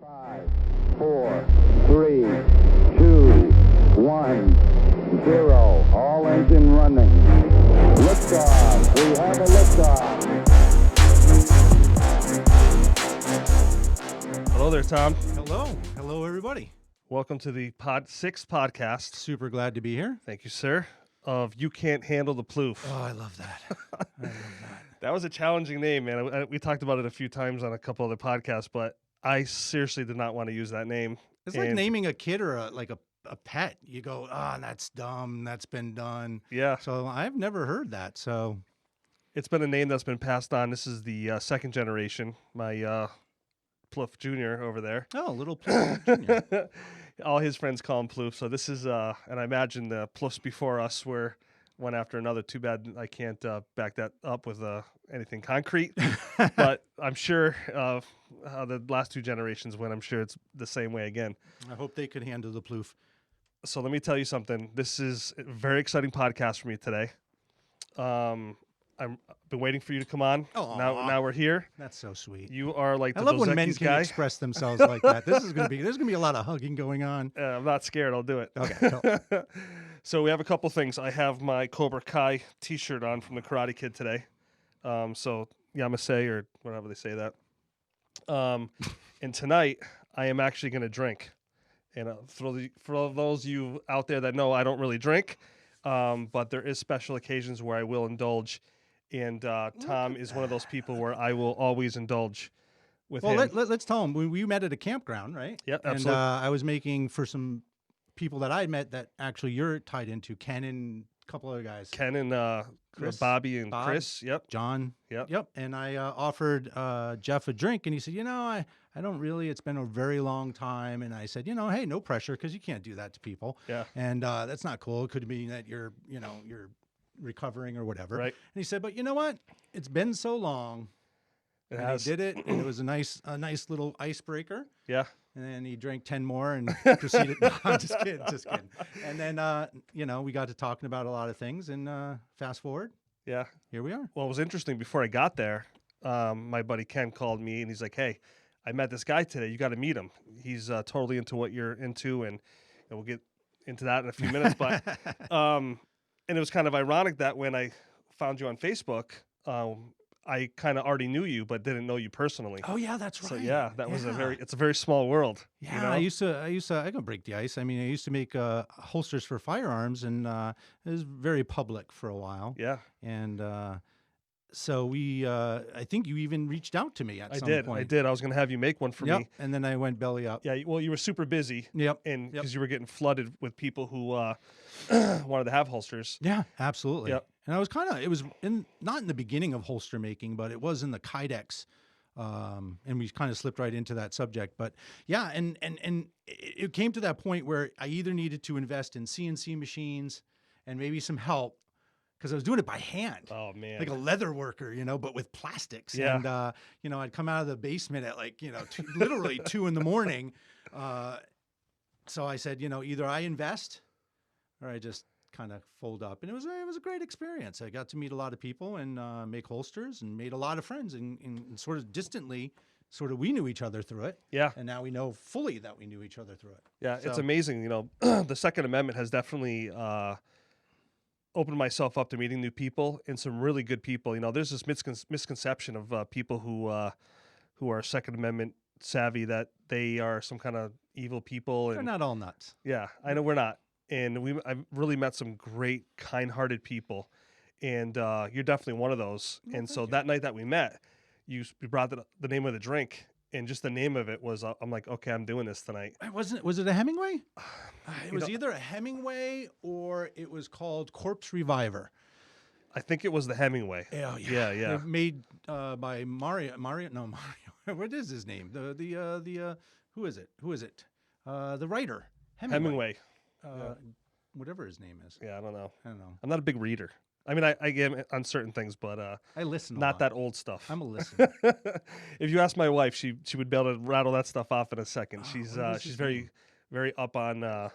5, 4, 3, 2, 1, 0. All engine running. Liftoff. We have a liftoff. Hello there, Tom. Hello. Hello, everybody. Welcome to the Sixth podcast. Super glad to be here. Thank you, sir. Of You Can't Handle the Ploof. Oh, I love that. I love that. That was a challenging name, man. We talked about it a few times on a couple other podcasts, but I seriously did not want to use that name. It's like naming a kid or a pet. You go, that's dumb. That's been done. Yeah. So I've never heard that. So It's been a name that's been passed on. This is the second generation. My Ploof Jr. over there. Oh, little Ploof Jr. All his friends call him Ploof. So this is, and I imagine the Ploofs before us were one after another. Too bad I can't back that up with anything concrete. But I'm sure how the last two generations went, I'm sure it's the same way again. I hope they could handle the Ploof. So let me tell you something. This is a very exciting podcast for me today. I've been waiting for you to come on. Aw. Now we're here. That's so sweet. You are like I the love Dos when men Equis can guy. express themselves like that. There's gonna be a lot of hugging going on. I'm not scared. I'll do it. Okay. Cool. So we have a couple things. I have my Cobra Kai T-shirt on from the Karate Kid today. So Yamasei or whatever they say that. And tonight I am actually going to drink. And for those of you out there that know, I don't really drink, but there is special occasions where I will indulge. And Tom is one of those people where I will always indulge with him. Let's tell them. We met at a campground, right? Yep, And absolutely. I was making for some people that I met that actually you're tied into, Ken and a couple other guys. Ken and Chris, Bobby and Bob. Chris. Yep. John. Yep. And I offered Jeff a drink, and he said, I don't really, it's been a very long time. And I said, hey, no pressure, because you can't do that to people. Yeah. And that's not cool. It could mean that you're recovering or whatever. Right. And he said, but you know what? It's been so long. It And has. he did it, and it was a nice little icebreaker. Yeah. And then he drank 10 more and proceeded. No, I'm just kidding. And then, we got to talking about a lot of things. And fast forward, Yeah. here we are. Well, it was interesting. Before I got there, my buddy Ken called me and he's like, "Hey, I met this guy today. You got to meet him. He's totally into what you're into, and we'll get into that in a few minutes." But and it was kind of ironic that when I found you on Facebook, I kind of already knew you, but didn't know you personally. Oh yeah, that's right. So yeah, that was it's a very small world. Yeah, you know? I used to. I can break the ice. I mean, I used to make holsters for firearms, and it was very public for a while. Yeah, And so we, I think you even reached out to me at some point. I did. I was going to have you make one for me. And then I went belly up. Yeah, well, you were super busy. Yep. And Yep. because you were getting flooded with people who wanted to have holsters. Yeah, absolutely. Yep. And I was it was not in the beginning of holster making, but it was in the Kydex. And we kind of slipped right into that subject. But yeah, and it came to that point where I either needed to invest in CNC machines and maybe some help, because I was doing it by hand. Oh man, Like a leather worker, but with plastics. Yeah. And, I'd come out of the basement at literally 2 a.m. So I said, either I invest or I just kind of fold up. And it was a great experience. I got to meet a lot of people and make holsters and made a lot of friends and sort of distantly, we knew each other through it. Yeah. And now we know fully that we knew each other through it. Yeah, it's So- amazing. The Second Amendment has definitely opened myself up to meeting new people and some really good people. There's this misconception of people who are Second Amendment savvy that they are some kind of evil people. They're And not all nuts. yeah, I know we're not. And I've really met some great, kind-hearted people, and you're definitely one of those. Well, and so thank you. that night that we met, you brought the name of the drink. And just the name of it was, I'm like, okay, I'm doing this tonight. Was it a Hemingway? It You was know- either a Hemingway or it was called Corpse Reviver. I think it was the Hemingway. Oh Yeah. Made by Mario. What is his name? The who is it? The writer Hemingway. Whatever his name is. Yeah, I don't know. I don't know. I'm not a big reader. I mean, I am on certain things, but I listen. not that old stuff. I'm a listener. If you ask my wife, she would be able to rattle that stuff off in a second. Oh, She's what was she's his very name? very up on.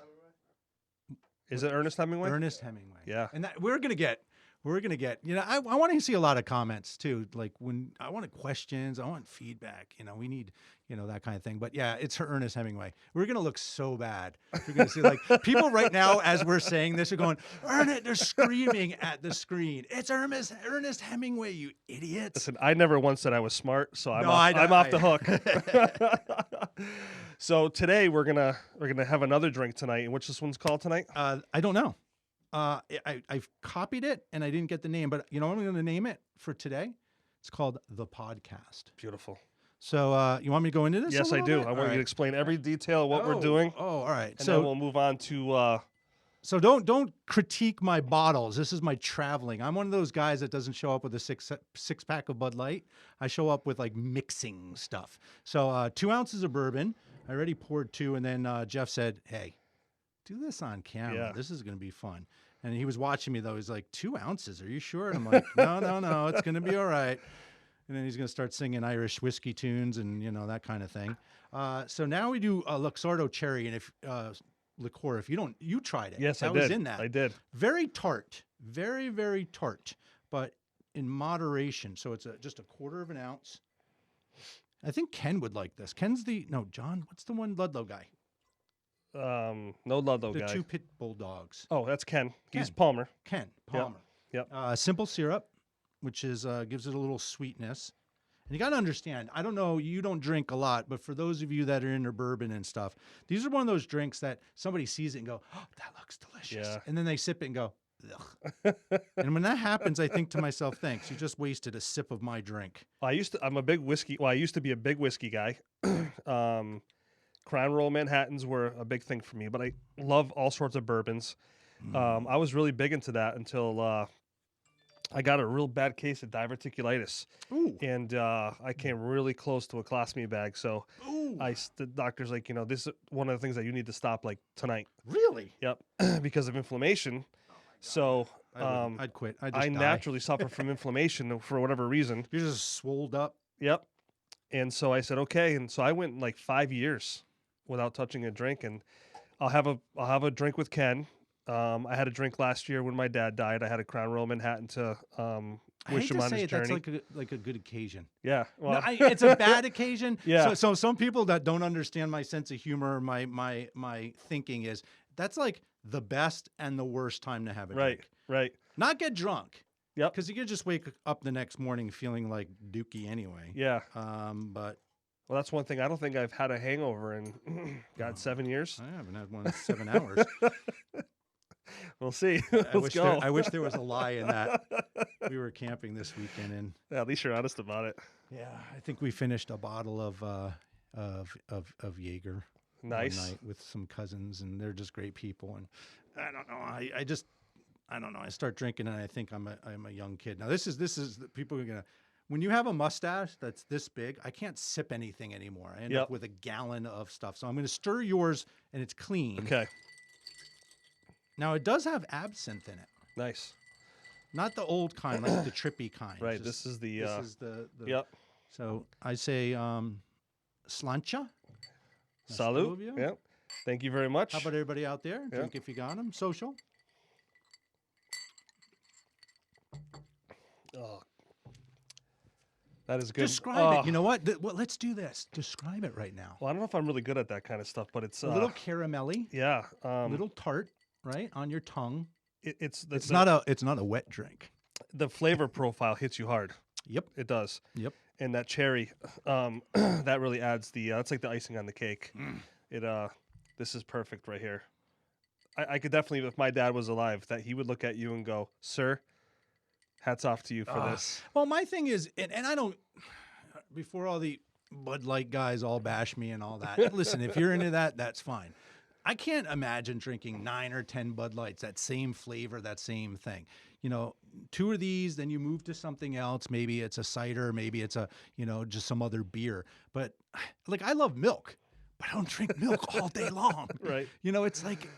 Is it Ernest Hemingway? Ernest Hemingway. Yeah. And that we're gonna get We're going to get, I want to see a lot of comments too. Like when I want questions, I want feedback, we need, that kind of thing. But yeah, it's her Ernest Hemingway. We're going to look so bad. We're going to see like people right now, as we're saying this, are going, Ernest, they're screaming at the screen. It's Ernest Hemingway, you idiots. Listen, I never once said I was smart, so I'm off the hook. So today we're gonna have another drink tonight. And which this one's called tonight? I don't know. I've copied it and I didn't get the name, but what I'm going to name it for today? It's called The Podcast. Beautiful. So you want me to go into this? Yes, I do. Bit? I want you to explain every detail of what we're doing. Oh, all right. And then we'll move on to. So don't critique my bottles. This is my traveling. I'm one of those guys that doesn't show up with a six pack of Bud Light. I show up with like mixing stuff. So 2 ounces of bourbon. I already poured 2, and then Jeff said, "Hey, do this on camera. Yeah. This is going to be fun." And he was watching me though. He's like, 2 ounces? Are you sure? And I'm like, no, it's going to be all right. And then he's going to start singing Irish whiskey tunes and that kind of thing. So now we do Luxardo cherry, and if liqueur. If you tried it. Yes, I did. was in that. I did. Very tart, very, very tart, but in moderation. So it's just a 1/4 of an ounce. I think Ken would like this. John, what's the one Ludlow guy? No Ludlow guy. The 2 pit bull dogs. Oh, that's Ken. He's Ken. Palmer. Ken Palmer. Yep. Simple syrup, which is gives it a little sweetness. And you got to understand, I don't know, you don't drink a lot, but for those of you that are into bourbon and stuff, these are one of those drinks that somebody sees it and go, "Oh, that looks delicious." Yeah. And then they sip it and go, "Ugh." And when that happens, I think to myself, thanks, you just wasted a sip of my drink. I used to be a big whiskey guy. Crown Royal Manhattans were a big thing for me, but I love all sorts of bourbons. I was really big into that until I got a real bad case of diverticulitis. Ooh. And I came really close to a colostomy bag. So Ooh. the doctor's like, this is one of the things that you need to stop like tonight. Really? Yep. Because of inflammation. So I'd quit. I'd just I die. naturally suffer from inflammation for whatever reason. You're just swolled up. Yep. And so I said, okay. And so I went like 5 years without touching a drink, and I'll have a drink with Ken. I had a drink last year when my dad died. I had a Crown Royal Manhattan to wish him on his journey. That's like a good occasion. Yeah, well, No, it's a bad occasion. Yeah. So some people that don't understand my sense of humor, my thinking is that's like the best and the worst time to have a drink. Right. Not get drunk. Yep. Because you could just wake up the next morning feeling like dookie anyway. Yeah. But Well, that's one thing. I don't think I've had a hangover in 7 years. I haven't had one in 7 hours. We'll see. I wish there was a lie in that. We were camping this weekend, and Yeah, at least you're honest about it. yeah, I think we finished a bottle of Jaeger. Nice. One night with some cousins, and they're just great people. And I don't know. I don't know. I start drinking, and I think I'm a young kid. Now this is people are gonna. When you have a mustache that's this big, I can't sip anything anymore. I end up with a gallon of stuff. So I'm going to stir yours, and it's clean. Okay. Now, it does have absinthe in it. Nice. Not the old kind, like the trippy kind. Right. Just- This is the. This is the. Yep. So I say slancha. Salud. Nastovia. Yep. Thank you very much. How about everybody out there? Drink if you got them. Social. Oh, that is good. Describe it. You know what? Well, let's do this. Describe it right now. Well, I don't know if I'm really good at that kind of stuff, but it's A little caramelly, yeah, a little tart, right on your tongue. it's Not a wet drink. the flavor profile hits you hard. Yep. It does. Yep. And that cherry, that really adds the. That's like the icing on the cake. It this is perfect right here. I could definitely, if my dad was alive, that he would look at you and go, "Sir, hats off to you for this." Well, my thing is, and I don't. Before all the Bud Light guys all bash me and all that. Listen, if you're into that, that's fine. I can't imagine drinking 9 or 10 Bud Lights, that same flavor, that same thing. 2 of these, then you move to something else. Maybe it's a cider, maybe it's a, just some other beer. But like, I love milk, but I don't drink milk all day long. Right. It's like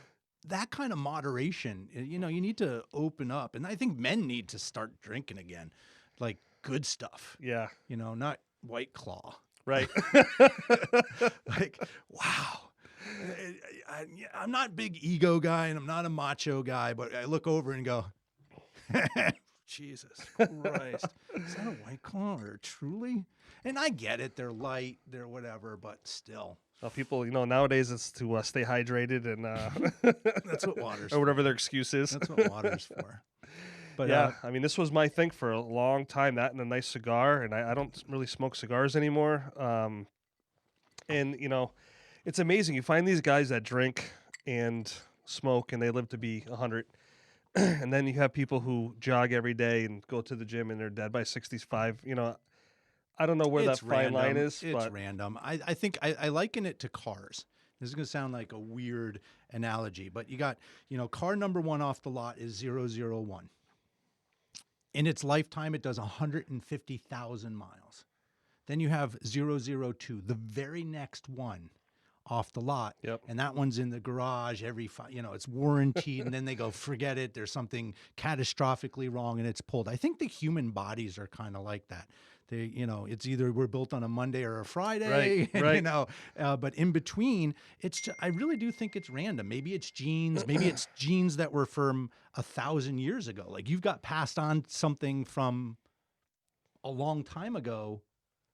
that kind of moderation. You need to open up. And I think men need to start drinking again, like good stuff. Yeah. Not White Claw. Right. Like, wow. I'm not a big ego guy and I'm not a macho guy, but I look over and go, Jesus Christ. Is that a White Claw or Truly? And I get it. They're light. They're whatever, but still. Well, people, nowadays it's to stay hydrated and That's what water's or whatever for. their excuse is. That's what water's for. But yeah, I mean, this was my thing for a long time. That and a nice cigar, and I don't really smoke cigars anymore. And it's amazing. You find these guys that drink and smoke, and they live to be 100. And then you have people who jog every day and go to the gym, and they're dead by 65. I don't know where that fine line is. It's but random. I think I liken it to cars. This is going to sound like a weird analogy, but you got, car number 1 off the lot is 001. In its lifetime, it does 150,000 miles. Then you have 002, the very next one off the lot. Yep. And that one's in the garage it's warranted. And then they go, forget it. There's something catastrophically wrong and it's pulled. I think the human bodies are kind of like that. They, it's either we're built on a Monday or a Friday, right. But in between, I really do think it's random. Maybe it's genes. Maybe it's genes that were from 1,000 years ago. Like you've got passed on something from a long time ago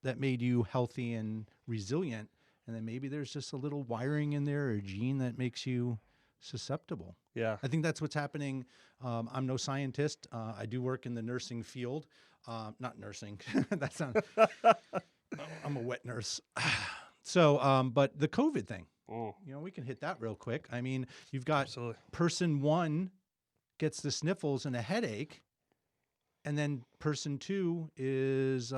that made you healthy and resilient. And then maybe there's just a little wiring in there or a gene that makes you susceptible. Yeah. I think that's what's happening. I'm no scientist. I do work in the nursing field. Not nursing. That sounds. I'm a wet nurse. So, but the COVID thing, we can hit that real quick. I mean, you've got Absolutely. person 1 gets the sniffles and a headache, and then person 2 is, in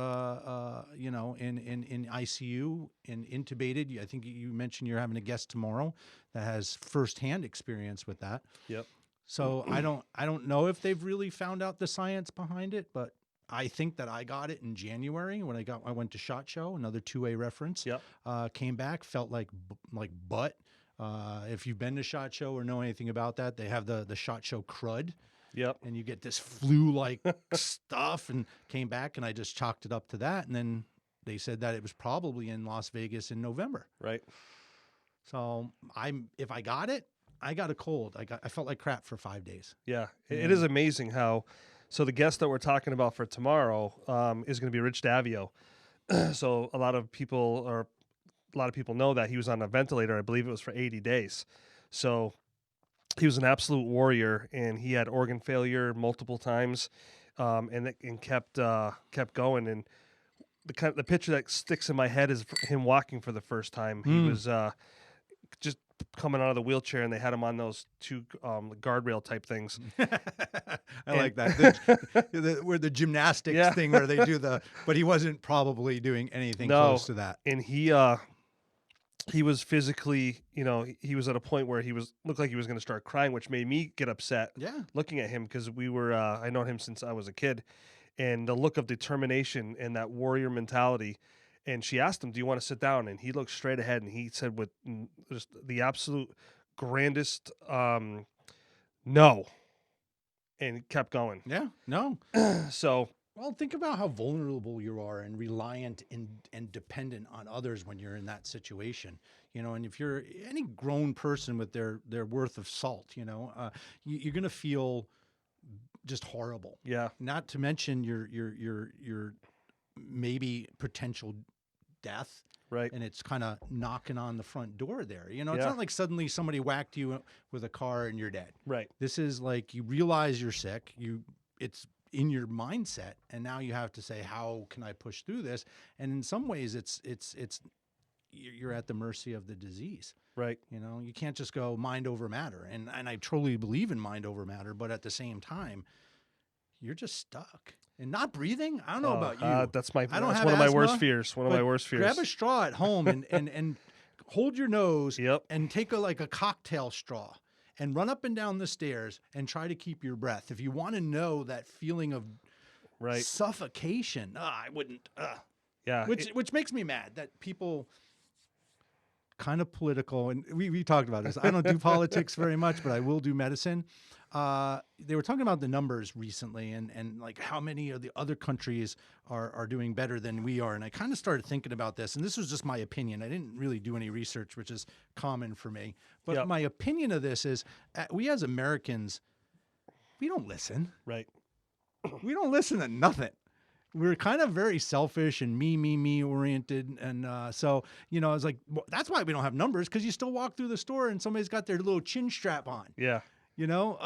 ICU and intubated. I think you mentioned you're having a guest tomorrow that has firsthand experience with that. Yep. So I don't know if they've really found out the science behind it, but I think that I got it in January when I went to SHOT Show, another 2A reference. Yep. Came back, felt like butt. If you've been to SHOT Show or know anything about that, they have the SHOT Show crud. Yep. And you get this flu-like stuff, and came back, and I just chalked it up to that. And then they said that it was probably in Las Vegas in November. Right. So if I got it, I got a cold. I felt like crap for 5 days. Yeah. It is amazing how. So the guest that we're talking about for tomorrow is going to be Rich Davio. So a lot of people know that he was on a ventilator. I believe it was for 80 days. So he was an absolute warrior, and he had organ failure multiple times, and kept going. And the picture that sticks in my head is him walking for the first time. He was just coming out of the wheelchair, and they had him on those 2 guardrail type things. I like that. Where the gymnastics thing where they do but he wasn't probably doing anything close to that. And he was physically, he was at a point where looked like he was going to start crying, which made me get upset. Yeah. Looking at him, because I known him since I was a kid, and the look of determination and that warrior mentality. And she asked him, "Do you want to sit down?" And he looked straight ahead, and he said with just the absolute grandest no, and kept going. Yeah, no. So, well, think about how vulnerable you are and reliant and dependent on others when you're in that situation. And if you're any grown person with their worth of salt, you're going to feel just horrible. Yeah. Not to mention your maybe potential death. Right. And it's kind of knocking on the front door there. It's not like suddenly somebody whacked you with a car and you're dead. Right. This is like you realize you're sick. It's in your mindset, and now you have to say, how can I push through this? And in some ways, it's you're at the mercy of the disease. Right. You can't just go mind over matter. And I truly believe in mind over matter, but at the same time, you're just stuck. And not breathing? I don't know about you. That's one of my worst fears. One of my worst fears. Grab a straw at home and hold your nose and take a cocktail straw and run up and down the stairs and try to keep your breath. If you want to know that feeling of suffocation, I wouldn't. Yeah. Which makes me mad that people kind of political, and we talked about this. I don't do politics very much, but I will do medicine. They were talking about the numbers recently and like how many of the other countries are doing better than we are. And I kind of started thinking about this, and this was just my opinion. I didn't really do any research, which is common for me. But my opinion of this is we as Americans, we don't listen. Right. we don't listen to nothing. We're kind of very selfish and me oriented. And so, you know, I was like, well, that's why we don't have numbers, because you still walk through the store and somebody's got their little chin strap on. Yeah. You know,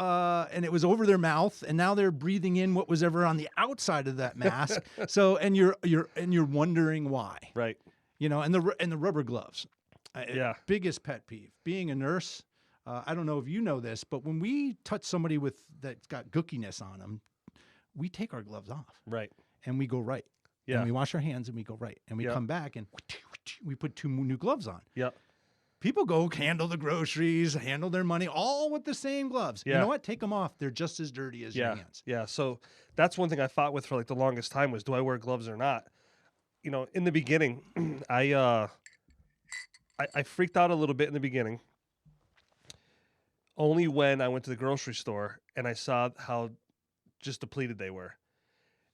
and it was over their mouth, and now they're breathing in what was ever on the outside of that mask. So, and you're wondering why. Right. You know, and the rubber gloves. Yeah. Biggest pet peeve. Being a nurse, I don't know if you know this, but when we touch somebody that's got gookiness on them, we take our gloves off. Right. And we go right. Yeah. And we wash our hands and we go right. And we come back and we put 2 new gloves on. Yep. People go handle the groceries, handle their money, all with the same gloves. Yeah. You know what? Take them off. They're just as dirty as your hands. Yeah. So that's one thing I fought with for like the longest time was, do I wear gloves or not? You know, in the beginning, I freaked out a little bit in the beginning. Only when I went to the grocery store and I saw how just depleted they were.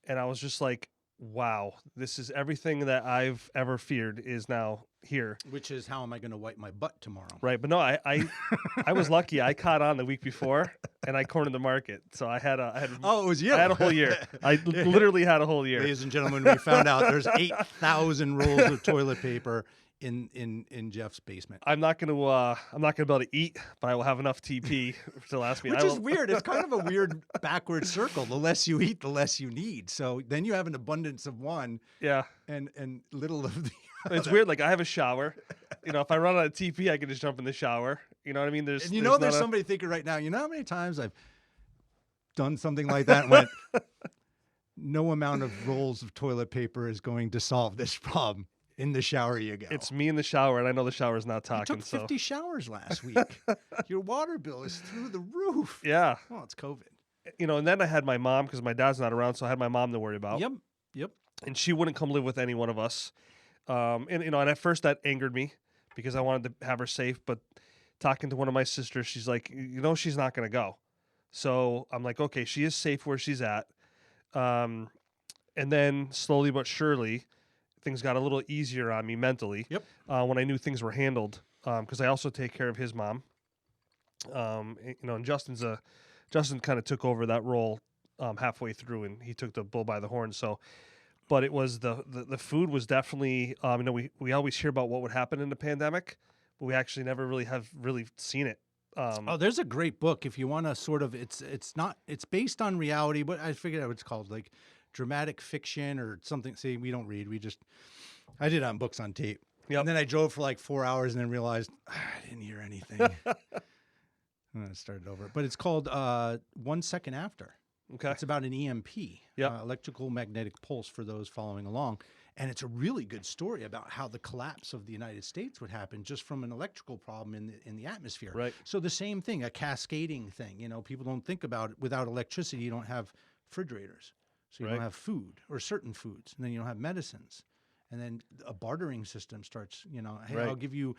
And I was just like, wow, this is everything that I've ever feared is now here. Which is, how am I going to wipe my butt tomorrow? Right. But no, I was lucky. I caught on the week before and I cornered the market. So I had Oh, it was you. I had a whole year. I literally had a whole year. Ladies and gentlemen, we found out there's 8,000 rolls of toilet paper in Jeff's basement. I'm not gonna be able to eat, but I will have enough TP to last me. Which is weird. It's kind of a weird backward circle. The less you eat, the less you need. So then you have an abundance of one. Yeah. And little of the It's weird. Like I have a shower. You know, if I run out of TP, I can just jump in the shower. You know what I mean? There's somebody thinking right now, you know how many times I've done something like that and went, no amount of rolls of toilet paper is going to solve this problem. In the shower you go. It's me in the shower, and I know the shower's not talking. You took 50 showers last week. Your water bill is through the roof. Yeah. Well, it's COVID. You know, and then I had my mom, because my dad's not around, so I had my mom to worry about. Yep. And she wouldn't come live with any one of us. And you know, and at first that angered me because I wanted to have her safe. But talking to one of my sisters, she's like, you know, she's not going to go. So I'm like, okay, she is safe where she's at. And then slowly but surely, things got a little easier on me mentally. Yep. When I knew things were handled, because I also take care of his mom. You know, and Justin kind of took over that role halfway through, and he took the bull by the horn. So, but it was the food was definitely. You know, we always hear about what would happen in the pandemic, but we actually never have seen it. There's a great book if you want to sort of. It's based on reality, but I figured out what it's called, like dramatic fiction or something. See, we don't read. I did on books on tape. Yep. And then I drove for like 4 hours and then realized I didn't hear anything. And I started over. But it's called 1 Second After. Okay. It's about an EMP, Yep. electrical magnetic pulse, for those following along. And it's a really good story about how the collapse of the United States would happen just from an electrical problem in the atmosphere. Right. So the same thing, a cascading thing. You know, people don't think about it. Without electricity, you don't have refrigerators. So you Right. don't have food or certain foods. And then you don't have medicines. And then a bartering system starts, you know, hey, Right. I'll give you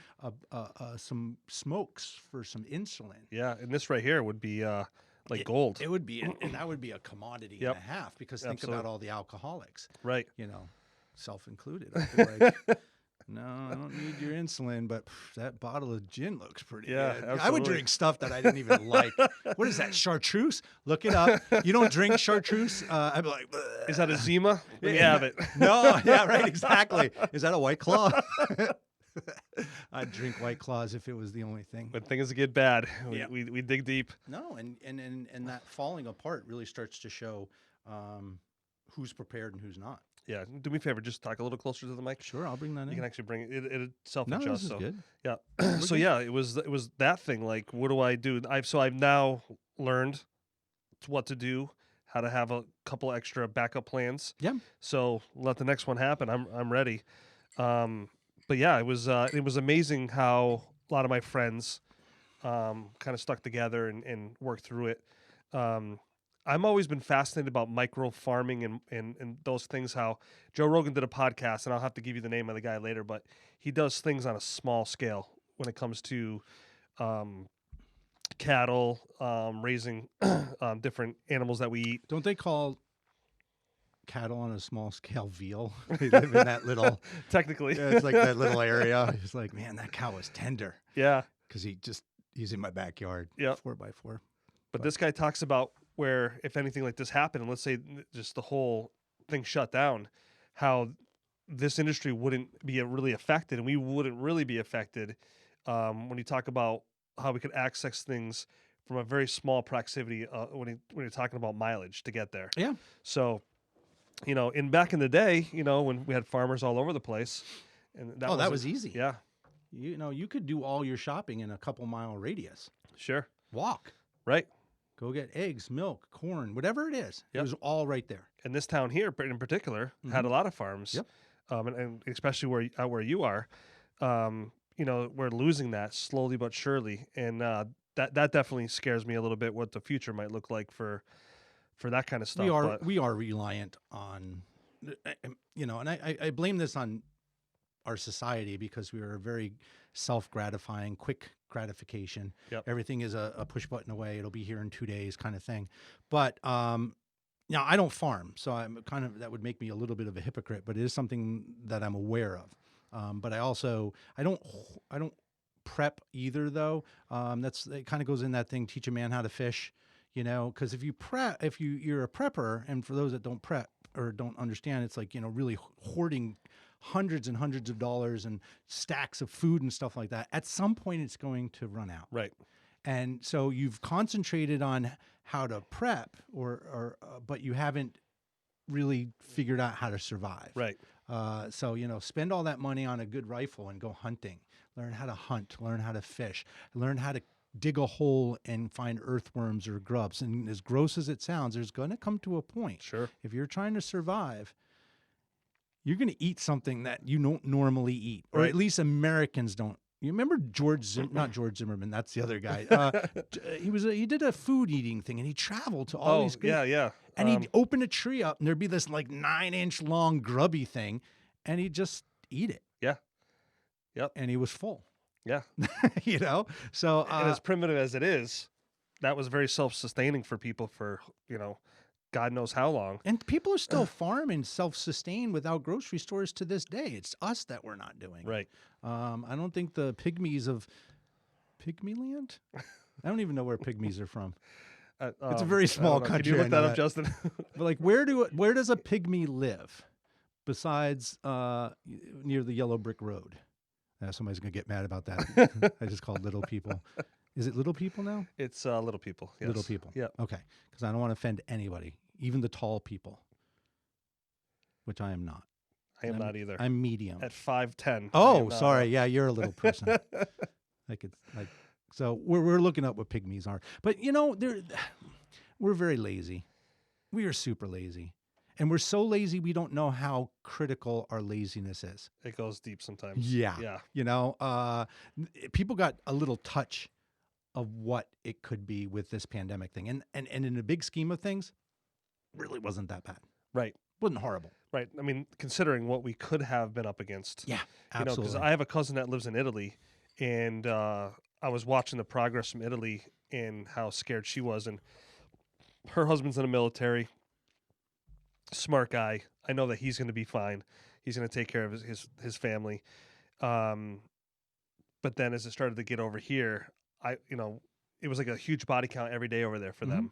some smokes for some insulin. Yeah, and this right here would be like gold. It would be, and that would be a commodity Yep. and a half, because think Absolutely. about all the alcoholics, Right. you know, self-included. I'd be like, no, I don't need your insulin, but that bottle of gin looks pretty Yeah, good. I would absolutely. drink stuff that I didn't even like. What is that, chartreuse? Look it up. You don't drink chartreuse? I'd be like, "Bleh." Is that a Zima? Let me have it. No, yeah, right, exactly. Is that a White Claw? I'd drink White Claws if it was the only thing. When things get bad, Yeah. we dig deep. No, and that falling apart really starts to show who's prepared and who's not. Yeah, do me a favor, just talk a little closer to the mic. Sure, I'll bring that You in. can actually bring it. It self No, adjusts. this is So good. yeah. So yeah, it was that thing. Like, what do I do? I've now learned what to do, how to have a couple extra backup plans. Yeah. So let the next one happen. I'm ready. But yeah, it was amazing how a lot of my friends kind of stuck together and worked through it. I've always been fascinated about micro farming and those things, how Joe Rogan did a podcast, and I'll have to give you the name of the guy later, but he does things on a small scale when it comes to cattle, raising different animals that we eat. Don't they call cattle on a small scale veal? They live in that little, Technically. yeah, it's like that little area. It's like, man, that cow was tender Yeah. because he's in my backyard. Yep. 4x4. But this guy talks about where if anything like this happened, and let's say just the whole thing shut down, how this industry wouldn't be really affected, and we wouldn't really be affected when you talk about how we could access things from a very small proximity when you're talking about mileage to get there. Yeah. So, back in the day, when we had farmers all over the place, and that wasn't- was easy. Yeah, You could do all your shopping in a couple mile radius. sure, Walk. right. Go get eggs, milk, corn, whatever it is. Yep. It was all right there. And this town here, in particular, had a lot of farms. Yep. And especially where you are, we're losing that slowly but surely, and that definitely scares me a little bit. What the future might look like for that kind of stuff. We are reliant on, and I blame this on our society because we are very self-gratifying, quick gratification. Yep. Everything is a push button away. It'll be here in 2 days kind of thing. But now I don't farm, so I'm that would make me a little bit of a hypocrite, but it is something that I'm aware of. But I don't prep either though. It kind of goes in that thing, teach a man how to fish, because if you're a prepper, and for those that don't prep or don't understand, it's like, really hoarding hundreds and hundreds of dollars and stacks of food and stuff like that. At some point it's going to run out. Right. And so you've concentrated on how to prep but you haven't really figured out how to survive. Right. So, spend all that money on a good rifle and go hunting, learn how to hunt, learn how to fish, learn how to dig a hole and find earthworms or grubs. And as gross as it sounds, there's going to come to a point. Sure. If you're trying to survive, you're going to eat something that you don't normally eat, or Right. at least Americans don't. You remember not George Zimmerman, that's the other guy. He did a food eating thing, and he traveled to all these great, yeah. and he'd open a tree up, and there'd be this like 9-inch long grubby thing, and he'd just eat it. Yeah. Yep. And he was full. Yeah. So And as primitive as it is, that was very self-sustaining for people for, God knows how long. and people are still farming, self-sustained without grocery stores to this day. It's us that we're not doing. Right. I don't think the pygmies of Pygmyland. I don't even know where pygmies are from. It's a very small country. Can you I look know that up, Justin? But like, where does a pygmy live besides near the yellow brick road? Somebody's gonna get mad about that. I just called little people. Is it little people now? It's little people. Yes. Little people. Yeah. Okay, because I don't want to offend anybody, even the tall people, which I am not. I am not either. I'm medium. At 5'10". Oh, sorry. Yeah, you're a little person. So we're looking up what pygmies are, but we're very lazy. We are super lazy, and we're so lazy we don't know how critical our laziness is. It goes deep sometimes. Yeah. Yeah. People got a little touch of what it could be with this pandemic thing, and in the big scheme of things, really wasn't that bad. Right. Wasn't horrible. Right. I mean, considering what we could have been up against. Yeah, absolutely. Because I have a cousin that lives in Italy, and I was watching the progress from Italy and how scared she was. And her husband's in the military, smart guy. I know that he's going to be fine. He's going to take care of his family. But then as it started to get over here, it was like a huge body count every day over there for them.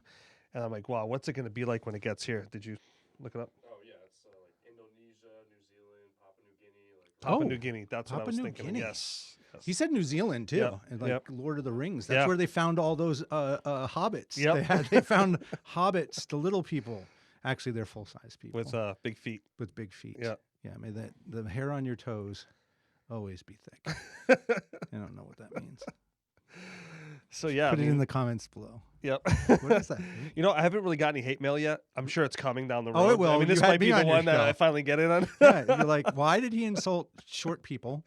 And I'm like, wow, what's it going to be like when it gets here? Did you look it up? Oh yeah, it's like Indonesia, New Zealand, Papua New Guinea. Papua New Guinea. That's what I Papua was New thinking. Guinea. Yes. He said New Zealand too, Yep, and like yep. Lord of the Rings. That's Yeah. where they found all those hobbits. Yep. They found hobbits, the little people. Actually, they're full size people With big feet. with big feet. Yeah. Yeah. May the hair on your toes always be thick. I don't know what that means. So yeah, Put it in the comments below. Yep. What is that? I haven't really got any hate mail yet. I'm sure it's coming down the road. Oh, it will. I mean, this You had might be me the on your one that show. I finally get in on. Yeah, you're like, why did he insult short people?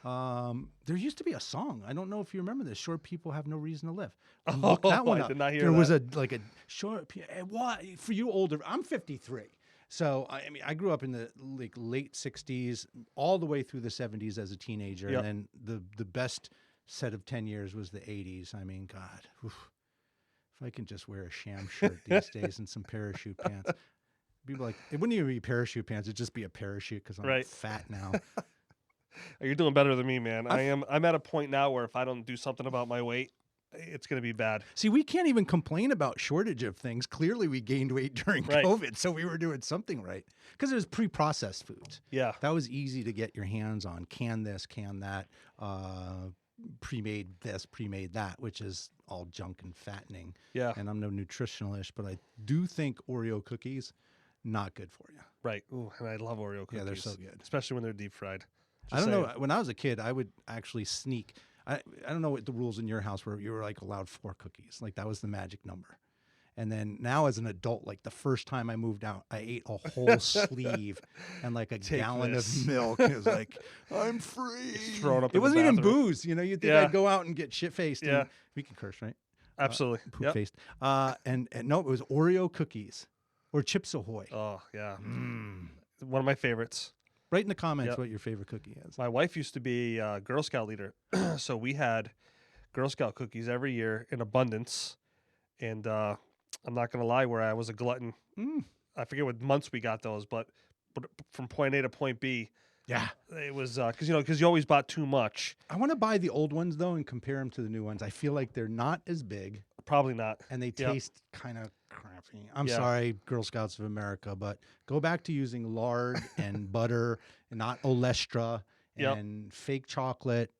There used to be a song. I don't know if you remember this. Short people have no reason to live. Look that one I up. did not hear there was that. a short. Why for you older? I'm 53. So I mean, I grew up in the late 60s, all the way through the 70s as a teenager, Yep. and then the best set of 10 years was the 80s. I mean, God, oof. If I can just wear a sham shirt these days and some parachute pants, people like it wouldn't even be parachute pants; it'd just be a parachute because I'm Right. fat now. You're doing better than me, man. I'm at a point now where if I don't do something about my weight, it's going to be bad. See, we can't even complain about shortage of things. Clearly, we gained weight during Right. COVID, so we were doing something right. Because it was pre-processed foods. Yeah. That was easy to get your hands on. Can this, can that, pre-made this, pre-made that, which is all junk and fattening. Yeah. And I'm no nutritionalist, but I do think Oreo cookies, not good for you. Right. Ooh, and I love Oreo cookies. Yeah, they're so good. Especially when they're deep fried. I don't know. When I was a kid, I would actually sneak. I don't know what the rules in your house were. You were like allowed 4 cookies. Like that was the magic number. And then now as an adult, like the first time I moved out, I ate a whole sleeve and like a gallon this. of milk. It was like, I'm free. Thrown up It in the wasn't even bathroom. booze. You know, you'd think Yeah. I'd go out and get shit-faced. Yeah. And we can curse, right? Absolutely. Poop Yep. faced. And no, it was Oreo cookies or Chips Ahoy. Oh, yeah. Mm. One of my favorites. Write in the comments Yep. what your favorite cookie is. My wife used to be a Girl Scout leader. So we had Girl Scout cookies every year in abundance. And I'm not going to lie, where I was a glutton. Mm. I forget what months we got those, but from point A to point B, Yeah. it was because you always bought too much. I want to buy the old ones, though, and compare them to the new ones. I feel like they're not as big, Probably not. and they Yep. taste kind of crappy. I'm Yeah. sorry, Girl Scouts of America, but go back to using lard and butter and not Olestra Yep. and fake chocolate.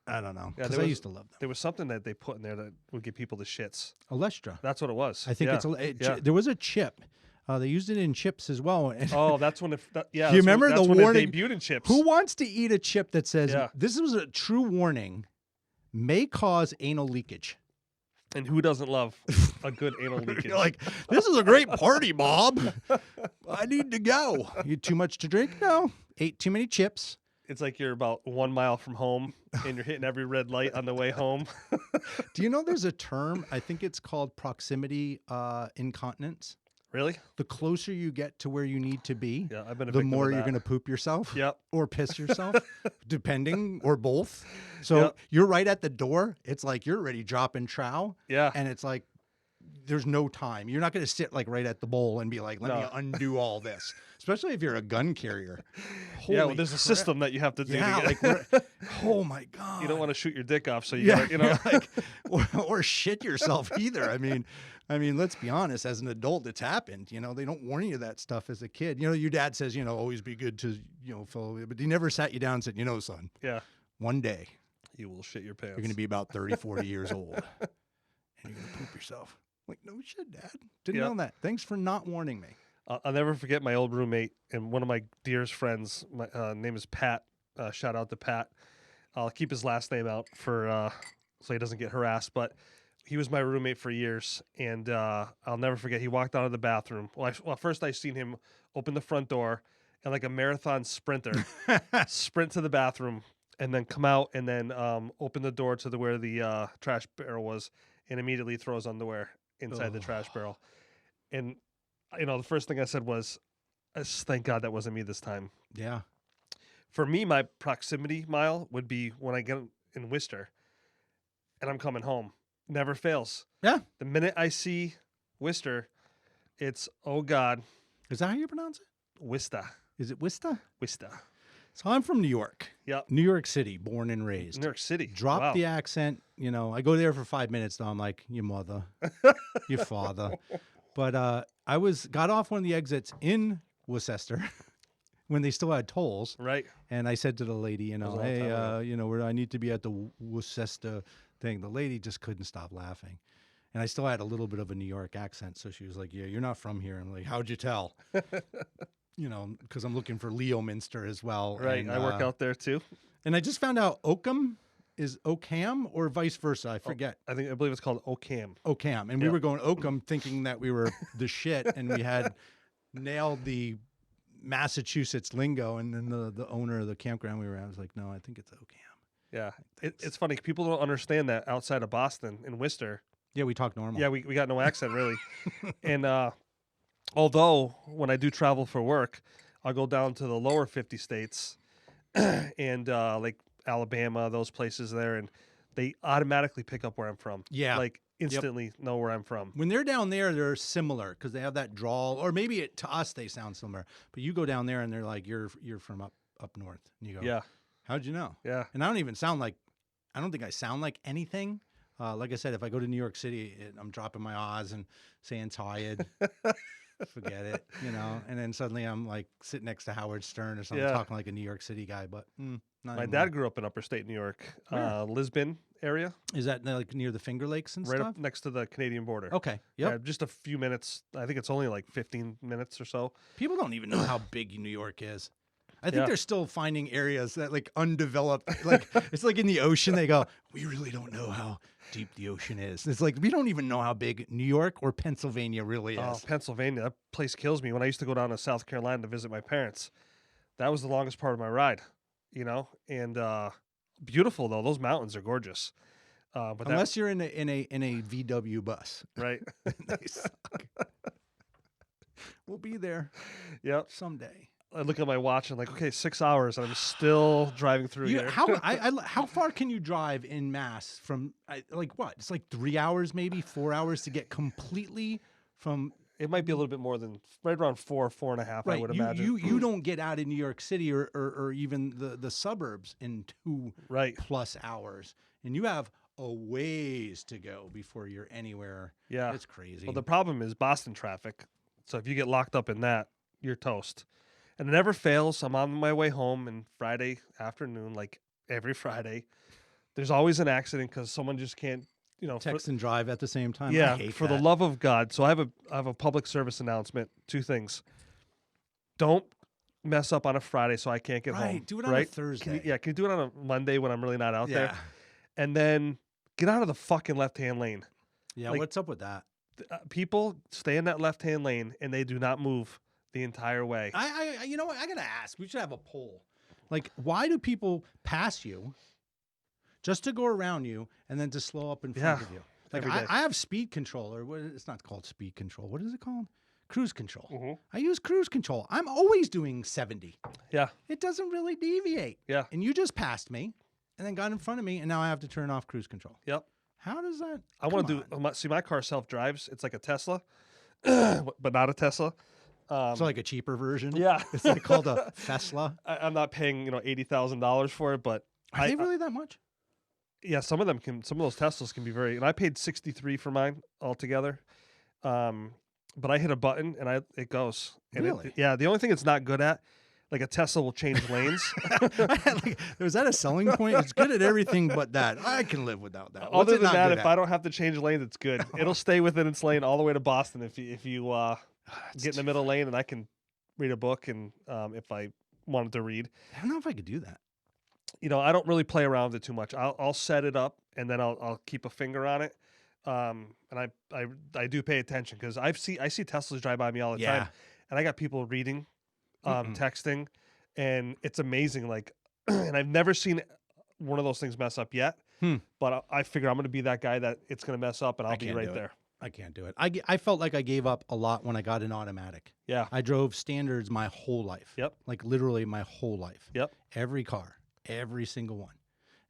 I don't know, Yeah, because there I was- used to love them. There was something that they put in there that would give people the shits. Olestra. That's what it was. I think Yeah. there was a chip. They used it in chips as well. And Oh, that's when yeah. Do you remember that's the when warning? it debuted in chips? Who wants to eat a chip that says, Yeah. this was a true warning, may cause anal leakage? And who doesn't love a good anal leakage? You're like, this is a great party, Bob. I need to go. You too much to drink? No. Ate too many chips. It's like you're about 1 mile from home and you're hitting every red light on the way home. Do you know there's a term? I think it's called proximity incontinence. Really? The closer you get to where you need to be, Yeah, I've been a the victim more of you're that. going to poop yourself. Yep. Or piss yourself, depending, or both. So Yep. you're right at the door. It's like you're already dropping trow. Yeah. And it's like there's no time. You're not going to sit like right at the bowl and be like, let me No. undo all this. Especially if you're a gun carrier. Yeah, well, Holy there's a crap. system that you have to do. Yeah, to like get, oh my god. you don't want to shoot your dick off, so you yeah, gotta, like, or shit yourself either. I mean, let's be honest. As an adult, it's happened. You know, they don't warn you that stuff as a kid. You know, your dad says, always be good to, fellow, but he never sat you down and said, son, yeah, one day you will shit your pants. you're going to be about 30, 40 years old, and you're going to poop yourself. Like, no shit, Dad. Didn't Yep. know that. Thanks for not warning me. I'll never forget my old roommate and one of my dearest friends. My name is Pat. Shout out to Pat. I'll keep his last name out for so he doesn't get harassed. But he was my roommate for years, and I'll never forget. He walked out of the bathroom. Well, first I seen him open the front door and like a marathon sprinter sprint to the bathroom, and then come out and then open the door to where the trash barrel was, and immediately throws underwear inside the trash barrel. And the first thing I said was, thank God that wasn't me this time. Yeah. For me, my proximity mile would be when I get in Worcester and I'm coming home. Never fails. Yeah. The minute I see Worcester, it's, oh God, Is that how you pronounce it? Worcester. Is it Wista? Worcester. So I'm from New York. Yep. New York City, born and raised. New York City. Drop Wow. the accent. I go there for 5 minutes though. I'm like, your mother, your father. But I got off one of the exits in Worcester when they still had tolls. Right. And I said to the lady, was a long hey, time ago. where I need to be at the Worcester thing. The lady just couldn't stop laughing. And I still had a little bit of a New York accent. So she was like, yeah, you're not from here. I'm like, how'd you tell? Because I'm looking for Leominster as well. Right. And, I work out there too. And I just found out Oakham is Oakham or vice versa. I forget. I believe it's called Ocam. Oakham. And we Yeah. were going Oakham thinking that we were the shit and we had nailed the Massachusetts lingo. And then the owner of the campground we were at was like, no, I think it's Oakham. Yeah. It's funny. People don't understand that outside of Boston, in Worcester, Yeah, we talk normal. yeah, we got no accent really. And although when I do travel for work, I'll go down to the lower 50 states and like Alabama, those places there, and they automatically pick up where I'm from. Yeah. Like instantly know where I'm from. When they're down there, they're similar because they have that drawl, or maybe to us they sound similar. But you go down there and they're like, "You're from up north." And you go, Yeah. How'd you know? Yeah. And I don't think I sound like anything. Like I said, if I go to New York City, I'm dropping my Oz and saying tired. Forget it, you know. And then suddenly I'm like sitting next to Howard Stern or something, Yeah. talking like a New York City guy. But not My anymore. dad grew up in upper state New York, Where? Lisbon area, Is that like near the Finger Lakes and right stuff? up next to the Canadian border. Okay. Yep. Yeah, just a few minutes. I think it's only like 15 minutes or so. People don't even know how big New York is. I think Yeah. they're still finding areas that like undeveloped. Like it's like in the ocean. They go, we really don't know how deep the ocean is. It's like we don't even know how big New York or Pennsylvania really Oh, is. Pennsylvania, that place kills me. When I used to go down to South Carolina to visit my parents, that was the longest part of my ride, you know. And beautiful though; those mountains are gorgeous. But Unless you're in a VW bus. right, They suck. We'll be there yep. someday. I look at my watch and I'm like, okay, 6 hours, and I'm still driving through here. How far can you drive in Mass from like what? It's like 3 hours, maybe 4 hours to get completely from. It might be a little bit more than right around 4.5. I Right, would you, imagine. you don't get out of New York City or even the suburbs in 2+ Right. hours, and you have a ways to go before you're anywhere. Yeah. It's crazy. Well, the problem is Boston traffic. So if you get locked up in that, you're toast. And it never fails. I'm on my way home, and Friday afternoon, like every Friday, there's always an accident because someone just can't, you know, Text and drive at the same time. I yeah, hate for that. the love of God. So I have a public service announcement. 2 things. Don't mess up on a Friday so I can't get home. Right, do it on a right? Thursday. Can you do it on a Monday when I'm really not out Yeah. there? And then get out of the fucking left-hand lane. Yeah, like- what's up with that? People stay in that left-hand lane and they do not move the entire way. I you know what? I gotta ask. We should have a poll. Like, why do people pass you just to go around you and then to slow up in front Yeah, of you? Like, every day. I have speed control, or what? It's not called speed control. What is it called? Cruise control. Mhm. I use cruise control. I'm always doing 70. Yeah, It doesn't really deviate. yeah, And you just passed me, and then got in front of me, and now I have to turn off cruise control. yep. How does that? I want Come to on. do. See, my car self-drives. It's like a Tesla, but not a Tesla. So like a cheaper version. Yeah. It's like called a Tesla. I'm not paying $80,000 for it, but Are they really that much? yeah, some of those Teslas can be very. And I paid 63 for mine altogether. But I hit a button and it goes. And Really? yeah. The only thing it's not good at, like a Tesla will change lanes. Like, was that a selling point? It's good at everything but that. I can live without that. What's Other it than not that, good if at? I don't have to change lanes, it's good. It'll stay within its lane all the way to Boston if you get in the middle lane, and I can read a book, and if I wanted to read. I don't know if I could do that. You know, I don't really play around with it too much. I'll set it up, and then I'll keep a finger on it. And I do pay attention because I see Teslas drive by me all the Yeah. time, and I got people reading, texting, and it's amazing. Like, and I've never seen one of those things mess up yet. But I figure I'm going to be that guy that it's going to mess up, and I'll be can't right do it. there. I can't do it. I felt like I gave up a lot when I got an automatic. Yeah. I drove standards my whole life. Yep. Like literally my whole life. Yep. Every car, every single one.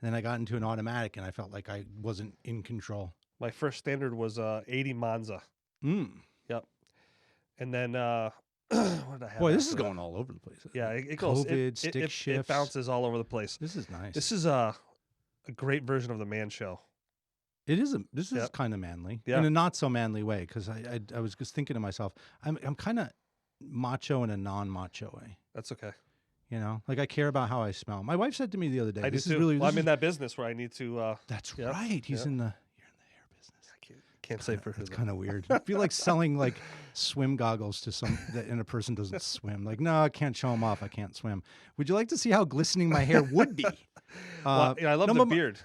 And then I got into an automatic and I felt like I wasn't in control. My first standard was 80 Monza. Mm. Yep. And then what did I have? Boy, this is after that? going all over the place. Yeah, it goes. COVID, stick it shifts. bounces all over the place. This is nice. This is a great version of the Man Show. It is. This is Yep. kind of manly Yeah. in a not so manly way. Because I was just thinking to myself, I'm kind of macho in a non-macho way. That's okay. You know, like I care about how I smell. My wife said to me the other day, I do "This is too. really." Well, this I'm in is- that business where I need to. That's Yep. right. He's Yep. in the. You're in the hair business. Can't say for who. It's though. kind of weird. I feel like selling like swim goggles to some and a person doesn't swim. Like, no, I can't show them off. I can't swim. Would you like to see how glistening my hair would be? Well, I love no, the but beard.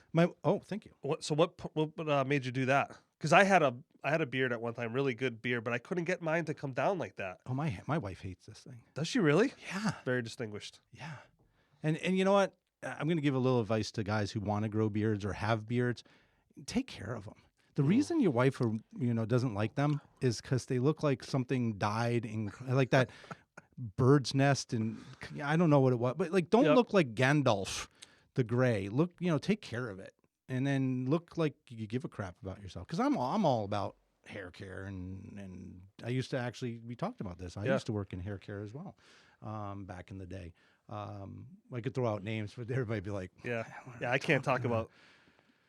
Thank you. What made you do that? Because I had a beard at one time, really good beard, but I couldn't get mine to come down like that. Oh, my wife hates this thing. Does she really? Yeah, Very distinguished. yeah. And you know what? I'm going to give a little advice to guys who want to grow beards or have beards. Take care of them. The reason your wife or doesn't like them is because they look like something died in like that bird's nest, and I don't know what it was, but like don't Yep. look like Gandalf the Gray. Look, take care of it, and then look like you give a crap about yourself. Because I'm all about hair care, and I used to we talked about this. I Yeah. used to work in hair care as well, back in the day. I could throw out names, but everybody would be like, Yeah. Yeah. I can't talk about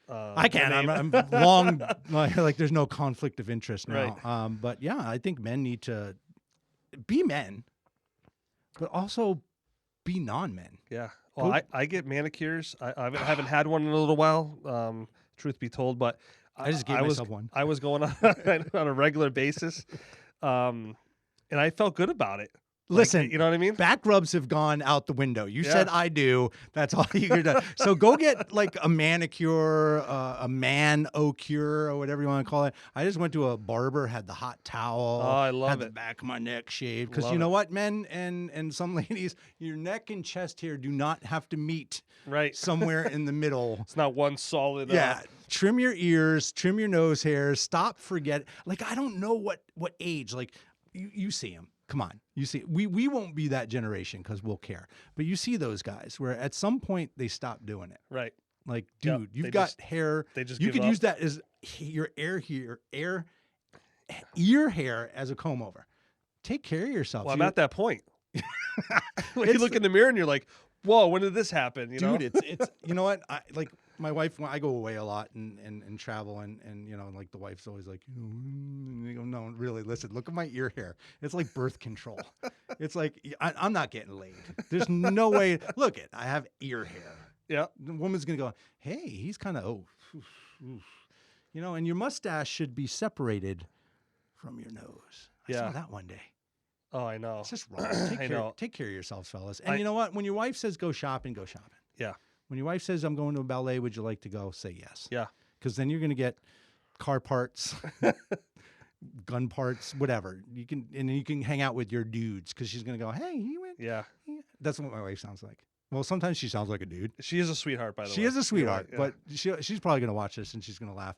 I can. the name. I'm long. Like there's no conflict of interest now. Right. But yeah, I think men need to be men, but also be non-men. Yeah. Well, I get manicures. I haven't had one in a little while, truth be told, but I just gave myself one. I was going on on a regular basis, and I felt good about it. Like, Listen, you know what I mean? back rubs have gone out the window. You Yeah. said I do. That's all you could do. So go get like a manicure, a man-o-cure, or whatever you want to call it. I just went to a barber, had the hot towel. Oh, I love had the it. back of my neck shaved. Because Love you know it. what, men and some ladies, your neck and chest hair do not have to meet Right. somewhere in the middle. It's not one solid. Yeah. Trim your ears, trim your nose hairs, stop forget. Like, I don't know what age. Like, you see him. Come on. You see, we won't be that generation because we'll care. But you see those guys where at some point they stop doing it. Right. Like, Yep, dude, you've they got just- hair. they just you give could up. use that as your ear hair as a comb over. Take care of yourself. Well, I'm You're- at that point. Like you It's- look in the mirror and you're like, "Whoa, when did this happen?" You know? Dude, it's you know what? I like my wife. When I go away a lot and travel and you know, like the wife's always like, and you go, no, really, listen, look at my ear hair. It's like birth control. It's like I'm not getting laid. There's no way. Look it, I have ear hair. Yeah. The woman's gonna go, hey, he's kind of you know, and your mustache should be separated from your nose. I saw Yeah. that one day. Oh, I know. It's just wrong. Take care of yourselves, fellas. And you know what? When your wife says go shopping, go shopping. Yeah. When your wife says I'm going to a ballet, would you like to go? Say yes. Yeah. Because then you're going to get car parts, gun parts, whatever. You can, and you can hang out with your dudes because she's going to go, hey, he went. Yeah. That's what my wife sounds like. Well, sometimes she sounds like a dude. She is a sweetheart, by the way. She is a You're sweetheart, right, yeah. but she's probably going to watch this and she's going to laugh.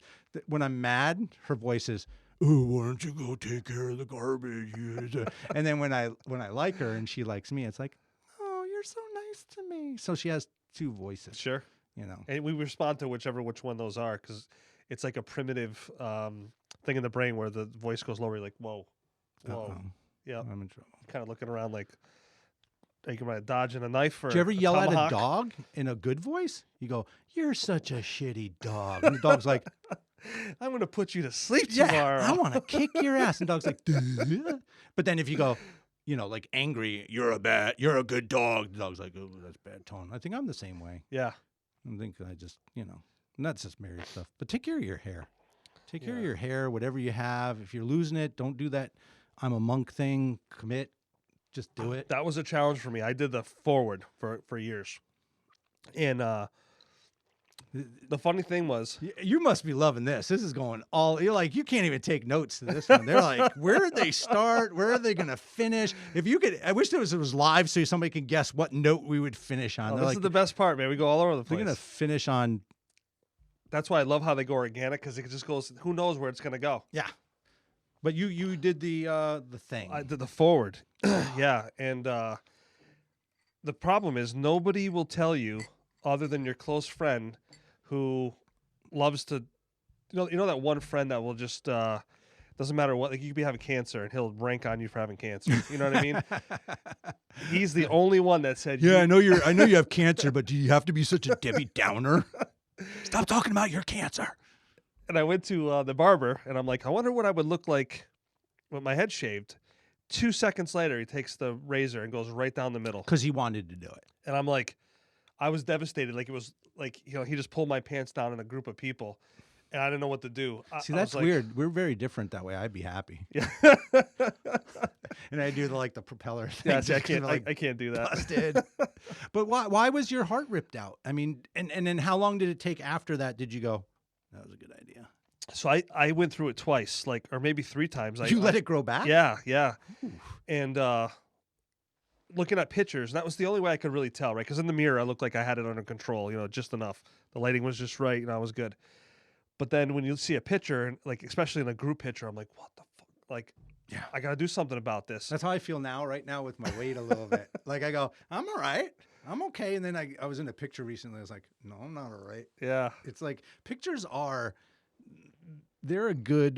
When I'm mad, her voice is, oh, why don't you go take care of the garbage? And then when I like her and she likes me, it's like, oh, you're so nice to me. So she has two voices, Sure. you know. And we respond to which one those are because it's like a primitive thing in the brain where the voice goes lower. You're like, whoa, whoa. Uh-oh. Yeah. I'm in trouble. Kind of looking around like, are you going to dodge in a knife or Do you ever yell at a tomahawk? dog in a good voice? You go, you're such a shitty dog. And the dog's like, I'm going to put you to sleep yeah, tomorrow. I want to kick your ass. And the dog's like, duh. But then if you go, you know, like angry, you're a good dog. The dog's like, oh, that's bad tone. I think I'm the same way. Yeah. I think I just, you know, and that's just married stuff. But take care of your hair. Take care of Yeah. your hair, whatever you have. If you're losing it, don't do that I'm a monk thing. Commit. Just do it. That was a challenge for me. I did the forward for years. And the funny thing was, You must be loving this. This is going all. You're like, you can't even take notes to this one. They're like, where did they start? Where are they going to finish? If you could, I wish it was live so somebody could guess what note we would finish on. oh, They're this like, is the best part, man. We go all over the they're place. going to finish on. That's why I love how they go organic because it just goes. Who knows where it's going to go? Yeah. But you did the thing. I did the forward, yeah. And the problem is nobody will tell you other than your close friend who loves to, you know that one friend that will just doesn't matter what, like you could be having cancer and he'll rank on you for having cancer. You know what I mean? He's the only one that said, Yeah, I know you have cancer, but do you have to be such a Debbie Downer? Stop talking about your cancer. And I went to the barber, and I'm like, I wonder what I would look like with my head shaved. 2 seconds later, he takes the razor and goes right down the middle. Because he wanted to do it. And I'm like, I was devastated. Like it was like, you know, he just pulled my pants down in a group of people, and I didn't know what to do. See, I was that's like, weird. We're very different that way. I'd be happy. Yeah. And I do the propeller thing. Yeah, see, I can't. I can't do that. Busted. But why was your heart ripped out? I mean, and then how long did it take after that? Did you go, that was a good idea? So I went through it twice, like, or maybe 3 times. You let it grow back? Yeah, yeah. And looking at pictures, that was the only way I could really tell, right? Because in the mirror, I looked like I had it under control, you know, just enough. The lighting was just right, and I was good. But then when you see a picture, and like especially in a group picture, I'm like, what the fuck? Like, Yeah. I got to do something about this. That's how I feel right now with my weight a little bit. Like I go, I'm all right. I'm okay. And then I was in a picture recently. I was like, no, I'm not all right. Yeah. It's like pictures they're a good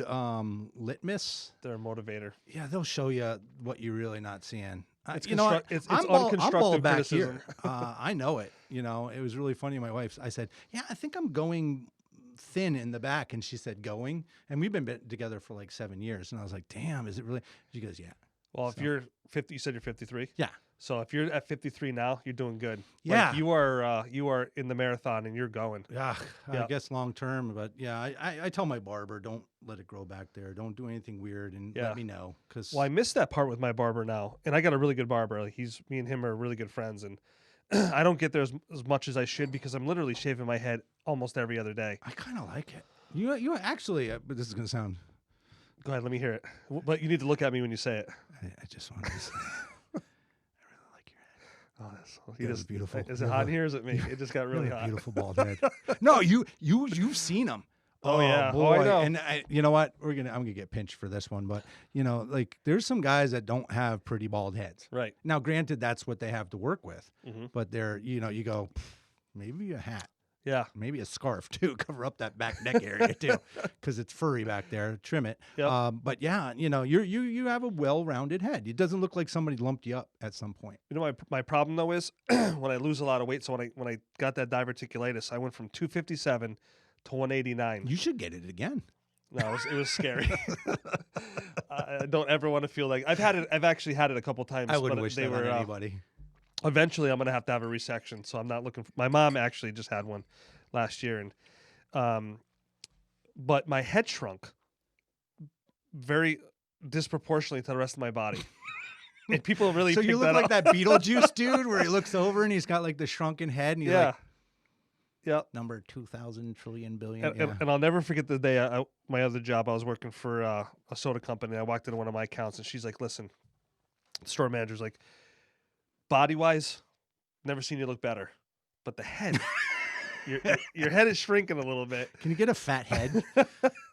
litmus. They're a motivator. Yeah, they'll show you what you're really not seeing. It's You know what? it's I'm bald unconstructive back criticism. here. I know it. You know, it was really funny. My wife, I said, yeah, I think I'm going thin in the back. And she said, going. And we've been together for like 7 years. And I was like, damn, is it really? She goes, yeah. Well, if you're 50, you said you're 53. Yeah. So if you're at 53 now, you're doing good. Yeah. Like you are in the marathon and you're going. Yeah, Yeah. I guess long term, but yeah, I tell my barber, don't let it grow back there. Don't do anything weird, and Yeah. let me know. Cause Well, I missed that part with my barber now, and I got a really good barber. Like me and him are really good friends, and I don't get there as much as I should because I'm literally shaving my head almost every other day. I kind of like it. You actually, but this is gonna sound. Go ahead, let me hear it. But you need to look at me when you say it. I just wanted to say, I really like your head. Oh, that's You have a beautiful. Is you it have hot a- in here? Or is it me? It just got you really have a hot. beautiful bald head. No, you've seen them. Oh, yeah. boy. Oh, I know. And you know what? I'm gonna get pinched for this one, but like there's some guys that don't have pretty bald heads. Right. Now, granted, that's what they have to work with, Mhm. but they're you go, maybe a hat. Yeah. Maybe a scarf too, cover up that back neck area too, because it's furry back there. Trim it. Yep. But yeah, you have a well-rounded head. It doesn't look like somebody lumped you up at some point. You know, my problem though is when I lose a lot of weight. So when I got that diverticulitis, I went from 257 to 189. You should get it again. No, it was scary. I don't ever want to feel like I've had it. I've actually had it a couple times. I wouldn't but wish they that were. on anybody. Eventually, I'm gonna have to have a resection. So I'm not looking. My mom actually just had one last year, and but my head shrunk very disproportionately to the rest of my body. And people really So you pick look like up. that Beetlejuice dude, where he looks over and he's got like the shrunken head, and he's Yeah. like Yeah. number 2,000 trillion billion. And I'll never forget the day my other job. I was working for a soda company. I walked into one of my accounts, and she's like, "Listen," the store manager's like, "Body wise, never seen you look better, but the head, your head is shrinking a little bit." Can you get a fat head?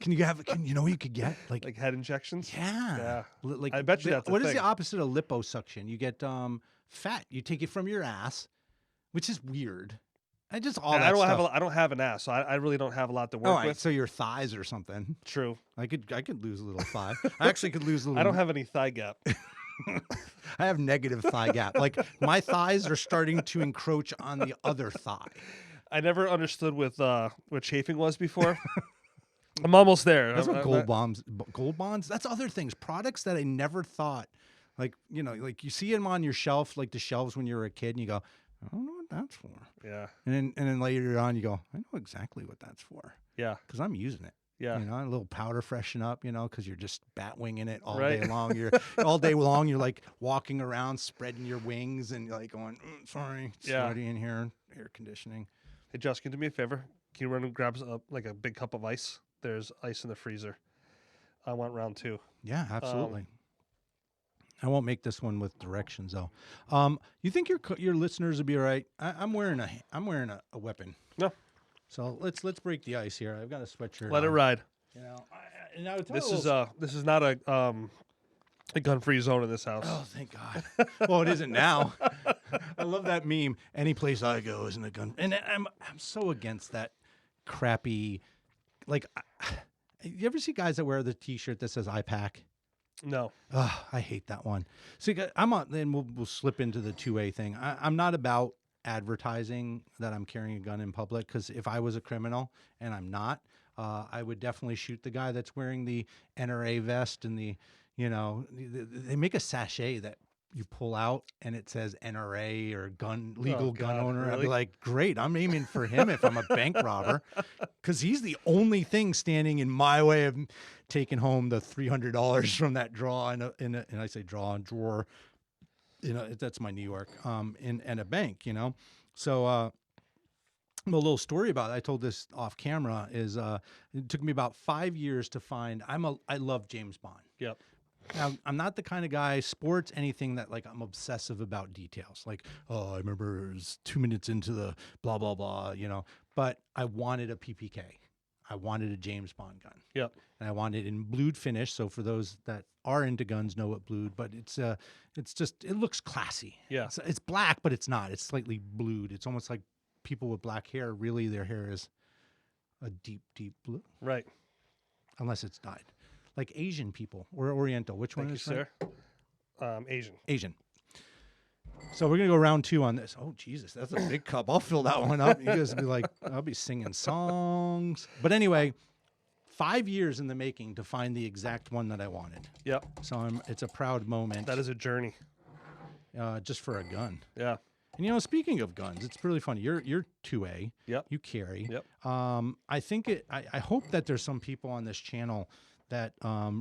Can you know what you could get? Like head injections. Yeah. Yeah. Like I bet you that's a what is thing. the opposite of liposuction? You get fat. You take it from your ass, which is weird. And just all And that I stuff. don't have an ass, so I really don't have a lot to work All right, with. so your thighs or something. True. I could lose a little thigh. I actually could lose a little. I don't have any thigh gap. I have negative thigh gap. Like my thighs are starting to encroach on the other thigh. I never understood what chafing was before. I'm almost there. That's I'm- what I'm- gold bonds. That's other things. Products that I never thought. Like like you see them on your shelf, like the shelves when you were a kid, and you go, I don't know what that's for. Yeah. And then later on, you go, I know exactly what that's for Yeah. because I'm using it. Yeah. A little powder freshen up, because you're just bat winging it all Right. day long. You're all day long. You're like walking around, spreading your wings, and you're like going, sorry, it's Yeah. sweaty in here. Air conditioning. Hey, Josh, can you do me a favor? Can you run and grab like a big cup of ice? There's ice in the freezer. I want round 2. Yeah, absolutely. I won't make this one with directions though. You think your listeners will be all right? I'm wearing a weapon. No. So let's break the ice here. I've got a sweatshirt. Let it on. ride. And I would tell This you a is little- this is not a gun-free zone in this house. Oh, thank God. Well, it isn't now. I love that meme. Any place I go isn't a gun. And I'm so against that crappy. Like, you ever see guys that wear the T-shirt that says "I pack"? No. Ugh, I hate that one. See, I'm on. Then we'll slip into the 2A thing. I'm not about advertising that I'm carrying a gun in public, because if I was a criminal and I'm not, I would definitely shoot the guy that's wearing the NRA vest and they make a sachet that you pull out and it says NRA or legal gun God, owner. I'd really? be like, great, I'm aiming for him if I'm a bank robber, because he's the only thing standing in my way of taking home the $300 from that draw and I say drawer. That's my New York in a bank. So a little story about it. I told this off camera is it took me about 5 years to find. I love James Bond. Yep. Now, I'm not the kind of guy, sports, anything that like I'm obsessive about details. Like, oh, I remember it was 2 minutes into the blah, blah, blah, but I wanted a PPK. I wanted a James Bond gun. Yep. And I wanted it in blued finish. So for those that are into guns know what blued, but it's just, it looks classy. Yeah. It's black, but it's not. It's slightly blued. It's almost like people with black hair, really their hair is a deep, deep blue, Right. unless it's dyed. Like Asian people or Oriental. Which one Thank you, is right? sir. Asian. Asian. So we're gonna go round 2 on this. Oh Jesus, that's a big cup. I'll fill that one up. You guys will be like, I'll be singing songs. But anyway, 5 years in the making to find the exact one that I wanted. Yep. So it's a proud moment. That is a journey. Just for a gun. Yeah. And speaking of guns, it's really funny. You're 2A. Yep. You carry. Yep. I think I hope that there's some people on this channel that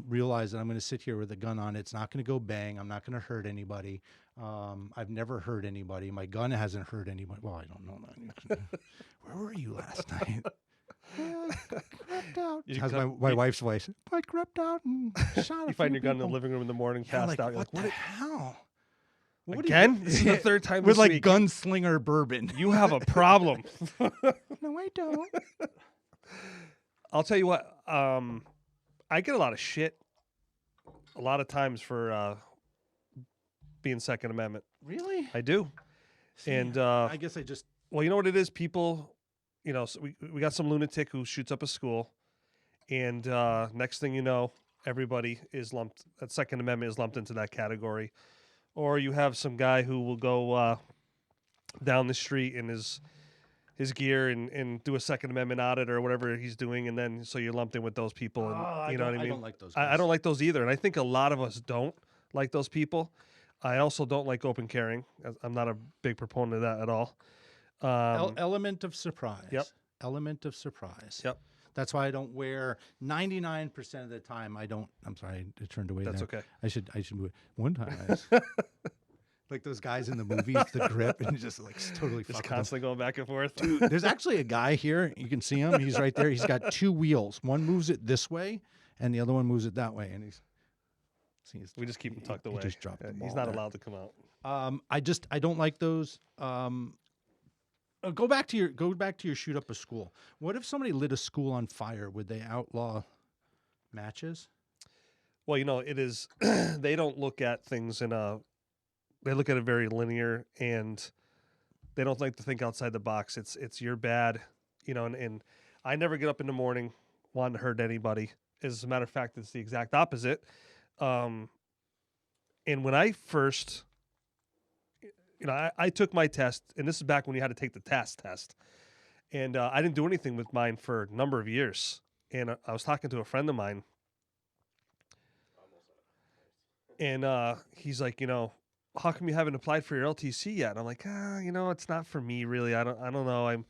realize that I'm going to sit here with a gun on. It's not going to go bang. I'm not going to hurt anybody. I've never hurt anybody. My gun hasn't hurt anybody. Well, I don't know that. Where were you last night? I crept out. How's my wife's voice? I crept out and shot. You find your gun in the living room in the morning, passed out. You're What the hell? Again? This is the third time with this like week. gunslinger bourbon. You have a problem. No, I don't. I'll tell you what. I get a lot of shit a lot of times for being Second Amendment. Really? I do. See, And I guess I just well, you know what it is? People, so we got some lunatic who shoots up a school, and next thing you know, everybody is lumped. That Second Amendment is lumped into that category. Or you have some guy who will go down the street in his gear and do a Second Amendment audit or whatever he's doing, and then so you're lumped in with those people. And you know what I mean? I don't like those. I don't like those either, and I think a lot of us don't like those people. I also don't like open carrying. I'm not a big proponent of that at all. Element of surprise. Yep. Element of surprise. Yep. That's why I don't wear 99% of the time. I don't. I'm sorry, I turned away. That's there. okay. I should move it. One time, like those guys in the movies, the grip, and just like totally Just fucking constantly going back and forth. Dude, there's actually a guy here. You can see him. He's right there. He's got 2 wheels. One moves it this way, and the other one moves it that way. And We just keep him tucked away. He just dropped the ball He's not there. allowed to come out. I don't like those. Go back to your shoot up a school. What if somebody lit a school on fire? Would they outlaw matches? Well, it is. They don't look at things they look at it very linear, and they don't like to think outside the box. It's your bad, and I never get up in the morning wanting to hurt anybody. As a matter of fact, it's the exact opposite. And when I first, I took my test, and this is back when you had to take the test, and I didn't do anything with mine for a number of years. And I was talking to a friend of mine, and he's like, how come you haven't applied for your LTC yet? And I'm like, it's not for me really. I don't know.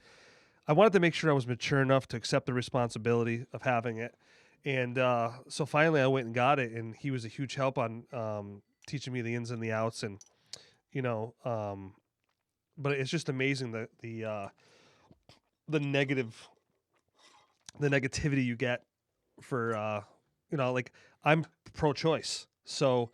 I wanted to make sure I was mature enough to accept the responsibility of having it. And so finally I went and got it, and he was a huge help on teaching me the ins and the outs, and but it's just amazing the negativity you get for like I'm pro-choice. So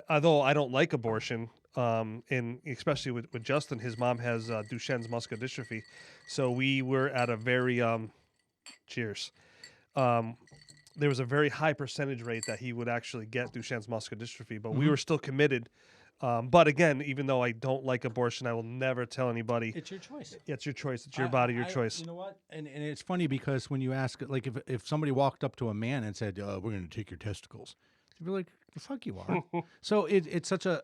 although I don't like abortion, and especially with Justin, his mom has Duchenne's muscular dystrophy. So we were at a very cheers. There was a very high percentage rate that he would actually get Duchenne's muscular dystrophy, but we were still committed. But again, even though I don't like abortion, I will never tell anybody. It's your choice. It's your choice. It's your body, your choice. You know what? And it's funny because when you ask, like, if somebody walked up to a man and said, "We're going to take your testicles," they'd be like, "The fuck you are." So it's such a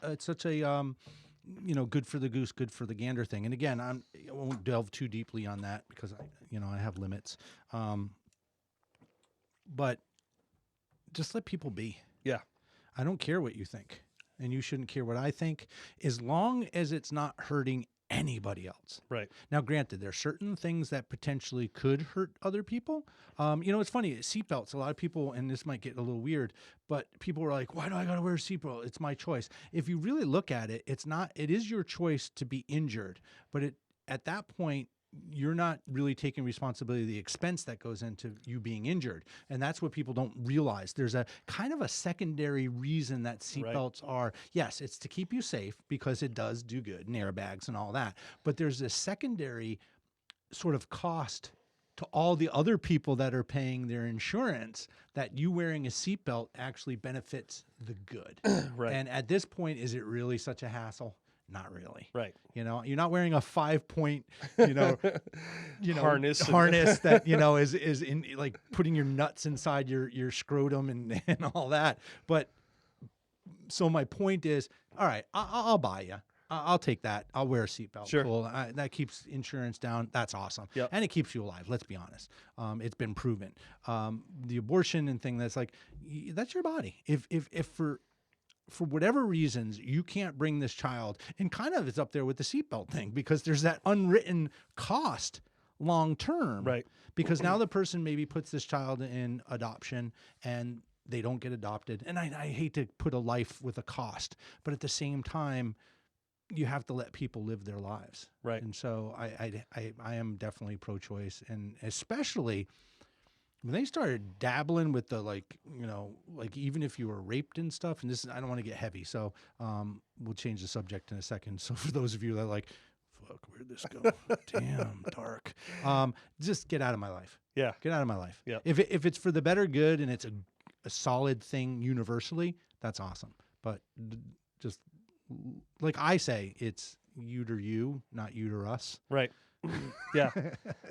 good for the goose, good for the gander thing. And again, I won't delve too deeply on that because I have limits. But just let people be. Yeah. I don't care what you think, and you shouldn't care what I think, as long as it's not hurting anybody else. Right. Now, granted, there are certain things that potentially could hurt other people. It's funny, seatbelts, a lot of people, and this might get a little weird, but people are like, why do I got to wear a seatbelt? It's my choice. If you really look at it, it is your choice to be injured, but at that point, you're not really taking responsibility of the expense that goes into you being injured. And that's what people don't realize. There's a kind of a secondary reason that seatbelts are, yes, it's to keep you safe because it does do good, and airbags and all that. But there's a secondary sort of cost to all the other people that are paying their insurance that you wearing a seatbelt actually benefits the good. Right. And at this point, is it really such a hassle? Not really. Right. You're not wearing a 5-point, harness that, is in like putting your nuts inside your scrotum and all that. But so my point is, all right, I'll buy you. I'll take that. I'll wear a seatbelt. Sure. Cool. That keeps insurance down. That's awesome. Yep. And it keeps you alive. Let's be honest. It's been proven. The abortion and thing, that's like, that's your body. If for whatever reasons you can't bring this child, and kind of it's up there with the seatbelt thing, because there's that unwritten cost long term. Right. Because now the person maybe puts this child in adoption and they don't get adopted. And I hate to put a life with a cost, but at the same time, you have to let people live their lives. Right. And so I am definitely pro-choice, and especially when they started dabbling with the, like, you know, like even if you were raped and stuff, and this is, I don't want to get heavy, so we'll change the subject in a second. So for those of you that are like, fuck, where'd this go? Damn, dark. Just get out of my life. Yeah. Get out of my life. Yeah. If it's for the better good and it's a solid thing universally, that's awesome. But just like I say, it's uter you, not uter us. Right. Yeah.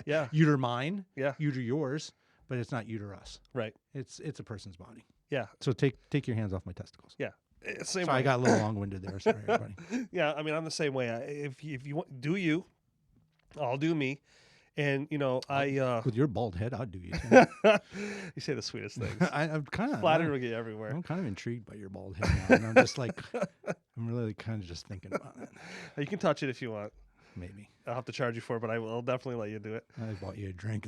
Yeah. Uter mine. Yeah. Uter yours. But it's not uter us. Right. It's a person's body. Yeah. So take your hands off my testicles. Yeah. Same Sorry, way. I got a little long-winded there. Sorry, everybody. Yeah. I mean, I'm the same way. If you want, do you, I'll do me. And, you know, With your bald head, I'd do you. you say the sweetest things. I'm kind of Flattery will get you everywhere. I'm kind of intrigued by your bald head now, and I'm just like, I'm really kind of just thinking about it. You can touch it if you want. Maybe I'll have to charge you for it, but I'll definitely let you do it. I bought you a drink.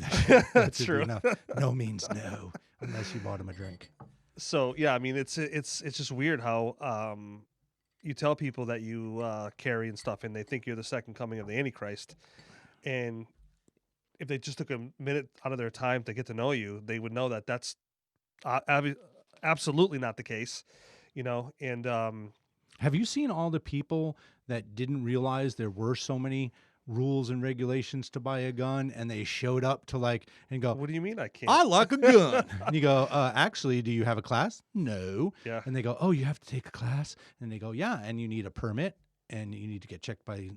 That's true. Enough. No means no, unless you bought him a drink. So yeah, I mean, it's just weird how you tell people that you carry and stuff, and they think you're the second coming of the Antichrist, and if they just took a minute out of their time to get to know you, they would know that that's absolutely not the case, you know. And have you seen all the people that didn't realize there were so many rules and regulations to buy a gun, and they showed up to like and go, what do you mean I can't? I like a gun. And you go, actually, do you have a class? No. Yeah. And they go, oh, you have to take a class? And they go, yeah, and you need a permit, and you need to get checked by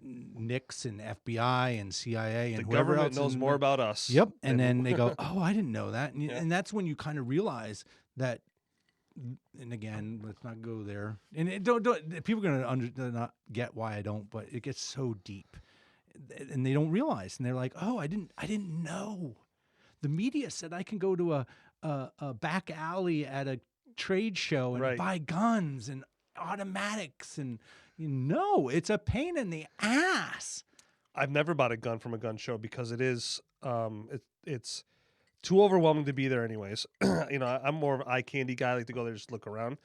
NICS and FBI and CIA and The whoever government else knows more about us. Yep. And then they go, oh, I didn't know that. And that's when you kind of realize that. And again, let's not go there. And don't people are going to not get why I don't, but it gets so deep, and they don't realize, and they're like, oh, I didn't know. The media said I can go to a back alley at a trade show and buy guns and automatics, and it's a pain in the ass. I've never bought a gun from a gun show because it is it's too overwhelming to be there anyways. You know, I'm more of an eye candy guy. I like to go there, just look around.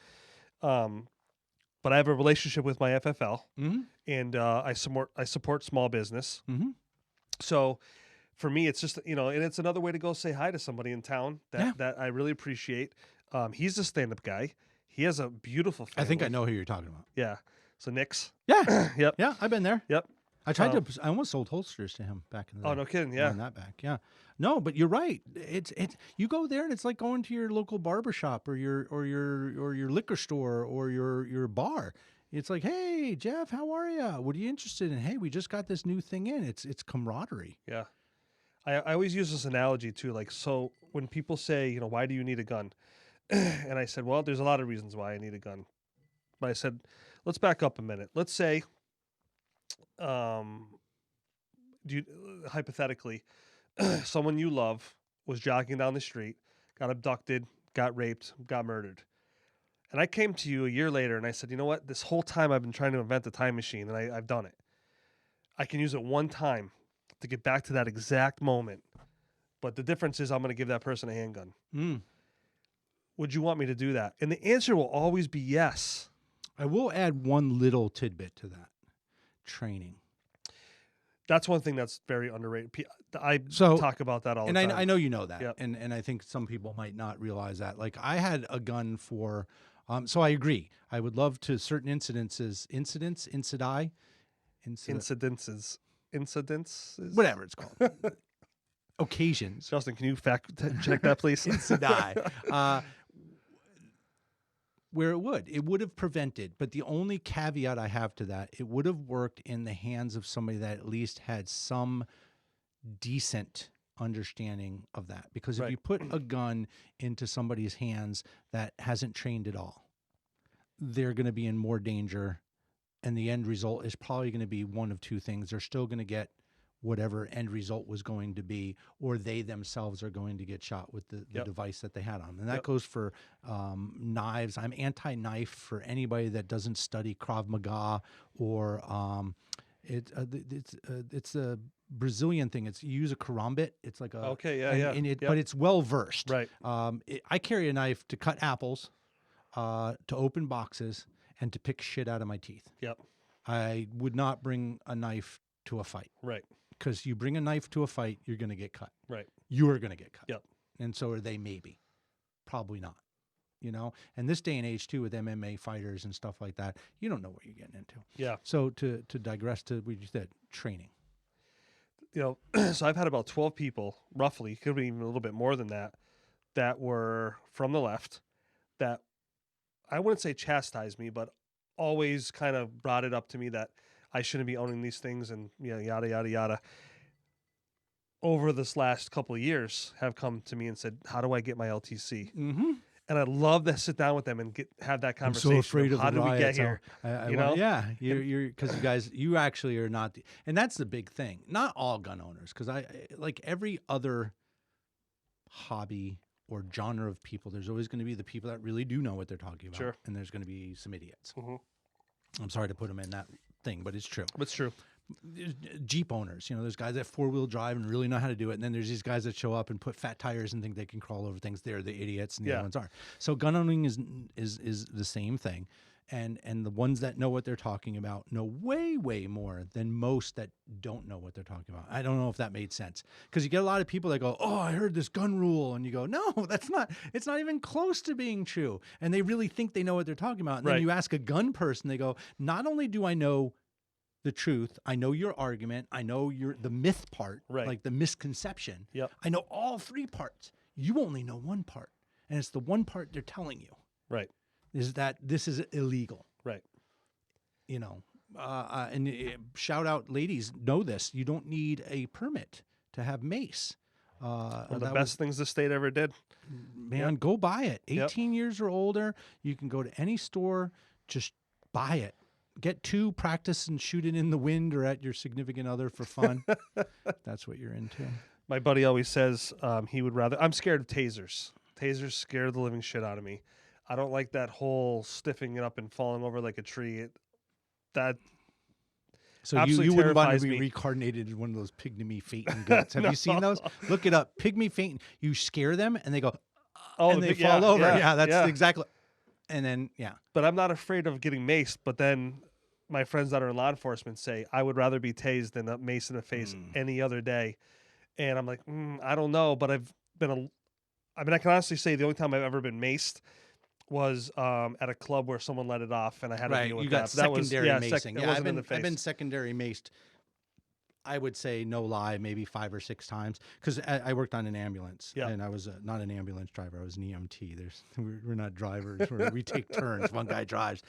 But I have a relationship with my FFL, and I support small business. Mm-hmm. So for me, it's just, and it's another way to go say hi to somebody in town that I really appreciate. He's a stand-up guy. He has a beautiful family. I think I know who you're talking about. Yeah. So Nick's. Yeah. Yep. Yeah, I've been there. Yep. I tried I almost sold holsters to him back in the day. Oh, no kidding. Yeah. On that back. Yeah. No, but you're right. It's you go there and it's like going to your local barbershop or your liquor store or your bar. It's like, hey, Jeff, how are you? What are you interested in? Hey, we just got this new thing in. It's camaraderie. Yeah. I always use this analogy too. Like, so when people say, why do you need a gun? And I said, well, there's a lot of reasons why I need a gun. But I said, let's back up a minute. Let's say, hypothetically, someone you love was jogging down the street, got abducted, got raped, got murdered. And I came to you a year later and I said, you know what? This whole time I've been trying to invent a time machine, and I've done it. I can use it one time to get back to that exact moment. But the difference is I'm going to give that person a handgun. Would you want me to do that? And the answer will always be yes. I will add one little tidbit to that. Training. That's one thing that's very underrated. I talk about that all the time. And I know you know that. Yep. And I think some people might not realize that. Like, I had a gun for, so I agree. I would love to certain incidences, whatever it's called. Occasions. Justin, can you fact check that, please? Incidai. Where it would have prevented, but the only caveat I have to that, it would have worked in the hands of somebody that at least had some decent understanding of that. Because if you put a gun into somebody's hands that hasn't trained at all, they're going to be in more danger and the end result is probably going to be one of two things. They're still going to get whatever end result was going to be, or they themselves are going to get shot with the Yep. device that they had on. And that Yep. goes for knives. I'm anti-knife for anybody that doesn't study Krav Maga or it's a Brazilian thing. It's you use a karambit. It's like a Okay, yeah, and, yeah, and it, yep. but it's well versed. Right. I carry a knife to cut apples, to open boxes, and to pick shit out of my teeth. Yep. I would not bring a knife to a fight. Right. Because you bring a knife to a fight, you're going to get cut. Right. You are going to get cut. Yep. And so are they, maybe. Probably not. You know? And this day and age, too, with MMA fighters and stuff like that, you don't know what you're getting into. Yeah. So to digress to what you said, training. You know, so I've had about 12 people, roughly, could be even a little bit more than that, that were from the left, that I wouldn't say chastised me, but always kind of brought it up to me that I shouldn't be owning these things and, you know, yada, yada, yada. Over this last couple of years have come to me and said, how do I get my LTC? Mm-hmm. And I'd love to sit down with them and have that conversation. I'm so afraid of how the did we get riots. here? You You know? know? Yeah. You're because you guys, you actually are not. And that's the big thing. Not all gun owners, because like every other hobby or genre of people, there's always going to be the people that really do know what they're talking about. Sure. And there's going to be some idiots. Mhm. I'm sorry to put them in that thing, but it's true. It's true. There's Jeep owners, you know, there's guys that 4-wheel drive and really know how to do it. And then there's these guys that show up and put fat tires and think they can crawl over things. They're the idiots, and the Yeah. other ones are. So gun owning is the same thing. And the ones that know what they're talking about know way, way more than most that don't know what they're talking about. I don't know if that made sense. Because you get a lot of people that go, oh, I heard this gun rule. And you go, no, it's not even close to being true. And they really think they know what they're talking about. And Right. then you ask a gun person, they go, not only do I know the truth, I know your argument, I know the myth part, Right. like the misconception. Yep. I know all three parts. You only know one part. And it's the one part they're telling you, Right. is that this is illegal. Right. You know, shout out, ladies, know this. You don't need a permit to have mace. One of the that best things the state ever did. man, go buy it. Yep. 18 years or older, you can go to any store, just buy it. Get 2, practice and shoot it in the wind or at your significant other for fun. That's what you're into. My buddy always says he would rather. I'm scared of tasers. Tasers scare the living shit out of me. I don't like that whole stiffing it up and falling over like a tree. That So absolutely you wouldn't want to terrifies be me. reincarnated in one of those pygmy fainting goats. Have you seen those? Look it up. Pygmy fainting. You scare them and they go, and they fall over. Yeah, that's exactly. And then, yeah. But I'm not afraid of getting maced. But then my friends that are in law enforcement say I would rather be tased than a mace in the face any other day. And I'm like, I don't know. But I mean, I can honestly say the only time I've ever been maced was at a club where someone let it off, and I had to deal with You that. got That was secondary macing. It Yeah, wasn't in the face. I've been secondary maced. I would say, no lie, maybe 5 or 6 times, because I worked on an ambulance, Yeah. and I was not an ambulance driver. I was an EMT. We're not drivers. We take turns. One guy drives.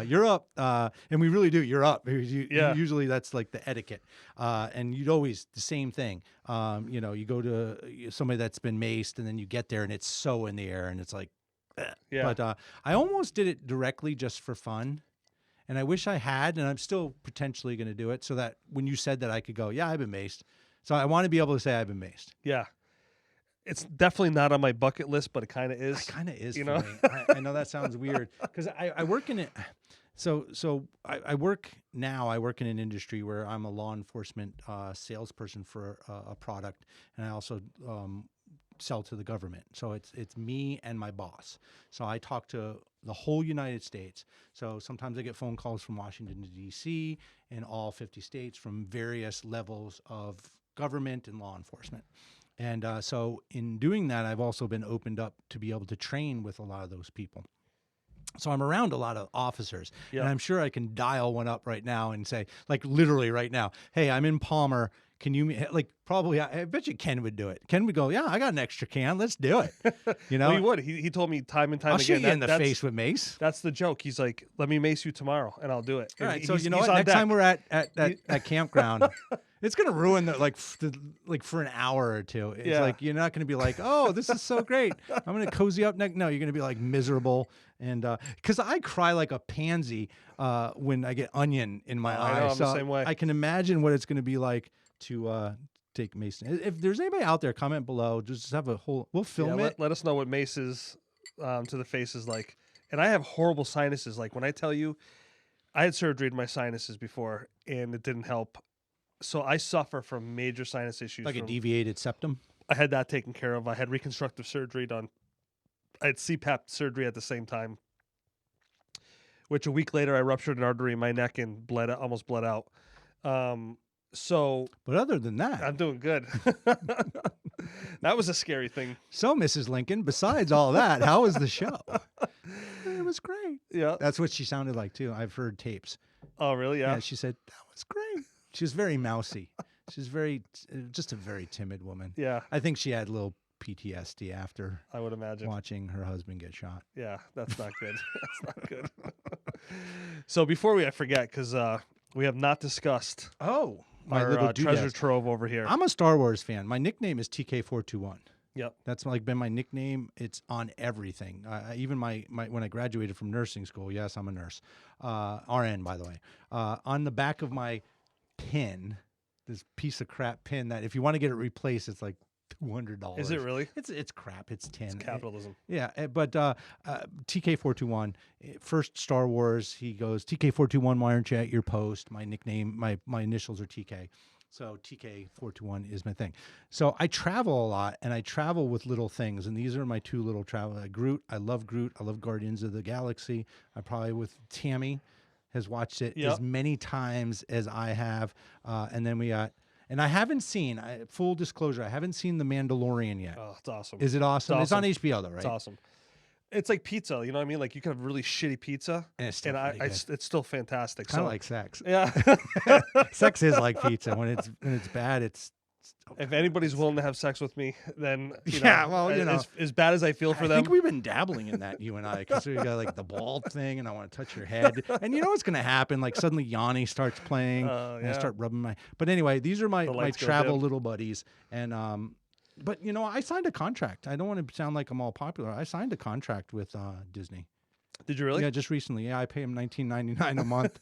You're up, and we really do. You're up. Usually that's like the etiquette, and you'd always the same thing. You know, you go to somebody that's been maced, and then you get there, and it's so in the air, and it's like, Yeah. But I almost did it directly just for fun. And I wish I had, and I'm still potentially going to do it so that when you said that, I could go, yeah, I've been maced. So I want to be able to say I've been maced. Yeah. It's definitely not on my bucket list, but it kind of is. It kind of is you for know? me. I know that sounds weird because I work in it. So I work now. I work in an industry where I'm a law enforcement salesperson for a product, and I also sell to the government. So it's me and my boss. So I talk to the whole United States. So sometimes I get phone calls from Washington, D.C. and all 50 states from various levels of government and law enforcement. And so in doing that, I've also been opened up to be able to train with a lot of those people. So I'm around a lot of officers, Yeah. and I'm sure I can dial one up right now and say, like literally right now, hey, I'm in Palmer. Can you, like, probably, I bet you Ken would do it. Ken would go, yeah, I got an extra can. Let's do it. You know, Well, he would. He told me time and time I'll again. shoot you in the that's- face with mace. That's the joke. He's like, let me mace you tomorrow, and I'll do it. All And right. So he's- you know he's what? on Next deck. time we're at that campground, It's gonna ruin like for an hour or two. It's Yeah. like you're not gonna be like, oh, this is so great. I'm gonna cozy up next. No, you're gonna be like miserable, and because I cry like a pansy when I get onion in my I eye. know, I'm the So same way. I can imagine what it's gonna be like to take Mason. If there's anybody out there, comment below. Just have a whole. We'll film it. Let us know what Mace's to the face is like. And I have horrible sinuses. Like when I tell you, I had surgery in my sinuses before, and it didn't help. So I suffer from major sinus issues. Like a from- deviated septum. I had that taken care of. I had reconstructive surgery done. I had CPAP surgery at the same time, which a week later I ruptured an artery in my neck and almost bled out. So But other than that, I'm doing good. That was a scary thing. so Mrs. Lincoln, besides all that, how was the show? It was great. Yeah. That's what she sounded like too. I've heard tapes. Oh, really? Yeah. Yeah, she said that was great. She was very mousy. She's just a very timid woman. Yeah, I think she had a little PTSD after I would imagine. watching her husband get shot. Yeah, that's not good. That's not good. So before I forget, because we have not discussed Oh, my our little treasure doodad. trove over here. I'm a Star Wars fan. My nickname is TK421. Yep. That's like been my nickname. It's on everything. Even my when I graduated from nursing school. Yes, I'm a nurse. RN, by the way. On the back of my pin, this piece of crap pin that if you want to get it replaced, it's like $200. Is it really? It's crap. It's tin. It's capitalism. Yeah, but TK421, first Star Wars, he goes, TK421, why aren't you at your post? My nickname, my initials are TK. So TK421 is my thing. So I travel a lot, and I travel with little things, and these are my two little travel. Groot, I love Groot. I love Guardians of the Galaxy. I probably, with Tammy, has watched it Yep. as many times as I have. And then we got, and I haven't seen, full disclosure, I haven't seen The Mandalorian yet. Oh, it's awesome. Is it awesome? It's on awesome. HBO though, right? It's awesome. It's like pizza. You know what I mean? Like you can have really shitty pizza, And it's still and pretty good. it's still fantastic. Kind So of like sex. yeah. Sex is like pizza. When it's bad, it's. If anybody's willing to have sex with me, then you Yeah, know, well, you know. as bad as I feel for I them, think we've been dabbling in that, you and I, because we got like the bald thing, and I want to touch your head, and you know what's gonna happen? Like suddenly Yanni starts playing, and I yeah. start rubbing my. But anyway, these are my lights go travel dim. little buddies, and but you know, I signed a contract. I don't want to sound like I'm all popular. I signed a contract with Disney. Did you really? Yeah, just recently. Yeah, I pay them $19.99 a month,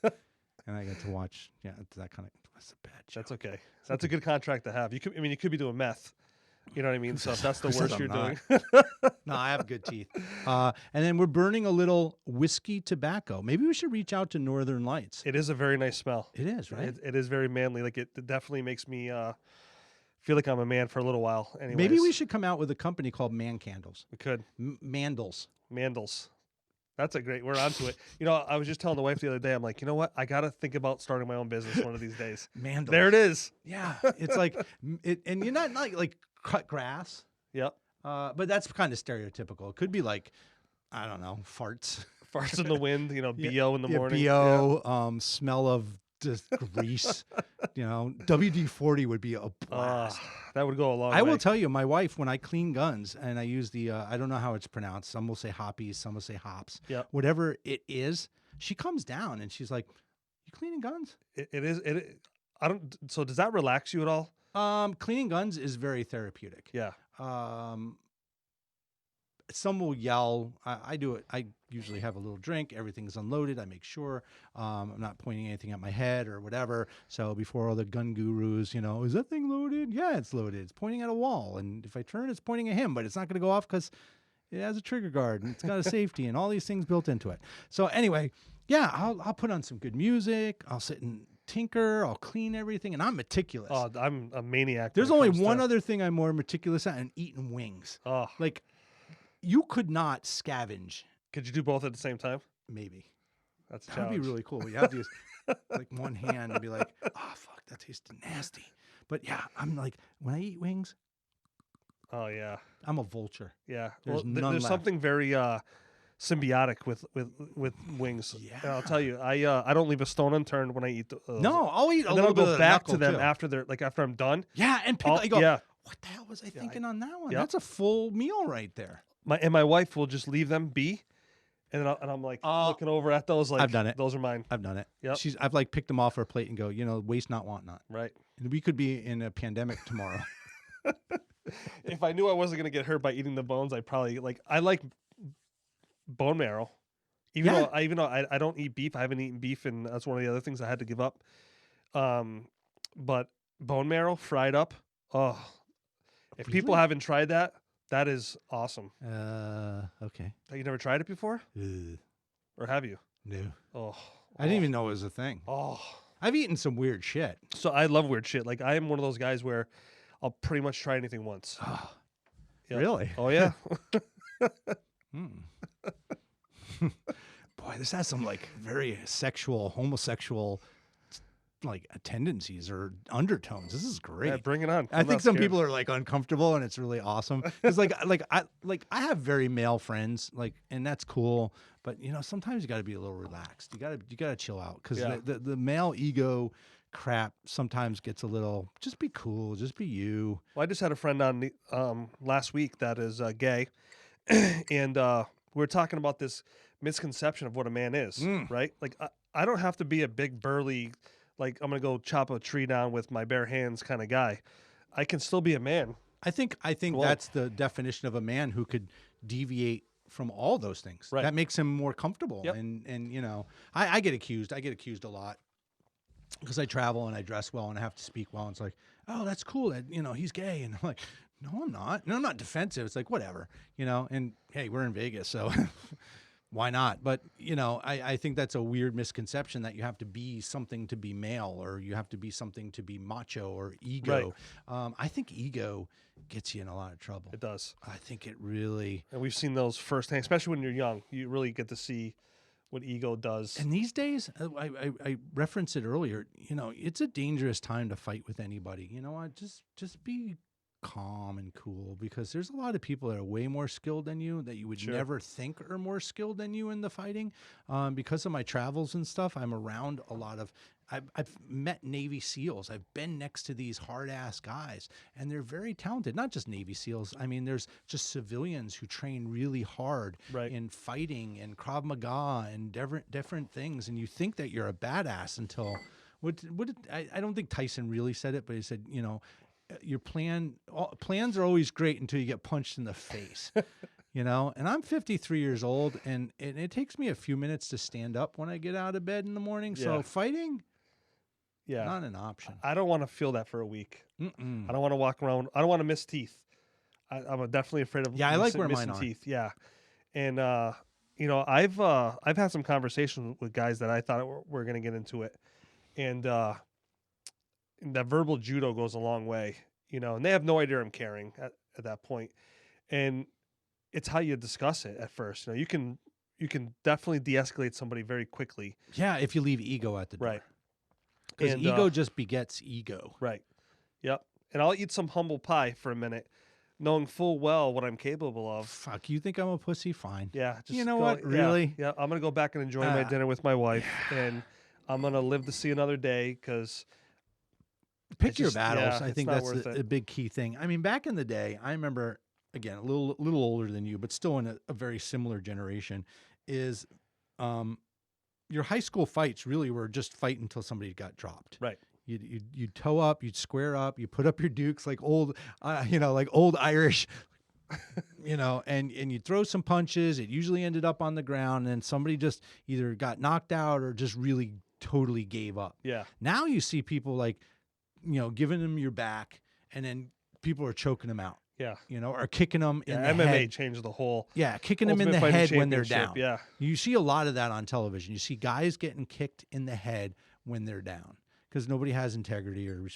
and I get to watch. Yeah, that kind of. That's a bad joke. That's okay. That's a good contract to have. You could be doing meth. You know what I mean? So if that's the Who says worst I'm you're not? doing. No, I have good teeth. And then we're burning a little whiskey tobacco. Maybe we should reach out to Northern Lights. It is a very nice smell. It is, right? It is very manly. Like it definitely makes me feel like I'm a man for a little while. Anyways, Maybe we should come out with a company called Man Candles. We could. Mandels. Mandels. That's a great. We're onto it. You know, I was just telling the wife the other day. I'm like, you know what? I gotta think about starting my own business one of these days. Mandels. There it is. Yeah, it's like, and you're not like cut grass, Yep. but that's kind of stereotypical. It could be like, I don't know, farts. Farts in the wind. You know, bo in the morning. BO, smell of just grease. You know, WD-40 would be a blast. That would go a long way. I will tell you, my wife, when I clean guns and I use the, I don't know how it's pronounced. Some will say hoppies, some will say hops. Yep. Whatever it is, she comes down and she's like, "You cleaning guns?" It is. I don't. So does that relax you at all? Cleaning guns is very therapeutic. Yeah. Some will yell. I do it. I usually have a little drink. Everything's unloaded. I make sure I'm not pointing anything at my head or whatever. So before all the gun gurus, you know, is that thing loaded? Yeah, it's loaded. It's pointing at a wall. And if I turn, it's pointing at him, but it's not going to go off because it has a trigger guard and it's got a safety and all these things built into it. So anyway, yeah, I'll put on some good music. I'll sit and tinker. I'll clean everything. And I'm meticulous. Oh, I'm a maniac. There's when it only comes one to- other thing I'm more meticulous at, and eating wings. Oh, Like, you could not scavenge, could you do both at the same time? maybe. That's a That would be challenge. really cool. You have to use like one hand and be like, oh, fuck, that tasted nasty. But yeah, I'm like, when I eat wings, Oh yeah, I'm a vulture. yeah. There's Well, none there's left. something very symbiotic with wings. Yeah. And I'll tell you, I don't leave a stone unturned when I eat. No, I'll eat a and then little I'll bit go of back to knuckle, them too. after I'm done. Yeah, and pick, I'll- I go, yeah. what the hell was I thinking on that one? Yep. That's a full meal right there. My wife will just leave them be, and I'm like looking over at those like I've done it. those are mine. I've done it. Yep. I've like picked them off her plate and go, waste not, want not. Right. And we could be in a pandemic tomorrow. If I knew I wasn't gonna get hurt by eating the bones, I probably I like bone marrow. Even though I don't eat beef, I haven't eaten beef, and that's one of the other things I had to give up. But bone marrow fried up. Oh, if people Really? haven't tried that, that is awesome. Okay. Have you never tried it before, Ugh, or have you? no. Oh, I didn't even know it was a thing. Oh, I've eaten some weird shit. so I love weird shit. Like I am one of those guys where I'll pretty much try anything once. Yep. Really? Oh yeah. Boy, this has some like very sexual, homosexual like tendencies or undertones. This is great. Yeah, bring it on. I I'm think not some scared. people are like uncomfortable, and it's really awesome. Because I have very male friends, and that's cool. But sometimes you got to be a little relaxed. You got to chill out because Yeah. the male ego crap sometimes gets a little. Just be cool. Just be you. Well, I just had a friend on last week that is gay, and we were talking about this misconception of what a man is, right? Like I don't have to be a big burly, like I'm gonna go chop a tree down with my bare hands kind of guy. I can still be a man. I think Whoa. that's the definition of a man who could deviate from all those things. Right. That makes him more comfortable. Yep. And I get accused. I get accused a lot because I travel and I dress well and I have to speak well. And it's like, oh, that's cool that he's gay, and I'm like, no, I'm not. No, I'm not defensive. It's like whatever, And hey, we're in Vegas, so. Why not? But, I think that's a weird misconception that you have to be something to be male, or you have to be something to be macho or ego. I think ego gets you in a lot of trouble. It does, I think it really. and we've seen those firsthand, especially when you're young. You really get to see what ego does. And these days, I referenced it earlier, it's a dangerous time to fight with anybody. You know what? Just be calm and cool, because there's a lot of people that are way more skilled than you that you would Sure. never think are more skilled than you in the fighting. Because of my travels and stuff, I'm around a lot of. I've met Navy SEALs. I've been next to these hard ass guys, and they're very talented. Not just Navy SEALs. I mean, there's just civilians who train really hard Right. in fighting and Krav Maga and different things, and you think that you're a badass until I don't think Tyson really said it, but he said, your plans are always great until you get punched in the face. And I'm 53 years old, and it takes me a few minutes to stand up when I get out of bed in the morning. So Yeah. fighting, Yeah, not an option. I don't want to feel that for a week. Mm-mm. I don't want to walk around. I don't want to miss teeth. I'm definitely afraid of. Yeah, I like missing, where missing mine are. teeth. Yeah, and I've had some conversations with guys that I thought were going to get into it, and that verbal judo goes a long way. And they have no idea I'm caring at that point, and it's how you discuss it at first. You can definitely de-escalate somebody very quickly. Yeah, if you leave ego at the door. Right. Because And, ego just begets ego. Right. Yep. And I'll eat some humble pie for a minute, knowing full well what I'm capable of. Fuck, you think I'm a pussy? Fine. Yeah. Just You know go- what? yeah, Really? Yeah. I'm going to go back and enjoy my dinner with my wife. And I'm going to live to see another day because Pick It's your just- battles. yeah, I it's think not that's worth a it. big key thing. I mean, back in the day, I remember, again, a little older than you, but still in a very similar generation, is your high school fights really were just fight until somebody got dropped. Right. You'd toe up, you'd square up, you put up your dukes like old, like old Irish, and you throw some punches. It usually ended up on the ground, and somebody just either got knocked out or just really totally gave up. Yeah. Now you see people like, giving them your back, and then people are choking them out, Yeah. or kicking them in Yeah. the MMA head. changed the whole. Yeah, kicking them in Ultimate the Fighting head when they're Championship, down. Yeah. You see a lot of that on television. You see guys getting kicked in the head when they're down because nobody has integrity or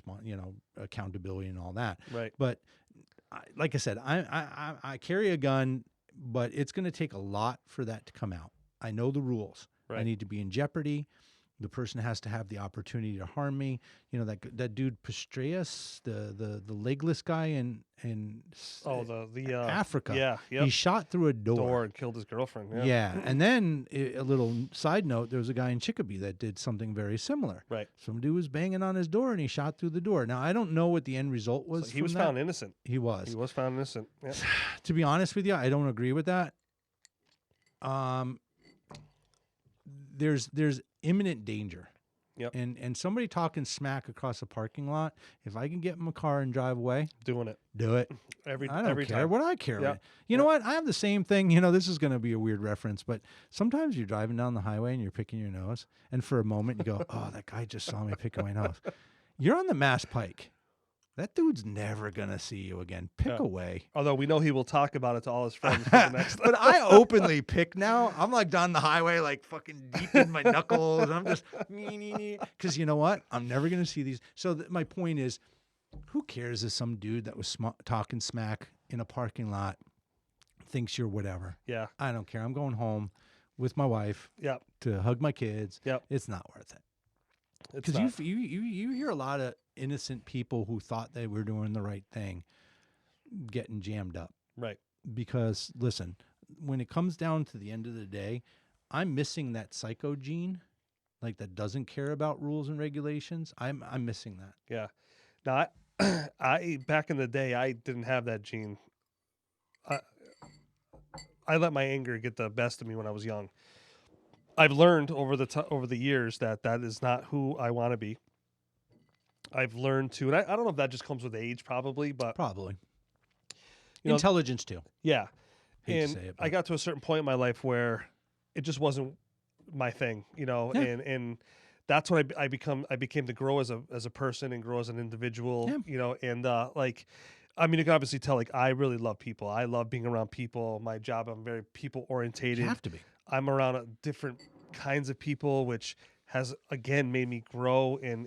accountability and all that. Right. But like I said, I carry a gun, but it's going to take a lot for that to come out. I know the rules. I Right. need to be in jeopardy. The person has to have the opportunity to harm me. That dude Pastraias, the legless guy in Oh, the Africa. Yeah. Yep. He shot through a door and killed his girlfriend. Yeah. Yeah, and then a little side note: there was a guy in Chicopee that did something very similar. Right. Some dude was banging on his door, and he shot through the door. Now I don't know what the end result So was. he was from that. found innocent. He was. He was found innocent. Yeah. To be honest with you, I don't agree with that. there's imminent danger. Yep. And somebody talking smack across a parking lot, if I can get in my car and drive away, Doing it do it. every I don't every care. time. What do I care? Yep. Man? You know what? I have the same thing. You know, this is going to be a weird reference, but sometimes you're driving down the highway and you're picking your nose, and for a moment you go, "Oh, that guy just saw me picking my nose." You're on the Mass Pike. That dude's never going to see you again. Pick away. Although we know he will talk about it to all his friends for the next. But I openly pick now. I'm like down the highway, like fucking deep in my knuckles. I'm just because you know what? I'm never gonna see these. So my point is, who cares if some dude that was talking smack in a parking lot thinks you're whatever? Yeah. I don't care. I'm going home with my wife Yep. to hug my kids. Yep. It's not worth it. It's Because not. you hear a lot of innocent people who thought they were doing the right thing getting jammed up. Right. Because listen, when it comes down to the end of the day, I'm missing that psycho gene, like that doesn't care about rules and regulations. I'm missing that. Yeah. Now, I back in the day, I didn't have that gene. I let my anger get the best of me when I was young. I've learned over the years that is not who I want to be. I've learned to, and I don't know if that just comes with age, probably, but Probably. You know, Intelligence too. yeah. Hate to And say it, I but- got to a certain point in my life where it just wasn't my thing, you know, Yeah. and that's when I became to grow as a person and grow as an individual, Yeah. you know, and like, I mean, you can obviously tell, like, I really love people. I love being around people. My job, I'm very people orientated. You have to be. I'm around different kinds of people, which has again made me grow and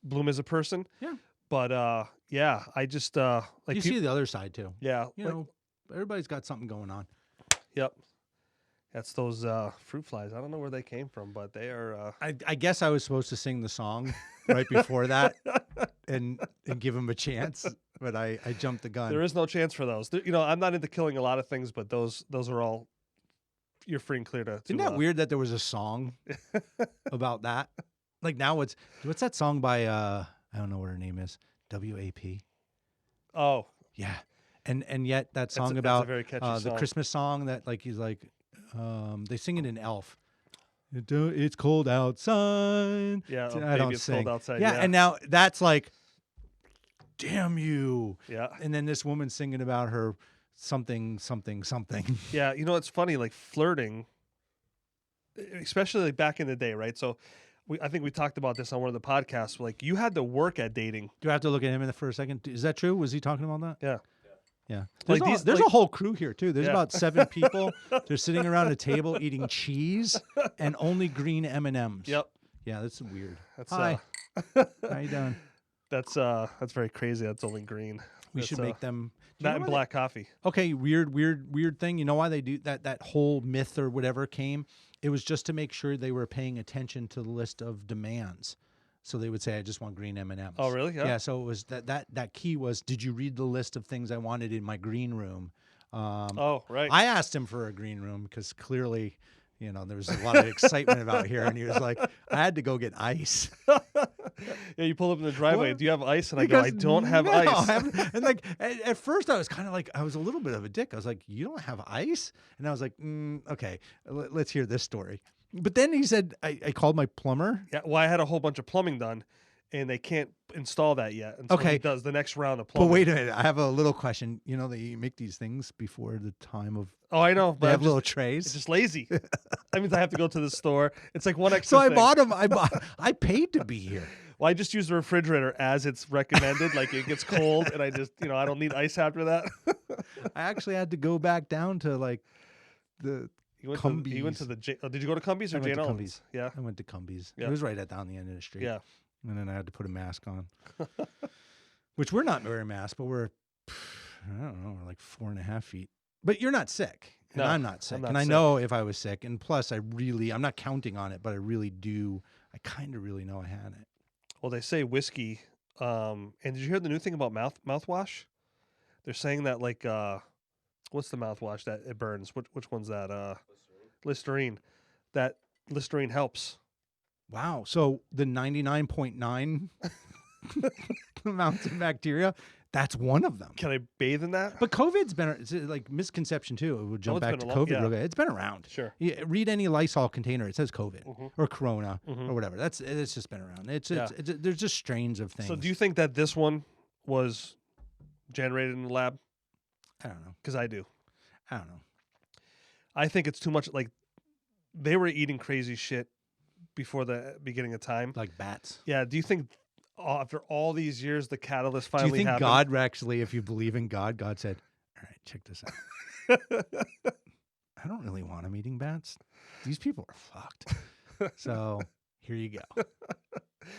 bloom as a person. Yeah. But yeah, I just like You see the other side too. yeah, You like- know, everybody's got something going on. yep. That's those fruit flies. I don't know where they came from, but they are. I guess I was supposed to sing the song right before that and give him a chance, but I jumped the gun. There is no chance for those. You know, I'm not into killing a lot of things, but those are all. You're free and clear to. Isn't that weird that there was a song about that? Like now what's that song by I don't know what her name is. WAP. Oh, Yeah. And yet that song it's a about very catchy the song. Christmas song that like he's like they sing it in Elf. It's cold outside. yeah. Oh, I Baby, don't it's sing. cold outside. Yeah, Yeah, and now that's like damn you. yeah. And then this woman singing about her something. Yeah, you know, it's funny, like flirting, especially like back in the day, right? So I think we talked about this on one of the podcasts. Like you had to work at dating. Do I have to look at him for a second? Is that true? Was he talking about that? Yeah. Yeah. Like There's a whole crew here too. There's Yeah. about 7 people. They're sitting around a table eating cheese and only green M&Ms. Yep. Yeah, that's weird. That's Hi. How you doing? that's very crazy. That's only green. We That's, should make them do you Not know in why black coffee. Okay, weird thing. You know why they do that? That whole myth or whatever came. It was just to make sure they were paying attention to the list of demands. So they would say, "I just want green M&Ms." Oh, really? Yeah. Yeah. So it was that key was, did you read the list of things I wanted in my green room? Oh, right. I asked him for a green room because clearly, you know, there was a lot of excitement about here, and he was like, "I had to go get ice." Yeah, you pull up in the driveway. What? Do you have ice? And He I go, goes, I don't have "No, ice. I haven't." And like at first, I was kind of like, I was a little bit of a dick. I was like, "You don't have ice?" And I was like, "Okay, let's hear this story." But then he said, I called my plumber. Yeah, well, I had a whole bunch of plumbing done, and they can't install that yet until Okay. he does the next round of But plumbing. wait a minute, I have a little question. You know, they make these things before the time of. Oh, I know, They but have I'm little just, trays. it's just lazy. That means I have to go to the store. It's like one extra So I thing. bought them. I paid to be here. Well, I just use the refrigerator as it's recommended. Like it gets cold, and I just, I don't need ice after that. I actually had to go back down to like the. You went Cumbies. to the. Did you go to Cumbies or I went Jane to Owens? Cumbies. Yeah, I went to Cumbies. Yeah. It was right down the end of the street. yeah. And then I had to put a mask on, which we're not wearing masks, but we're, I don't know, we're like 4.5 feet. But you're not sick, and No, I'm not sick. not And I sick. know if I was sick, and plus I'm not counting on it, but I really do. I kind of really know I had it. Well, they say whiskey. And did you hear the new thing about mouthwash? They're saying that like what's the mouthwash that it burns? Which one's that? Listerine. That Listerine helps. Wow. So the 99.9 amounts of bacteria That's one of them. Can I bathe in that? But COVID's been it's like misconception too. It would jump it's back been to a long- COVID. yeah. Real quick. It's been around. Sure. You read any Lysol container, it says COVID Mhm. or Corona Mhm. or whatever. It's just been around. It's Yeah. there's just strains of things. So do you think that this one was generated in the lab? I don't know. Because I do. I don't know. I think it's too much. Like they were eating crazy shit before the beginning of time. Like bats. Yeah. Do you think after all these years, the catalyst Do you finally think happened? God actually, if you believe in God, God said, "All right, check this out. I don't really want them eating bats. These people are fucked. So here you go."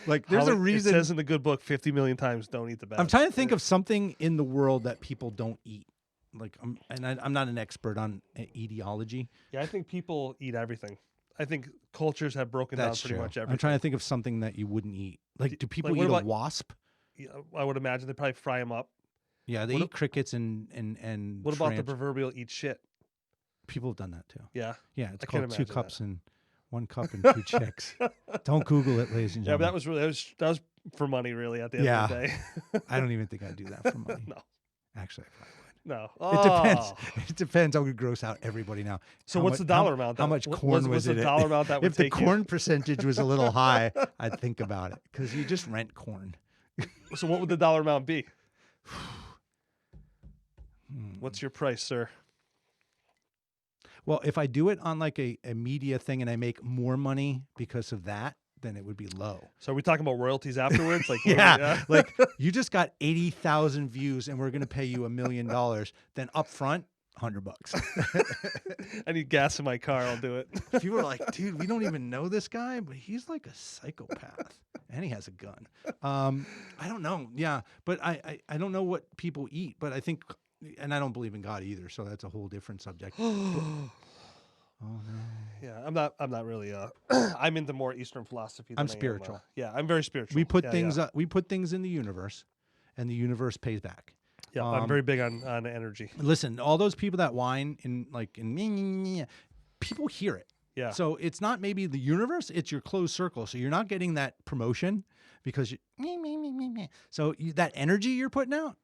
Like, there's a reason. It says in the good book 50 million times, don't eat the bats. I'm trying to think of something in the world that people don't eat. Like, I'm not an expert on etiology. Yeah, I think people eat everything. I think cultures have broken That's down pretty true. much everything. I'm trying to think of something that you wouldn't eat. Like, do people like, what eat a about- wasp? Yeah, I would imagine they probably fry them up. Yeah, they what eat crickets and What about the tarant- proverbial eat shit? people have done that too. Yeah. Yeah, it's I can't called 2 imagine cups and 1 cup and 2 chicks. Don't Google it, ladies and Yeah, but gentlemen. that was for money, really. At the end of the day. I don't even think I'd do that for money. No. Actually, I probably would. No. It depends. Oh. It depends. I would gross out everybody now. So How what's mu- the dollar amount? How that- much what- corn what's was the in it? dollar amount that would If the take you? corn percentage was a little high, I'd think about it because you just rent corn. So what would the dollar amount be? Hmm. What's your price, sir? Well, if I do it on like a media thing and I make more money because of that, then it would be low. So are we talking about royalties afterwards? Like Yeah, like you just got 80,000 views and we're going to pay you $1 million. Then up front, $100. I need gas in my car. I'll do it. People are like, dude, we don't even know this guy, but he's like a psychopath and he has a gun. I don't know. Yeah. But I don't know what people eat, but I think, and I don't believe in God either. So that's a whole different subject. Oh no. Yeah, I'm not really. I'm into more Eastern philosophy. Than I'm I am, spiritual. yeah, I'm very spiritual. We put Yeah, things, Yeah, we put things in the universe and the universe pays back. yeah I'm very big on energy. Listen, all those people that whine in people hear it. Yeah. So it's not maybe the universe, it's your closed circle. So you're not getting that promotion because you, me. So that energy you're putting out,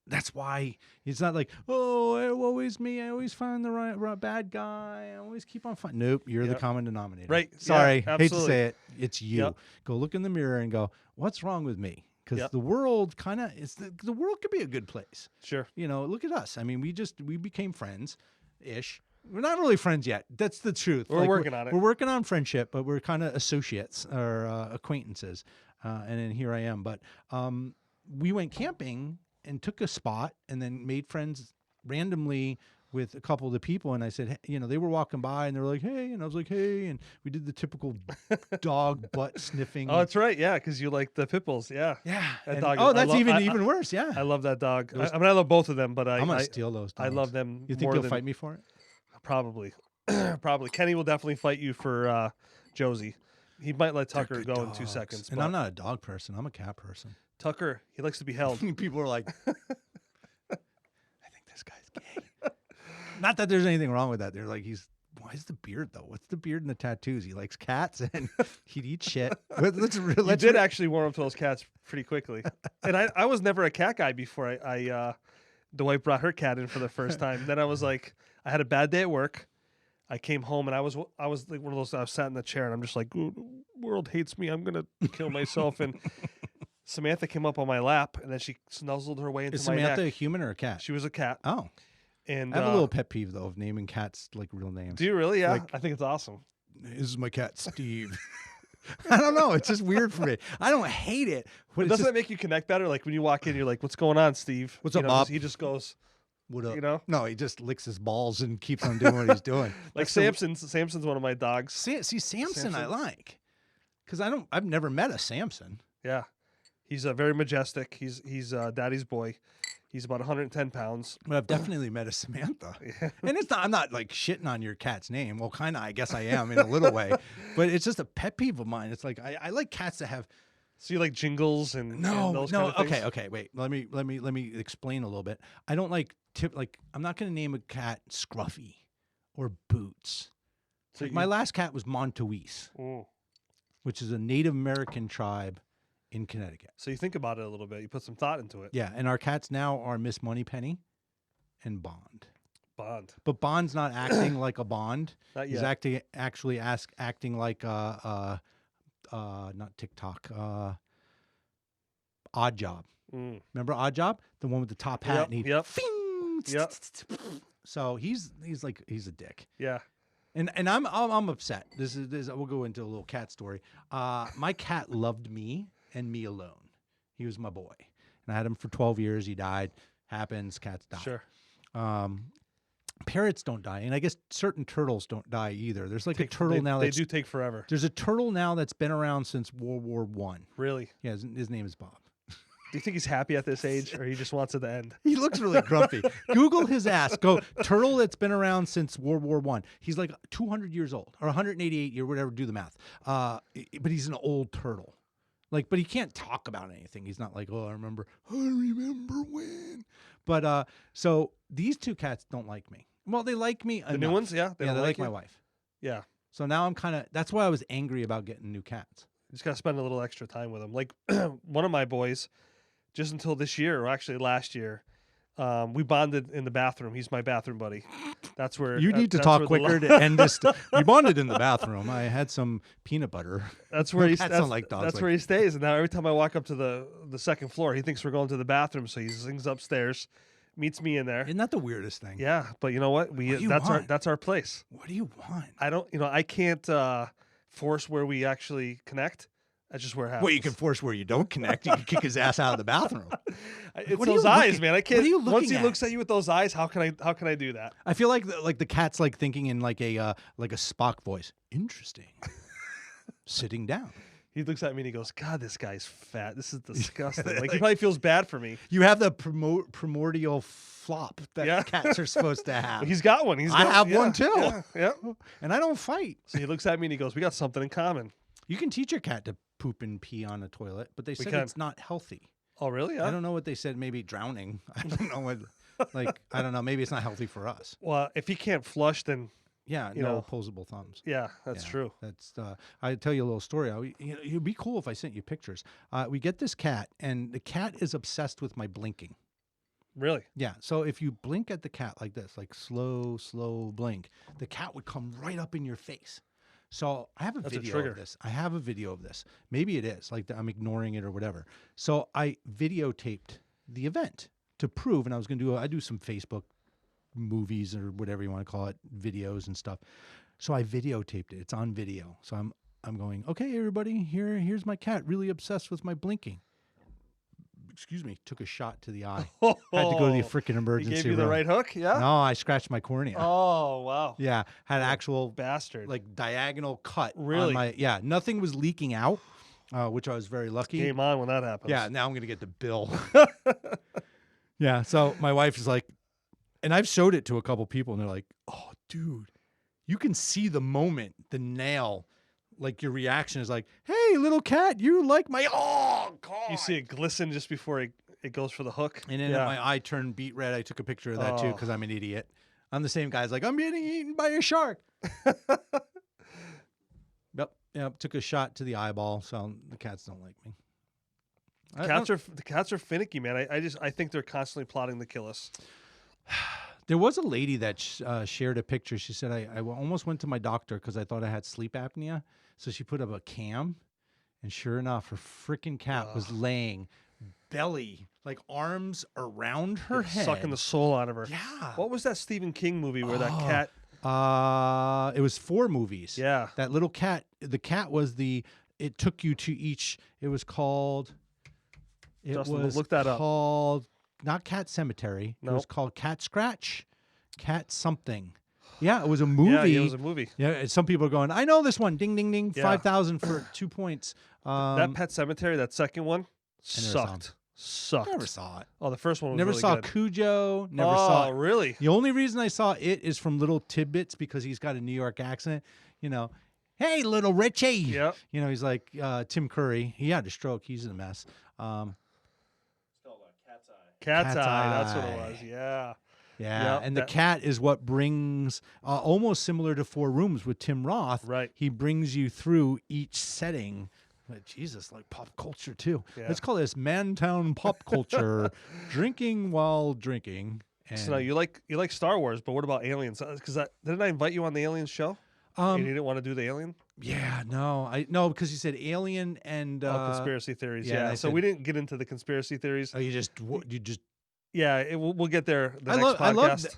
that's why it's not like, oh, always me. I always find the right bad guy. I always keep on finding. Nope, you're the Yep. common denominator. Right. Yeah, Sorry. Hate to absolutely. say it. It's you. Yep. Go look in the mirror and go, what's wrong with me? Because Yep. the world kind of is the world could be a good place. Sure. You know, look at us. I mean, we became friends-ish. We're not really friends yet. That's the truth. We're working on it. We're working on friendship, but we're kind of associates or acquaintances. And then here I am. But we went camping and took a spot and then made friends randomly with a couple of the people. And I said, hey, you know, they were walking by and they were like, hey. And I was like, hey. And we did the typical dog butt sniffing. Oh, that's right. Yeah, because you like the pit bulls. Yeah. yeah. That And- dog oh, is- I that's lo- even worse. Yeah. I love that dog. Those- I mean, I love both of them, but I'm going I to steal those dogs. I love them. You think more you'll than, fight me for it? Probably. Probably. Kenny will definitely fight you for Josie. He might let They're Tucker good go in 2 dogs. seconds. And but I'm not a dog person. I'm a cat person. Tucker, he likes to be held. People are like, I think this guy's gay. Not that there's anything wrong with that. They're like, why is the beard though? What's the beard and the tattoos? He likes cats and he'd eat shit. You did actually warm up to those cats pretty quickly. And I was never a cat guy before the wife brought her cat in for the first time. Then I was like, I had a bad day at work. I came home and I was like one of those. I was sat in the chair and I'm just like, "Ooh, the world hates me. I'm gonna kill myself. And Samantha came up on my lap and then she snuzzled her way into Is my Samantha a neck. human or a cat? She was a cat. Oh, And I have a little pet peeve though of naming cats like real names. do you really? Yeah, like- I think it's awesome. This is my cat, Steve. I don't know. It's just weird for me. I don't hate it. But But it's doesn't just, that make you connect better? Like when you walk in, you're like, "What's going on, Steve? What's You up, know, Bob?" He just goes, what up? you know, No, he just licks his balls and keeps on doing what he's doing. like That's the- Samson's one of my dogs. See, Samson, I Samson. like, because I've never met a Samson. Yeah, he's very majestic. He's daddy's boy. He's about 110 pounds. But I've definitely met a Samantha. And I'm not like shitting on your cat's name. Well, kind of, I guess I am in a little way, but it's just a pet peeve of mine. It's like, I like cats that have, So you like jingles and those no. kind of things? Okay. Wait, let me explain a little bit. I don't like I'm not going to name a cat Scruffy or Boots. So Like my last cat was Montouise, Mm. which is a Native American tribe in Connecticut. So you think about it a little bit. You put some thought into it. Yeah, and our cats now are Miss Moneypenny and Bond. Bond. But Bond's not acting like a Bond. Not He's yet. acting like not TikTok, Odd Job. Mm. Remember Odd Job, the one with the top hat, and he Yep. Fing! Yep. So he's a dick. Yeah. And I'm upset. This is we'll go into a little cat story. My cat loved me and me alone. He was my boy, and I had him for 12 years. He died. Happens. Cats die. Sure. Parrots don't die, and I guess certain turtles don't die either. There's like a turtle now. They do take forever. There's a turtle now that's been around since World War One. Really? Yeah, his name is Bob. Do you think he's happy at this age, or he just wants it to end? He looks really grumpy. Google his ass. Go turtle that's been around since World War One. He's like 200 years old or 188 years, whatever. Do the math. But he's an old turtle. Like, but he can't talk about anything. He's not like, oh, I remember when. But so these two cats don't like me. Well, they like me. The new ones, yeah, They don't like you? my wife. Yeah. So now I'm kind of. That's why I was angry about getting new cats. You just gotta spend a little extra time with them. Like one of my boys, just until this year, or actually last year, we bonded in the bathroom. He's my bathroom buddy. That's where You need to that's talk where the quicker to end this. We bonded in the bathroom. I had some peanut butter. That's where Cats don't like dogs That's like where he stays. And now every time I walk up to the second floor, he thinks we're going to the bathroom. So he sings upstairs, meets me in there. Isn't that the weirdest thing? Yeah, but you know what? do you That's want? our place. What do you want? I can't force where we actually connect. That's just where it happens. Well, you can force where you don't connect. You can kick his ass out of the bathroom. It's What are you those eyes, looking- man. I can't. what are you Once looking he at? looks at you with those eyes, how can I do that? I feel like the cat's like thinking in like a Spock voice. Interesting. Sitting down. He looks at me and he goes, "God, this guy's fat. This is disgusting." Like he probably feels bad for me. You have the primordial flop that Yeah. cats are supposed to have. He's got one. I have one too. Yeah, yeah. And I don't fight. So he looks at me and he goes, "We got something in common." You can teach your cat to poop and pee on a toilet, but they said can. it's not healthy. Oh, really? I don't know what they said. Maybe drowning. I don't know what. I don't know. Maybe it's not healthy for us. Well, if he can't flush, then Yeah, You no know. opposable thumbs. yeah, that's Yeah, true. That's I tell you a little story. It'd be cool if I sent you pictures. We get this cat, and the cat is obsessed with my blinking. Really? Yeah. So if you blink at the cat like this, like slow blink, the cat would come right up in your face. So I have a That's a video trigger. of this. I have a video of this. Maybe it is like I'm ignoring it or whatever. So I videotaped the event to prove, and I was going to I do some Facebook movies or whatever you want to call it, videos and stuff. So I videotaped it. It's on video. So I'm going, okay, everybody, here's my cat really obsessed with my blinking. Excuse me, took a shot to the eye. Had to go to the freaking He emergency gave you the room. right hook? Yeah. No, I scratched my cornea. Oh, wow. Yeah, had actual Bastard. like diagonal cut. Really? On my, yeah, nothing was leaking out, which I was very lucky. Game on when that happens. Yeah, now I'm gonna get the bill. Yeah, so my wife is like, and I've showed it to a couple people, and they're like, "Oh, dude, you can see the moment, the nail, like your reaction is like, hey, little cat, you like my God." You see it glisten just before it goes for the hook. And then yeah. my eye turned beet red. I took a picture of that too Oh. because I'm an idiot. I'm the same guy. It's like, I'm getting eaten by a shark. Yep. Took a shot to the eyeball. So the cats don't like me. The cats are finicky, man. I think they're constantly plotting to kill us. There was a lady that shared a picture. She said, I almost went to my doctor because I thought I had sleep apnea. So she put up a cam. And sure enough, her freaking cat was laying belly, like arms around her head. Sucking the soul out of her. Yeah. What was that Stephen King movie where that cat? It was 4 movies. Yeah. That little cat, the cat was it took you to each, it was called, Justin, look that up. called, not Cat Cemetery. It was Nope. called Cat Scratch, Cat something. Yeah, it was a movie. Yeah, it was a movie. Yeah, some people are going, I know this one. Ding, ding, ding. Yeah. 5,000 for 2 points. That Pet Cemetery, that second one, I never saw sucked. Sucked. Never saw it. Oh, the first one was Never really saw good. Cujo. Never Oh, saw it. really? The only reason I saw it is from Little Tidbits because he's got a New York accent. You know, hey, little Richie. Yep. You know, he's like Tim Curry. He had a stroke. He's a mess. It's called Cat's Eye. Cat's Cat's Eye. That's what Eye. it was. Yeah. Yeah, Yep, and the that- cat is what brings, almost similar to 4 Rooms with Tim Roth. Right. He brings you through each setting But Jesus, like pop culture too. Yeah. Let's call this Mantown pop culture. Drinking while drinking. And, So now you like Star Wars, but what about aliens? Because didn't I invite you on the Aliens show? And you didn't want to do the Alien? Yeah, no, because you said Alien and conspiracy theories. yeah, Yeah. I So said- we didn't get into the conspiracy theories. Oh, you just Yeah, we'll get there. I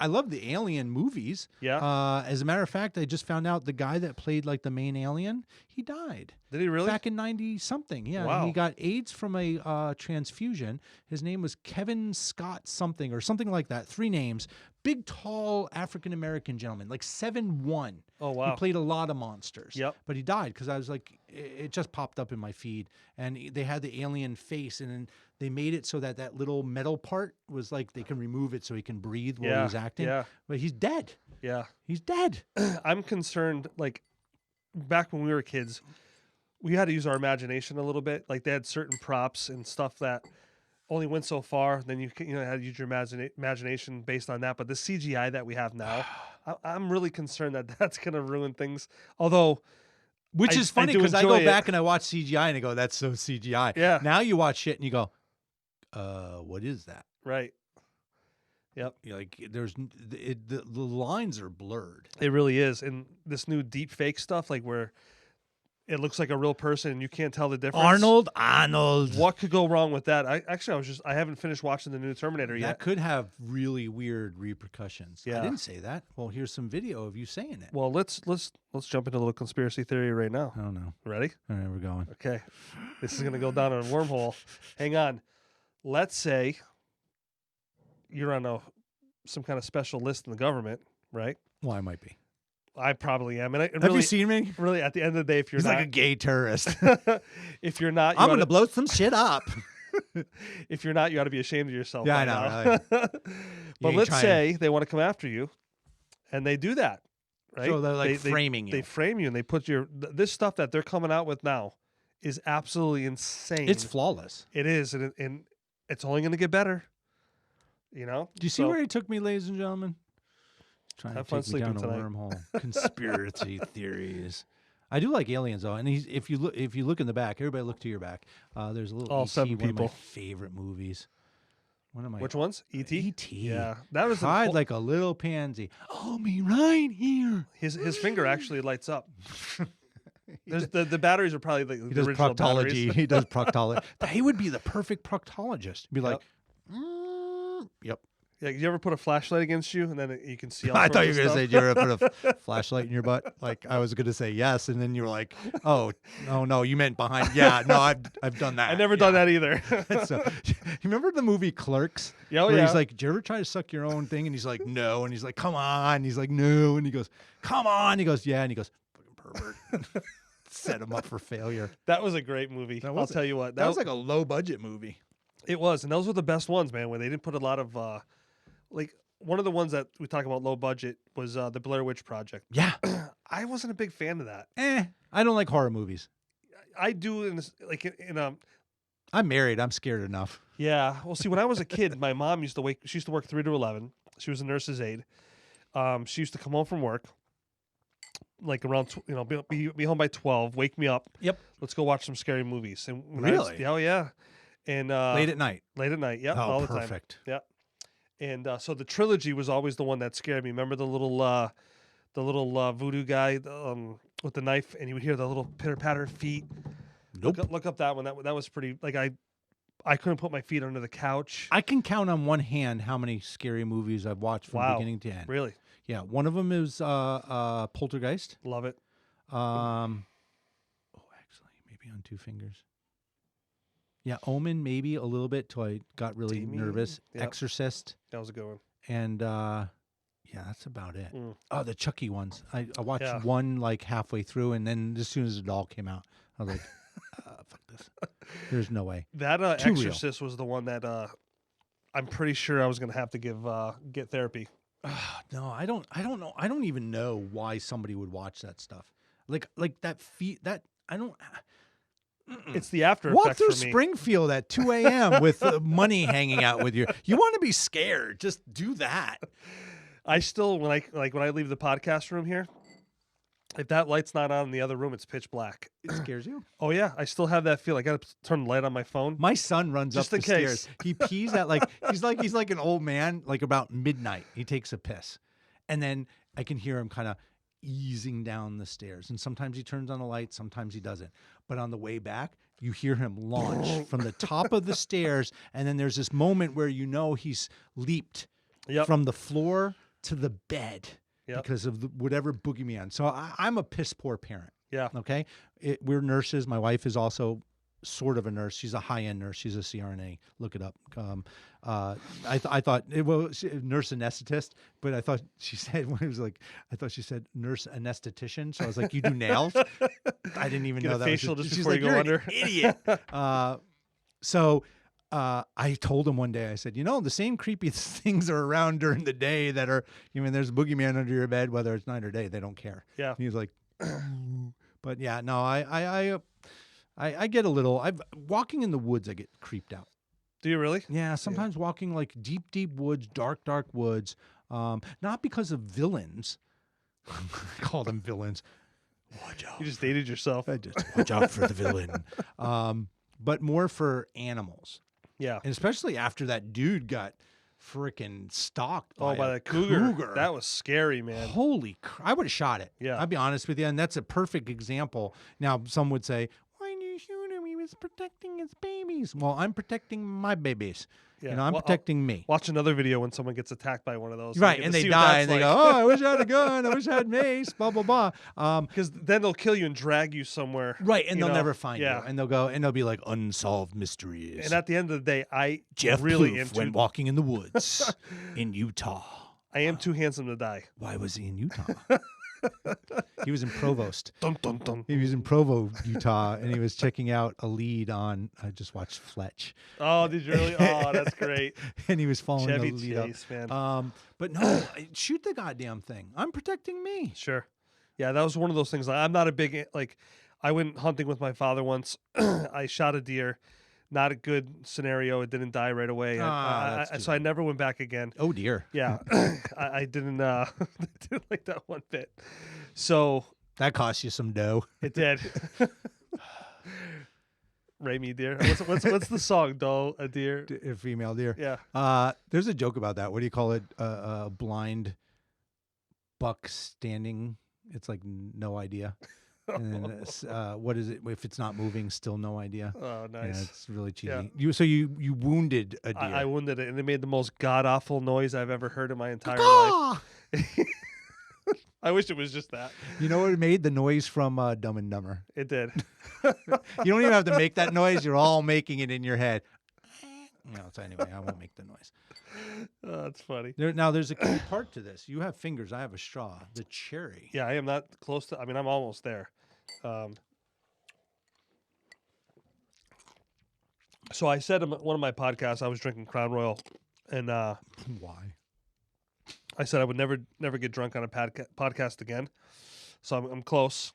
love the Alien movies. Yeah. As a matter of fact, I just found out the guy that played like the main alien, he died. Did he really? Back in 90 something. Yeah. Wow. He got AIDS from a transfusion. His name was Kevin Scott something or something like that. 3 names. Big, tall African American gentleman, like 7'1". Oh wow. He played a lot of monsters. Yep. But he died because I was like, it just popped up in my feed, and they had the alien face, and then they made it so that little metal part was like they can remove it so he can breathe while Yeah, he's acting. yeah. But he's dead. Yeah. He's dead. I'm concerned, like, back when we were kids, we had to use our imagination a little bit. Like, they had certain props and stuff that only went so far. Then you had to use your imagination based on that. But the CGI that we have now, I'm really concerned that that's going to ruin things. Although, Which I- is funny I do because I enjoy go it. back and I watch CGI and I go, that's so CGI. Yeah. Now you watch shit and you go, what is that? right. Yep. You're like, the lines are blurred. It really is. And this new deep fake stuff, like where it looks like a real person and you can't tell the difference. Arnold. What could go wrong with that? I haven't finished watching the new Terminator That yet. could have really weird repercussions. I Yeah. didn't say that. Well, here's some video of you saying it. Well, let's jump into a little conspiracy theory right now. I don't know. Ready? All right, we're going. Okay. This is going to go down a wormhole. Hang on. Let's say you're on some kind of special list in the government, right? Well, I might be. I probably am. And Have really, you seen me? really, at the end of the day, if you're He's not, like a gay terrorist. if you're not, you I'm going oughta- to blow some shit up. if you're not, you ought to be ashamed of yourself. Yeah, by I know, now. right? But ain't let's trying. say they want to come after you, and they do that, right? So they're like framing you. They frame you, and they put this stuff that they're coming out with now is absolutely insane. It's flawless. It is, and it's only going to get better. You know? Do you see So- where he took me, ladies and gentlemen? Trying Have to fun take me down a sleeping tonight. wormhole. Conspiracy theories. I do like aliens though, and if you look in the back, everybody look to your back. There's a little All ET, 7 one of my people. favorite movies. One of my Which ones? E.T.? E.T. Yeah, that was Cried like a little pansy. Oh, me right here. his finger actually lights up. There's the batteries are probably the He does original proctology. batteries. He does proctology. He would be the perfect proctologist. Be like, yep. Yeah, you ever put a flashlight against you and then you can see all I thought sorts you were of going to say, stuff? did you ever put a flashlight in your butt? Like, I was going to say yes. And then you were like, oh, no, you meant behind. Yeah, no, I've done that. I never done that either. So, you remember the movie Clerks? Yeah, oh, where yeah. he's like, did you ever try to suck your own thing? And he's like, no. And he's like, come on. And he's like, no. And he goes, come on. He goes, yeah. And he goes, fucking pervert. Set him up for failure. That was a great movie. I'll tell you what. That was like a low budget movie. It was, and those were the best ones, man. Where they didn't put a lot of like one of the ones that we talk about low budget was the Blair Witch Project. Yeah. I wasn't a big fan of that. I don't like horror movies. I do in a I'm married. I'm scared enough. yeah. Well, see, when I was a kid, my mom used to She used to work 3 to 11. She was a nurse's aide. She used to come home from work, like around be home by 12. Wake me up. Yep. Let's go watch some scary movies. And when Really? oh yeah. And Late at night. late at night. Yep. Oh, all the time. perfect. Yep. And so the trilogy was always the one that scared me. Remember the little voodoo guy with the knife, and you would hear the little pitter patter feet. Nope. Look up that one. That was pretty. Like I couldn't put my feet under the couch. I can count on one hand how many scary movies I've watched from Wow. beginning to end. Really Yeah, one of them is Poltergeist. love it. Actually, maybe on 2 fingers. Yeah, Omen maybe a little bit till I got really Damien, nervous. yep. Exorcist, That was a good one. and yeah, that's about it. Mm. Oh, the Chucky ones. I watched Yeah. one like halfway through, and then as soon as the doll came out, I was like, "Fuck this! There's no way." That Too real. Exorcist was the one that I'm pretty sure I was gonna have to get therapy. No, I don't know. I don't even know why somebody would watch that stuff. Like that that I don't. It's the after Walk effects through for me. Springfield at 2 a.m. with money hanging out with you. You want to be scared? Just do that. I still when I leave the podcast room here, If that light's not on in the other room, it's pitch black. It scares you? Oh yeah, I still have that feel. I got to turn the light on my phone. My son runs Just up in the stairs. case. He pees at he's like an old man. Like about midnight, he takes a piss, and then I can hear him kind of easing down the stairs. And sometimes he turns on the light, sometimes he doesn't. But on the way back, you hear him launch from the top of the stairs, and then there's this moment where you know he's leaped Yep. from the floor to the bed Yep. because of whatever boogeyman. So I'm a piss poor parent. Yeah. Okay. We're nurses. My wife is also sort of a nurse. She's a high-end nurse. She's a CRNA. Look it up. I thought it was nurse anesthetist, but I thought she said when it was like, I thought she said nurse anesthetician. So I was like, you do nails? I didn't even Get know a that. facial was just she's before like, you go you're under. an idiot. I told him one day, I said, the same creepy things are around during the day that are, there's a boogeyman under your bed, whether it's night or day, they don't care. Yeah. He was like, but yeah, no, I get a little, walking in the woods, I get creeped out. Do you really? Yeah. Sometimes walking like deep woods, dark woods, not because of villains. I call them villains. Watch out. You just dated yourself. I just watch out for the villain. But more for animals. Yeah. And especially after that dude got freaking stalked by By a the cougar. That was scary, man. Holy I would have shot it. Yeah. I'll be honest with you. And that's a perfect example. Now, some would say, why did you shoot him? He was protecting his babies. Well, I'm protecting my babies. Yeah. I'm Well, protecting me. Watch another video when someone gets attacked by one of those. Right. you get And to they see what die that's and they like. go, oh, I wish I had a gun. I wish I had mace, blah, blah, blah. Because then they'll kill you and drag you somewhere. Right. And you they'll know? never find Yeah. you. And they'll be like unsolved mysteries. And at the end of the day, I Jeff really Plouffe am went too, walking in the woods in Utah. I am too handsome to die. Why was he in Utah? He was in Provost. Dun, dun, dun. He was in Provo, Utah, and he was checking out a lead on. I just watched Fletch, Oh, did you really? Oh, that's great. and he was following Chevy the lead up. Chase, man. But no, shoot the goddamn thing. I'm protecting me. Sure. Yeah, that was one of those things. I'm not a big, I went hunting with my father once. I shot a deer. Not a good scenario. It didn't die right away. That's too So I never went back again. Oh dear. Yeah. I didn't, didn't like that one bit. So That cost you some dough. it did. Ray me deer. What's the song? Doe, a deer. A female deer. Yeah. There's a joke about that. What do you call it? A blind buck standing. It's like no idea. And then what is it? If it's not moving, still no idea. Oh, nice. Yeah, it's really cheesy. Yeah. You wounded a deer. I wounded it, and it made the most god awful noise I've ever heard in my entire life. I wish it was just that. You know what it made? The noise from Dumb and Dumber. It did. You don't even have to make that noise. You're all making it in your head. No, so anyway, I won't make the noise. Oh, that's funny. Now, there's a key part to this. You have fingers. I have a straw. The cherry. Yeah, I am not close to. I mean, I'm almost there. So I said in one of my podcasts I was drinking Crown Royal, and Why? I said I would never get drunk on a podcast again. So I'm close.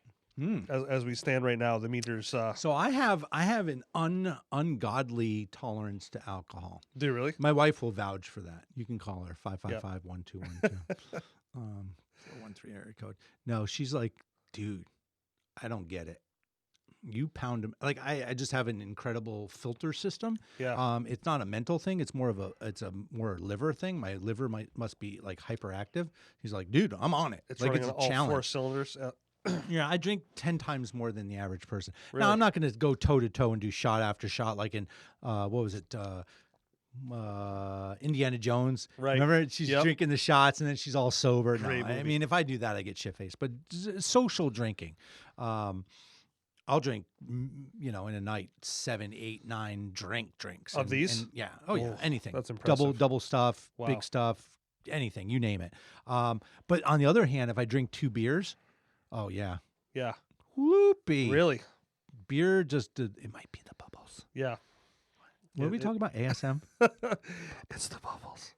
As we stand right now, the meters. So I have an ungodly tolerance to alcohol. Do you really? My wife will vouch for that. You can call her 555-1212. 413 area code. No, she's like, dude, I don't get it. You pound them like I just have an incredible filter system. Yeah. It's not a mental thing. It's more more liver thing. My liver must be like hyperactive. He's like, dude, I'm on it. It's like running it's a on all challenge. 4 cylinders. Yeah, I drink 10 times more than the average person. Really? Now, I'm not going to go toe to toe and do shot after shot like in what was it? Indiana Jones. Right. Remember, she's Yep. drinking the shots and then she's all sober. No, Great I movie. mean, if I do that, I get shit faced. But social drinking, I'll drink, in a night 7, 8, 9 drinks Of these? And yeah, oh yeah, Oh, anything. that's impressive. Double stuff, Wow. big stuff, anything, you name it. But on the other hand, if I drink 2 beers, oh yeah, Yeah. whoopee. Really? Beer it might be the bubbles. Yeah. What are we talking about? ASM? It's the bubbles.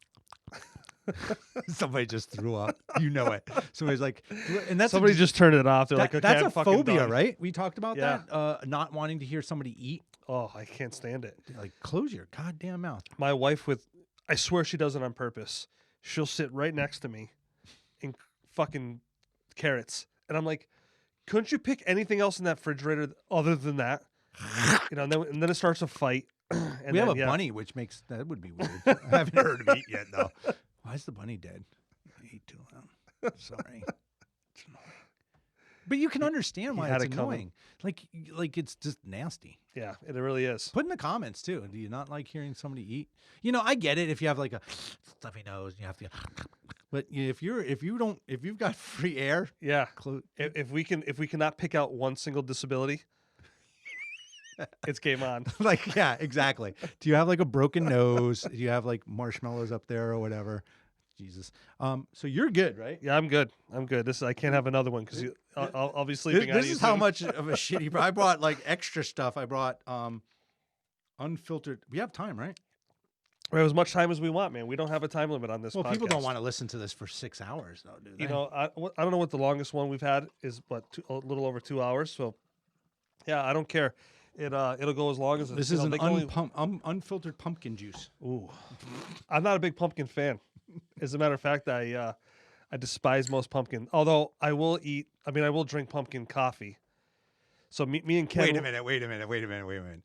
Somebody just threw up. You know it. Somebody's like, and that's Somebody just turned it off. They're like, okay, that's I'm a fucking phobia, done. right? We talked about Yeah. that. Not wanting to hear somebody eat. Oh, I can't stand it. Like, close your goddamn mouth. My wife I swear she does it on purpose. She'll sit right next to me and fucking carrots. And I'm like, couldn't you pick anything else in that refrigerator other than that? And then it starts a fight. And We have then, a yeah. bunny, which makes that would be weird. I haven't heard him eat yet, though. Why is the bunny dead? I ate too loud. Sorry. It's annoying. But you can understand why had it's it coming. annoying. Like it's just nasty. Yeah, it really is. Put in the comments too. Do you not like hearing somebody eat? I get it if you have like a stuffy nose and you have to. But if you've got free air, Yeah. If we cannot pick out one single disability, it's game on. yeah, exactly. Do you have like a broken nose? Do you have like marshmallows up there or whatever? Jesus. So you're good, right? Yeah, I'm good. I can't have another one because I'll be sleeping. This is how much of a shitty. I brought like extra stuff. I brought unfiltered. We have time, right? We have as much time as we want, man. We don't have a time limit on this. Well, podcast. people don't want to listen to this for 6 hours, though, do they? I don't know what the longest one we've had is, but a little over 2 hours. So, yeah, I don't care. It'll go as long as This is an unfiltered pumpkin juice. Ooh, I'm not a big pumpkin fan. As a matter of fact, I despise most pumpkin. Although I will drink pumpkin coffee. So me and Ken. Wait a minute.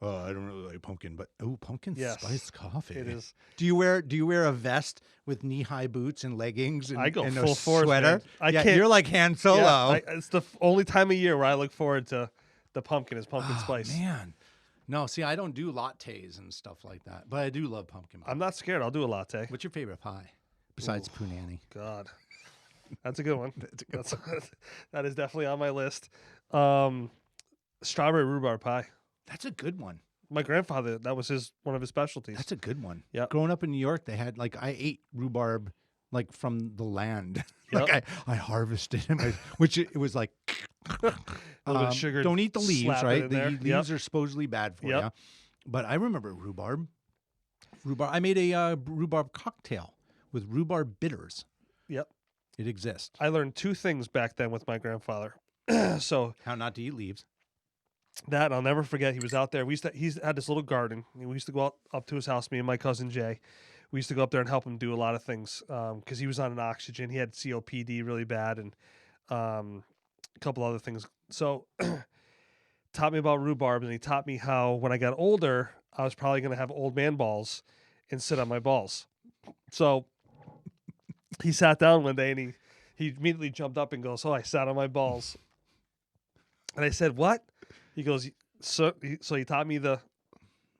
Oh, I don't really like pumpkin, but pumpkin spice coffee. It is. Do you wear a vest with knee-high boots and leggings and, I go and full a force, sweater? man. I can't. You're like Han Solo. Yeah, it's the only time of year where I look forward to the pumpkin spice. Man. No, see, I don't do lattes and stuff like that, but I do love pumpkin pie. I'm not scared. I'll do a latte. What's your favorite pie besides punani? God, that's a good one. That is definitely on my list. Strawberry rhubarb pie. That's a good one. My grandfather, that was one of his specialties. That's a good one. Yeah. Growing up in New York, they had I ate rhubarb like from the land. I harvested it, which it was like a little bit of sugar. Don't eat the leaves, slap it right? in The there. leaves are supposedly bad for you. But I remember rhubarb. I made a rhubarb cocktail with rhubarb bitters. Yep. It exists. I learned two things back then with my grandfather. So how not to eat leaves. That I'll never forget. He was out there. He's had this little garden. We used to go up to his house, me and my cousin Jay. We used to go up there and help him do a lot of things because he was on an oxygen. He had COPD really bad and a couple other things. So taught me about rhubarb, and he taught me how when I got older, I was probably going to have old man balls and sit on my balls. So he sat down one day and he immediately jumped up and goes, "Oh, I sat on my balls." And I said, "What?" He goes, so he taught me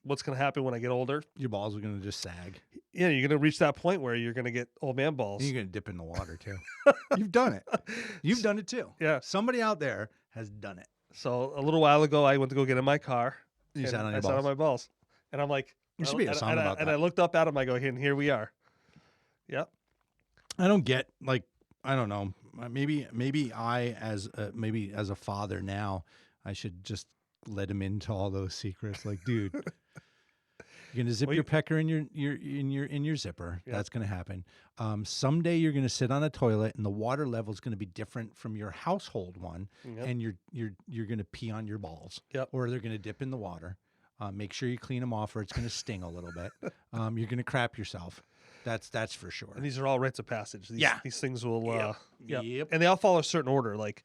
what's going to happen when I get older. Your balls are going to just sag. Yeah, you're going to reach that point where you're going to get old man balls. And you're going to dip in the water, too. You've done it. You've done it, too. Yeah. Somebody out there has done it. So a little while ago, I went to go get in my car. You sat on your balls. I sat on my balls. And I'm like... There should be a song about that. And I looked up at him. I go, and here we are. Yep. I don't get, I don't know. Maybe I, as a father now, I should just let him into all those secrets. Like, dude, you're gonna zip your pecker in your zipper. Yep. That's gonna happen. Someday you're gonna sit on a toilet, and the water level is gonna be different from your household one, and you're gonna pee on your balls. Yep. Or they're gonna dip in the water. Make sure you clean them off, or it's gonna sting a little bit. You're gonna crap yourself. That's for sure. And these are all rites of passage. These things will. Yep. And they all follow a certain order. Like,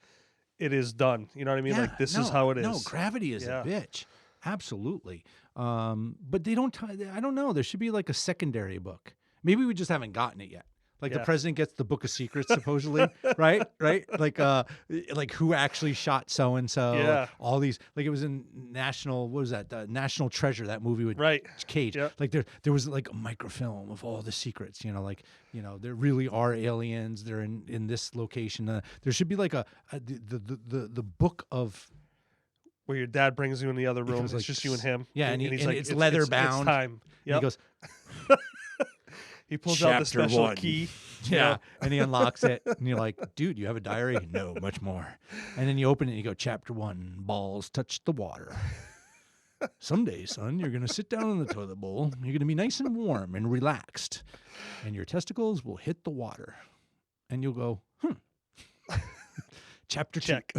it is done. You know what I mean? Like, this is how it is. No, gravity is a bitch. Absolutely. But they don't. I don't know. There should be like a secondary book. Maybe we just haven't gotten it yet. Like the president gets the Book of Secrets, supposedly, right? Like who actually shot so and so? Yeah. All these, like it was in National. What was that? National Treasure. That movie with Cage. Yep. Like there was like a microfilm of all the secrets. There really are aliens. They're in this location. There should be like the book of. Where your dad brings you in the other room. It's like, just you and him. Yeah, and he's like, it's leather bound. It's time. Yep. He goes. He pulls out the special 1. key. Yeah. And he unlocks it. And you're like, dude, you have a diary? No, much more. And then you open it and you go, Chapter 1, balls touch the water. Someday, son, you're going to sit down in the toilet bowl. You're going to be nice and warm and relaxed. And your testicles will hit the water. And you'll go, Chapter 2. Check.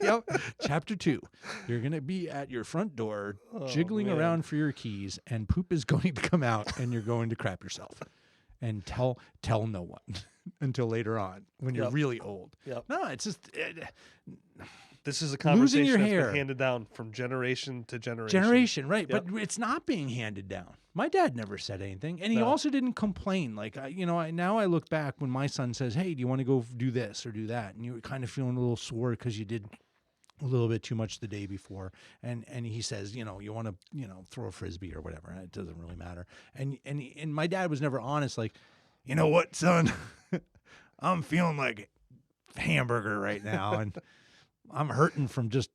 Yep. Chapter 2. You're going to be at your front door jiggling around for your keys, and poop is going to come out, and you're going to crap yourself. And tell no one. until later on when you're Yep. really old. Yep. No, it's just This is a Losing conversation your that's hair. been handed down from generation to generation. generation, right? Yep. But it's not being handed down. My dad never said anything, and he No. also didn't complain. Like, now I look back when my son says, "Hey, do you want to go do this or do that?" and you're kind of feeling a little sore because you did a little bit too much the day before, and he says, you want to, throw a frisbee or whatever. And it doesn't really matter. And my dad was never honest. Like, you know what, son, I'm feeling like hamburger right now, and I'm hurting from just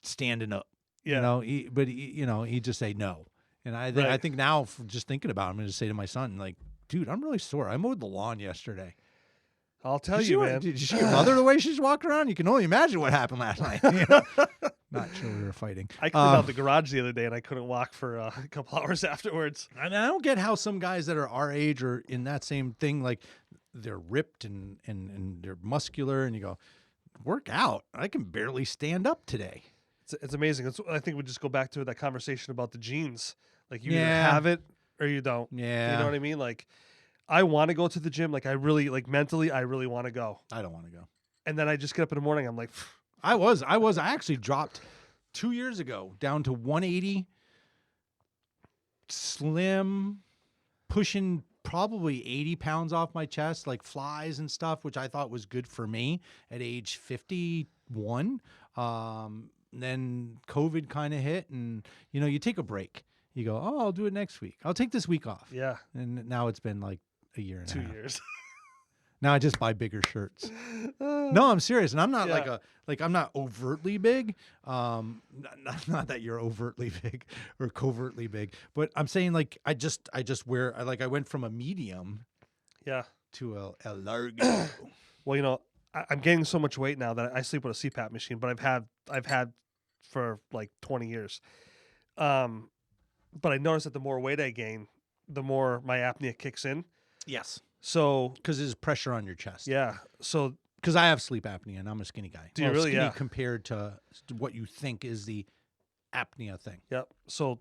standing up. Yeah. He'd just say no. And I Right. think now, just thinking about it, I'm going to say to my son, like, dude, I'm really sore. I mowed the lawn yesterday. I'll tell Did you, see man. Did you see your mother the way she's walking around? You can only imagine what happened last night. Not sure we were fighting. I cleaned out the garage the other day and I couldn't walk for a couple hours afterwards. And I don't get how some guys that are our age are in that same thing, like they're ripped and they're muscular, and you go, work out. I can barely stand up today. It's amazing. I think we just go back to that conversation about the genes. Like you Yeah. either have it or you don't. Yeah. You know what I mean? Like I want to go to the gym. Like I really, like mentally, I really want to go. I don't want to go. And then I just get up in the morning. I'm like, I actually dropped 2 years ago down to 180, slim, pushing probably 80 pounds off my chest, like flies and stuff, which I thought was good for me at age 51. Then COVID kind of hit, and you take a break. You go, oh, I'll do it next week. I'll take this week off. yeah, And now it's been like a year and a 2 half. years. Now I just buy bigger shirts. No, I'm serious, and I'm not Yeah. I'm not overtly big. Not that you're overtly big or covertly big, but I'm saying like I just wear I went from a medium Yeah. to a large. Well, I'm gaining so much weight now that I sleep with a CPAP machine, but I've had for like 20 years. But I noticed that the more weight I gain, the more my apnea kicks in. Yes, So because there's pressure on your chest. yeah, so Because I have sleep apnea and I'm a skinny guy. Do you really? Skinny Yeah. compared to what you think is the apnea thing. yep. So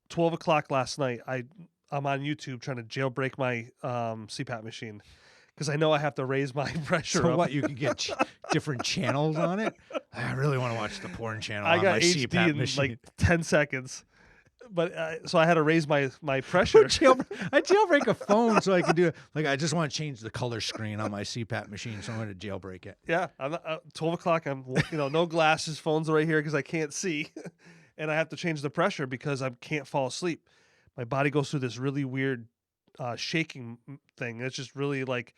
12 o'clock last night, I'm on YouTube trying to jailbreak my CPAP machine because I know I have to raise my pressure So up. what, you can get different channels on it? I really want to watch the porn channel I on got my HD CPAP in machine. like 10 seconds. But so I had to raise my pressure. I jailbreak a phone so I can do it. Like, I just want to change the color screen on my CPAP machine, so I'm going to jailbreak it. Yeah, I'm not, 12 o'clock. I'm no glasses, phones right here because I can't see, and I have to change the pressure because I can't fall asleep. My body goes through this really weird shaking thing. It's just really like,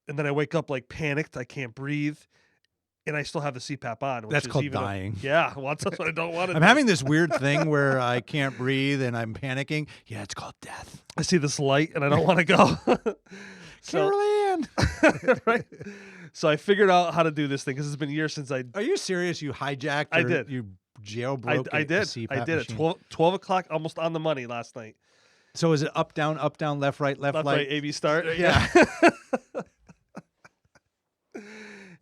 and then I wake up like panicked. I can't breathe, and I still have the CPAP on. Which That's is called even dying. Yeah, well, that's what I don't want to. I'm having this weird thing where I can't breathe and I'm panicking. Yeah, it's called death. I see this light and I don't want to go. So Carol Ann! right. So I figured out how to do this thing because it's been years since I. Are you serious? You hijacked I or did. You jailbroke I a did. CPAP I did machine? it. 12 o'clock, almost on the money last night. So is it up, down, left, right, left, Left, right? right, AB start. Yeah.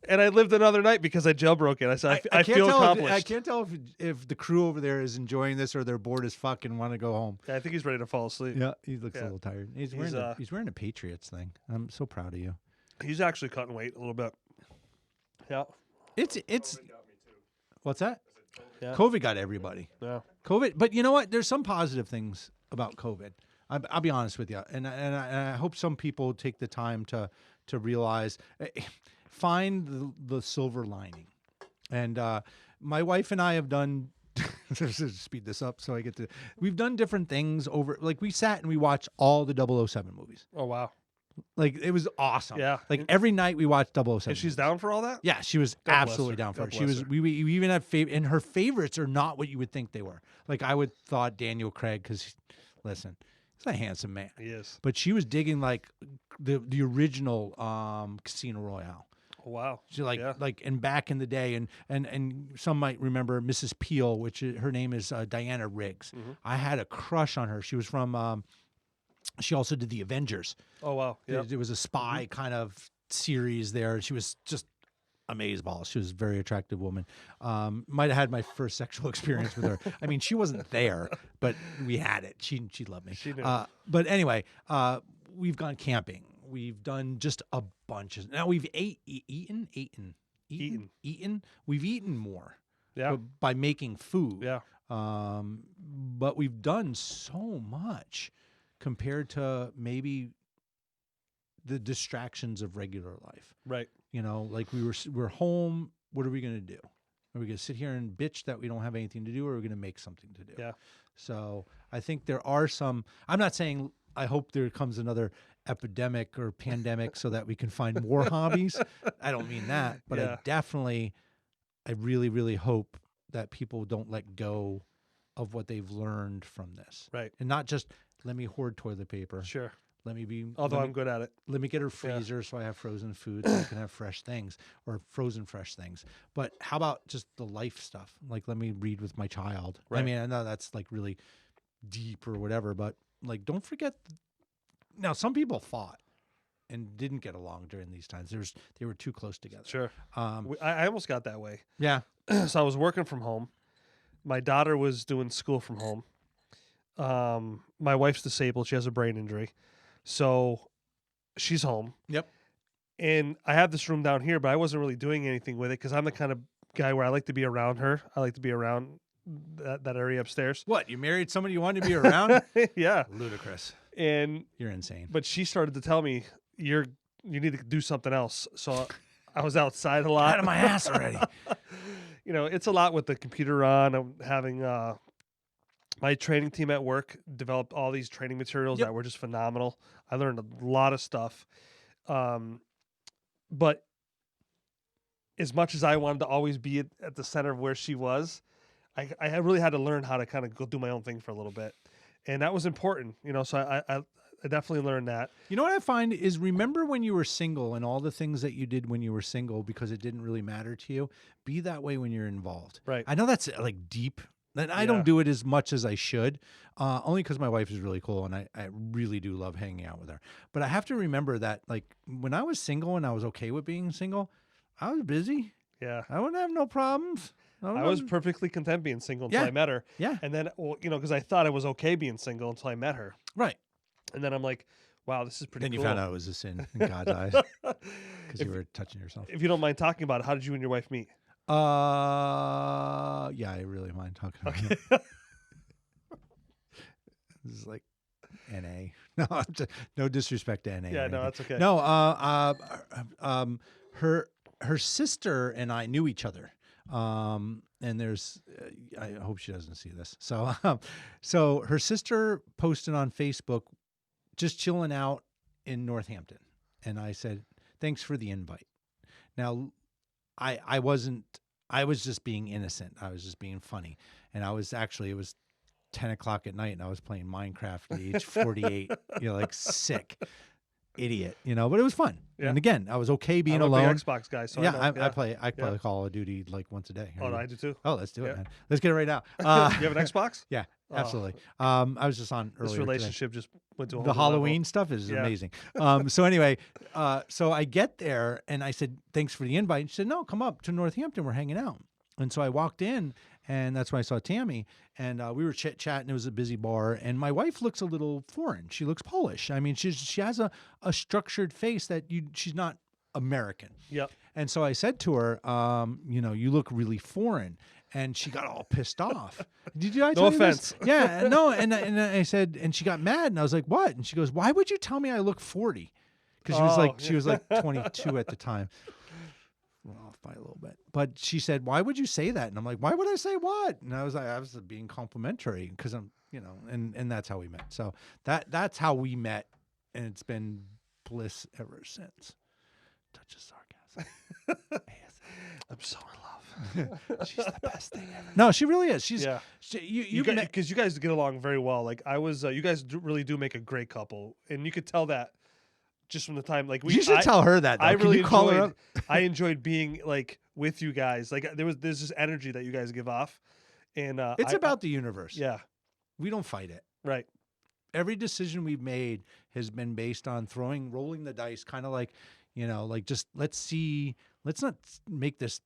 And I lived another night because I jailbroke it. I said, I can't feel tell accomplished. I can't tell if the crew over there is enjoying this or they're bored as fuck and want to go home. Yeah, I think he's ready to fall asleep. Yeah, he looks a Yeah. little tired. He's wearing a Patriots thing. I'm so proud of you. He's actually cutting weight a little bit. Yeah. It's what's that? Yeah. COVID got everybody. Yeah. COVID, but you know what? There's some positive things about COVID. I'll be honest with you, and I hope some people take the time to realize, find the silver lining. And my wife and I have done. Speed this up so I get to. We've done different things over. Like, we sat and we watched all the 007 movies. Oh, wow. Like, it was awesome. Yeah. Like, every night we watched 007. And she's movies. down for all that? Yeah, she was God bless absolutely her. down for God it. She bless was. her. We even had and her favorites are not what you would think they were. Like, I would thought Daniel Craig, because listen, he's a handsome man. He is. But she was digging like the original Casino Royale. Oh, wow. She like Yeah. and back in the day, and some might remember Mrs. Peel, which her name is Diana Riggs. Mm-hmm. I had a crush on her. She was from. She also did the Avengers. Oh, wow. Yeah. There was a spy kind of series there. She was just amazeballs. She was a very attractive woman. Might have had my first sexual experience with her. I mean, she wasn't there, but we had it. She loved me. She knew. But anyway, we've gone camping. We've done just a bunch of. Now we've eaten. We've eaten more. Yeah. By making food. Yeah. But we've done so much compared to maybe the distractions of regular life. Right. You know, like we're home. What are we going to do? Are we going to sit here and bitch that we don't have anything to do, or are we going to make something to do? Yeah. So I think there are some. I'm not saying I hope there comes another epidemic or pandemic so that we can find more hobbies. I don't mean that, but Yeah. I really, really hope that people don't let go of what they've learned from this. Right. And not just let me hoard toilet paper. Sure. Let me be. Although let I'm me, good at it. let me get a freezer so I have frozen food so I can have fresh things or frozen fresh things. But how about just the life stuff? Like, let me read with my child. I Right. mean, I know that's like really deep or whatever, but like, don't forget. Now, some people fought and didn't get along during these times. They were too close together. Sure. Um, I almost got that way. yeah. So I was working from home. My daughter was doing school from home. My wife's disabled. She has a brain injury. So she's home. Yep. And I have this room down here, but I wasn't really doing anything with it because I'm the kind of guy where I like to be around her. I like to be around that area upstairs. What? You married somebody you wanted to be around? Yeah. Ludicrous. And You're insane. but she started to tell me you need to do something else. So I was outside a lot. Out of my ass already. You know, it's a lot with the computer on. I'm having my training team at work developed all these training materials Yep. that were just phenomenal. I learned a lot of stuff. But as much as I wanted to always be at the center of where she was, I really had to learn how to kind of go do my own thing for a little bit. And that was important, you know, so I definitely learned that. You know what I find is, remember when you were single and all the things that you did when you were single because it didn't really matter to you? Be that way when you're involved. Right. I know that's like deep. And I Yeah. don't do it as much as I should, only because my wife is really cool and I really do love hanging out with her. But I have to remember that, like, when I was single and I was okay with being single, I was busy. Yeah. I wouldn't have no problems. I was perfectly content being single until Yeah. I met her. Yeah. And then, well, you know, because I thought I was okay being single until I met her. Right. And then I'm like, wow, this is pretty Then cool. you found out it was a sin in God's eyes because you were touching yourself. If you don't mind talking about it, how did you and your wife meet? Yeah, I really mind talking about it. This is like NA. No, no disrespect to NA. Yeah, or no, anything. that's okay. No, her sister and I knew each other. And there's, I hope she doesn't see this. So her sister posted on Facebook, just chilling out in Northampton, and I said, "Thanks for the invite." Now, I was just being innocent. I was just being funny, and it was 10 o'clock at night, and I was playing Minecraft at age 48. You know, like sick idiot. You know, but it was fun. Yeah. And again, I was okay being I'm a big alone. Xbox guy, so Yeah, I know. I play Yeah. Call of Duty like once a day. Oh, no, I do too. Oh, let's do Yeah. it, man. Let's get it right now. You have an Xbox? Yeah, Oh. absolutely. I was just on earlier This today. relationship just went to a whole The new level. Halloween stuff is Yeah. amazing. So anyway, so I get there and I said, "Thanks for the invite." And she said, "No, come up to Northampton. We're hanging out." And so I walked in, and that's when I saw Tammy, and we were chit-chatting. It was a busy bar, and my wife looks a little foreign. She looks Polish. I mean, she has a structured face that she's not American. Yep. And so I said to her, you know, "You look really foreign." And she got all pissed off. Did I tell you this? offense. Yeah, no. And I said, and she got mad, and I was like, "What?" And she goes, "Why would you tell me I look 40?" Because she was like 22 at the time. Well, off by a little bit. But she said, "Why would you say that?" And I'm like, "Why would I say what?" And I was being complimentary because I'm, you know, and that's how we met. So that's how we met, and it's been bliss ever since. Touch of sarcasm. I'm so in love. She's the best thing ever. No, she really is. She's Yeah. you met. Because you guys get along very well. Like I was, you guys really do make a great couple, and you could tell that just from the time. Like You should tell her that. Though. I Can really you call her enjoyed. up? I enjoyed being like with you guys. Like there's this energy that you guys give off, and It's about the universe. yeah, We don't fight it. right, Every decision we've made has been based on rolling the dice, kind of like, you know, like just let's not make this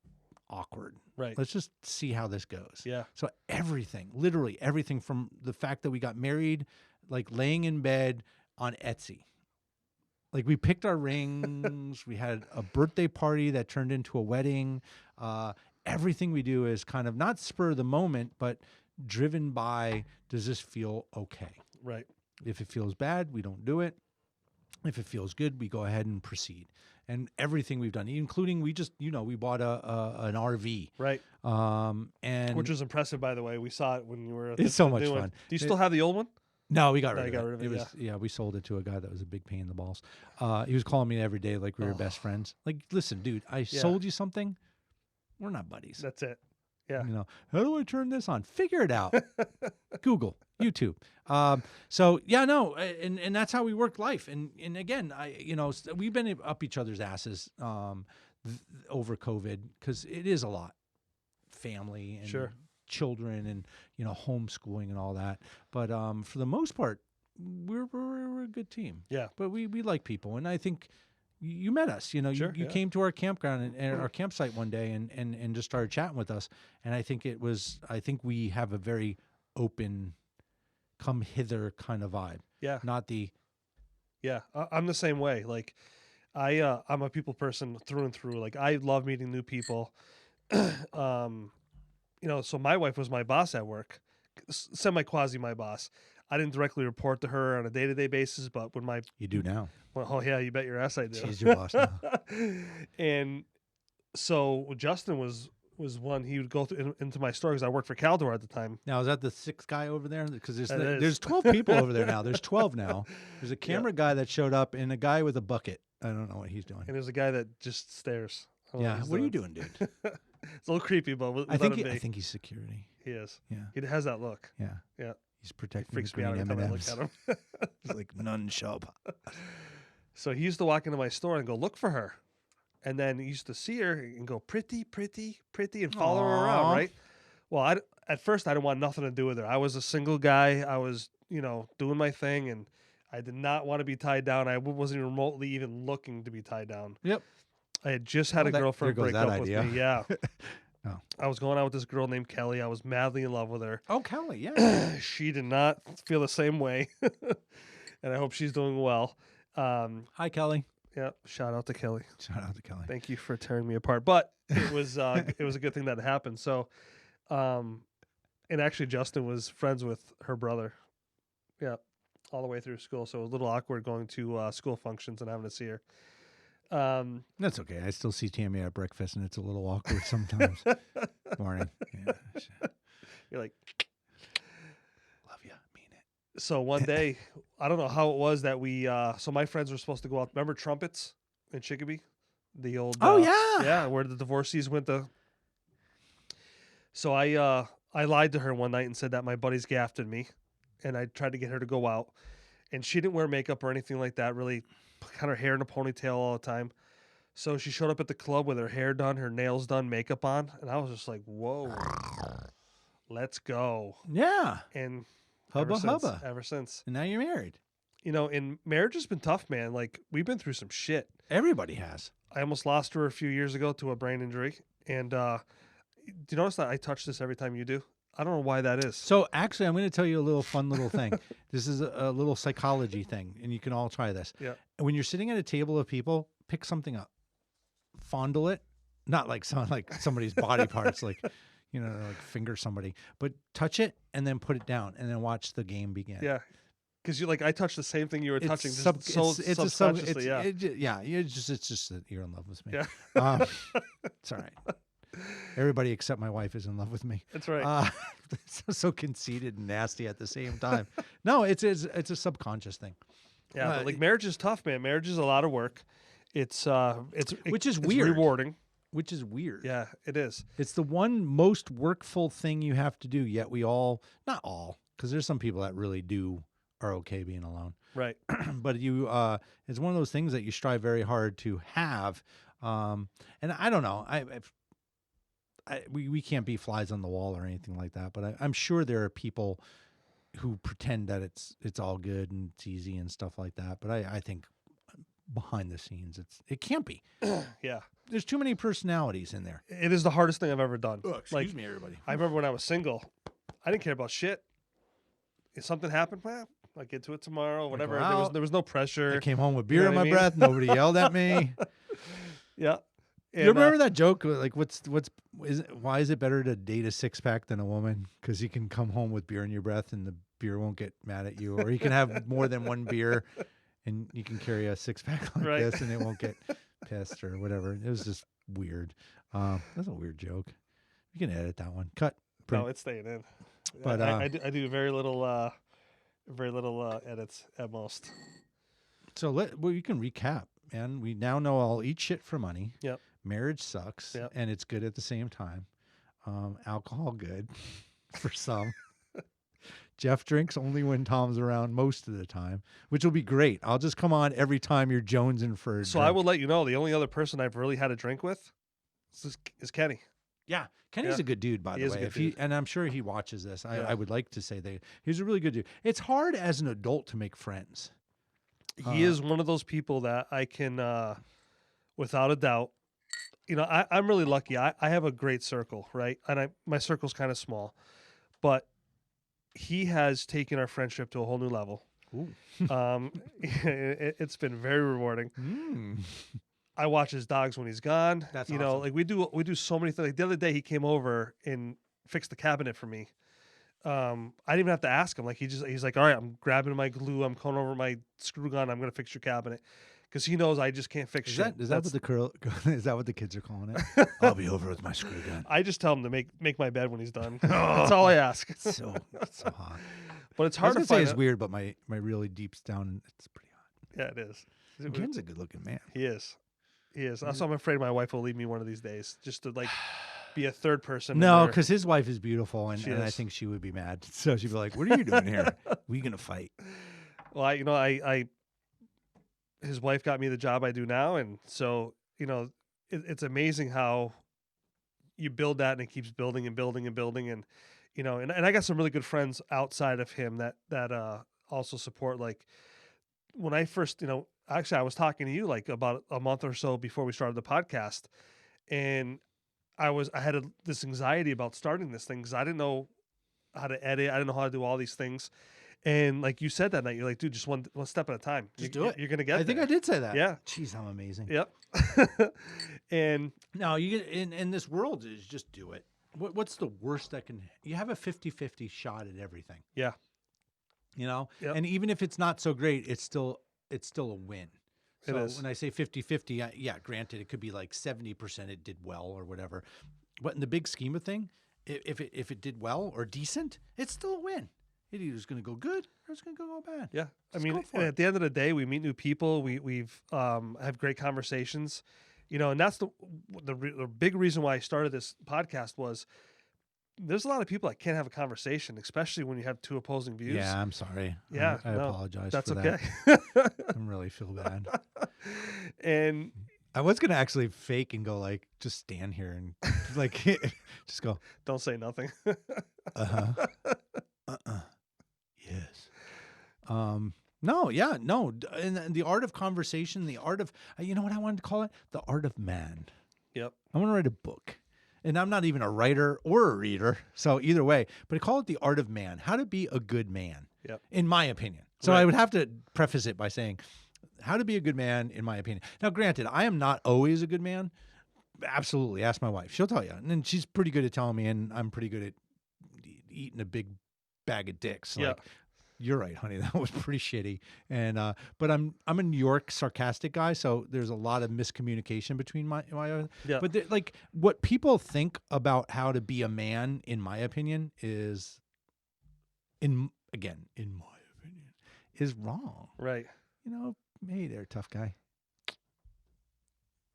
awkward. right, Let's just see how this goes. yeah, So everything, literally everything, from the fact that we got married, like laying in bed on Etsy. Like we picked our rings. We had a birthday party that turned into a wedding. Everything we do is kind of not spur of the moment, but driven by, does this feel okay? Right. If it feels bad, we don't do it. If it feels good, we go ahead and proceed. And everything we've done, including we just, we bought an RV. Right. And Which was impressive, by the way. We saw it when you were. It's so much fun. Do you still have the old one? No, we got No, rid you of got it. rid of It it, was, we sold it to a guy that was a big pain in the balls. He was calling me every day like we were best friends. Like, listen, dude, I sold you something. We're not buddies. That's it. Yeah. How do I turn this on? Figure it out. Google, YouTube. And that's how we work life. And again, we've been up each other's asses over COVID because it is a lot. Family and children and homeschooling and all that. But for the most part, we're a good team. Yeah. But we like people, and I think. You met us, you came to our campground and our campsite one day and just started chatting with us. And I think we have a very open, come hither kind of vibe. Yeah. Not the. Yeah. I'm the same way. Like I'm a people person through and through. Like I love meeting new people. So my wife was my boss at work, semi quasi my boss. I didn't directly report to her on a day-to-day basis, but when You do now. well, oh yeah, you bet your ass I do. She's your boss now. And so Justin was one. He would go into my store because I worked for Caldor at the time. Now, is that the sixth guy over there? Because That is. there's 12 people over there now. There's 12 now. There's a camera guy that showed up and a guy with a bucket. I don't know what he's doing. And there's a guy that just stares. I don't know Yeah. What are you doing, dude? It's a little creepy, but I think he's security. he is. Yeah. He has that look. Yeah. Yeah. He's protecting Freaks the me out green every time I look M&Ms. at him. He's like, none shall. So he used to walk into my store and go look for her. And then he used to see her and go, pretty, pretty, pretty, and follow her around, Aw. right? Well, at first I didn't want nothing to do with her. I was a single guy. I was, doing my thing, and I did not want to be tied down. I wasn't remotely even looking to be tied down. Yep. I had just had a girlfriend there goes break that up with idea. me. Yeah. Oh. I was going out with this girl named Kelly. I was madly in love with her. Oh, Kelly, yeah. She did not feel the same way. And I hope she's doing well. Hi, Kelly. Yeah, shout out to Kelly. Shout out to Kelly. Thank you for tearing me apart. But it was a good thing that happened. So, and actually Justin was friends with her brother. Yeah, all the way through school. So it was a little awkward going to school functions and having to see her. That's okay. I still see Tammy at breakfast, and it's a little awkward sometimes. Morning. Yeah. You're like, Love you. Mean it. so one day, I don't know how it was that we, so my friends were supposed to go out. Remember Trumpets in Chicopee? The old, yeah, where the divorcees went to. So I lied to her one night and said that my buddies gaffed at me, and I tried to get her to go out, and she didn't wear makeup or anything like that, really had her hair in a ponytail all the time. So she showed up at the club with her hair done, her nails done, makeup on, and I was just like, whoa, let's go. Yeah. And Hubba. ever since. And now you're married. And marriage has been tough, man. Like, we've been through some shit. Everybody has. I almost lost her a few years ago to a brain injury. And do you notice that I touch this every time you do? I don't know why that is. So actually, I'm going to tell you a little fun little thing. This is a little psychology thing, and you can all try this. Yeah. When you're sitting at a table of people, pick something up, fondle it, not like somebody's body parts, like finger somebody, but touch it and then put it down, and then watch the game begin. Yeah. Because I touched the same thing you were touching. It's Subconsciously, yeah. It's just that you're in love with me. Yeah. It's all right. Everybody except my wife is in love with me. That's right. So conceited and nasty at the same time. No, it's a subconscious thing. Yeah, but like marriage is tough, man. Marriage is a lot of work. Which is it's weird. rewarding. Which is weird. Yeah, it is. It's the one most workful thing you have to do. Yet we all, not all, because there's some people that really are okay being alone. Right. But it's one of those things that you strive very hard to have. And I don't know. We can't be flies on the wall or anything like that. But I'm sure there are people who pretend that it's all good and it's easy and stuff like that. But I think behind the scenes, it can't be. Yeah. There's too many personalities in there. It is the hardest thing I've ever done. Oh, excuse me, everybody. I remember when I was single, I didn't care about shit. If something happened, well, I'll get to it tomorrow. Like, Whatever. well, There was no pressure. I came home with You beer know in what my I mean? breath. Nobody yelled at me. Yeah. You And, remember that joke? Like, why is it better to date a 6-pack than a woman? Because you can come home with beer in your breath and the beer won't get mad at you, or you can have more than one beer and you can carry a 6-pack like Right. this and it won't get pissed or whatever. It was just weird. That's a weird joke. You can edit that one. Cut. No, Print. it's staying in. But, I do very little edits at most. So you can recap, man. We now know I'll eat shit for money. Yep. Marriage sucks, Yep. and it's good at the same time. Alcohol good for some. Jeff drinks only when Tom's around most of the time, which will be great. I'll just come on every time you're jonesing for a So drink. I will let you know the only other person I've really had a drink with is Kenny. Yeah, Kenny's Yeah. a good dude, by He the is a way. good If he dude. and I'm sure he watches this. Yeah. I would like to say that he's a really good dude. It's hard as an adult to make friends. He is one of those people that I can, without a doubt, I'm really lucky. I have a great circle, right? And my circle's kind of small, but he has taken our friendship to a whole new level. Ooh. It's been very rewarding. Mm. I watch his dogs when he's gone. That's Like awesome. we do so many things. Like the other day he came over and fixed the cabinet for me. I didn't even have to ask him. Like he's like, all right, I'm grabbing my glue. I'm going over my screw gun. I'm gonna fix your cabinet because he knows I just can't fix shit. Is that what the kids are calling it? I'll be over with my screw gun. I just tell him to make my bed when he's done. That's all I ask. It's so hot. But it's I was hard to gonna say find. it's weird, but my really deeps down, it's pretty hot. Yeah, it is. Ken's a good looking man. He is. He is. Also, I'm afraid my wife will leave me one of these days, just to like be a third person. in No, there. because his wife is beautiful, and She I is. think she would be mad. So she'd be like, "What are you doing here? We gonna fight?" Well, I his wife got me the job I do now, and so it's amazing how you build that and it keeps building and building and building, and and I got some really good friends outside of him that also support. Like when I first, actually I was talking to you like about a month or so before we started the podcast, and I had this anxiety about starting this thing because I didn't know how to edit, I didn't know how to do all these things. And like you said that night, you're like, dude, just one step at a time. Just do it. You're gonna get. I think I did say that. Yeah. Jeez, I'm amazing. Yep. And No, you get in this world is just do it. What's the worst that can? You have a 50-50 shot at everything. yeah, Yep. Yep. And even if it's not so great, it's still a win. It So is. when I say 50-50, yeah, granted, it could be like 70% it did well or whatever. But in the big scheme of thing, if it did well or decent, it's still a win. It either is going to go good or it's going to go bad. yeah. I Just mean, go for and it. at the end of the day, we meet new people. We've have great conversations, and that's the big reason why I started this podcast was there's a lot of people that can't have a conversation, especially when you have two opposing views. Yeah, I'm sorry. Yeah, I no, apologize That's for okay. that. I really feel bad. And I was going to actually fake and go like, just stand here and like, just go, don't say nothing. uh-huh. Yes. No, yeah, no. And the art of conversation, the art of, you know what I wanted to call it? The art of man. Yep. I want to write a book. And I'm not even a writer or a reader. So either way, but I call it the art of man, how to be a good man, Yep. in my opinion. So Right. I would have to preface it by saying how to be a good man, in my opinion. Now, granted, I am not always a good man. Absolutely. Ask my wife. She'll tell you. And she's pretty good at telling me, and I'm pretty good at eating a big bag of dicks. Yeah. Like, you're right, honey. That was pretty shitty. And but I'm a New York sarcastic guy, so there's a lot of miscommunication between my Yeah. But like what people think about how to be a man, in my opinion, is in my opinion, is wrong. Right. Hey there, tough guy.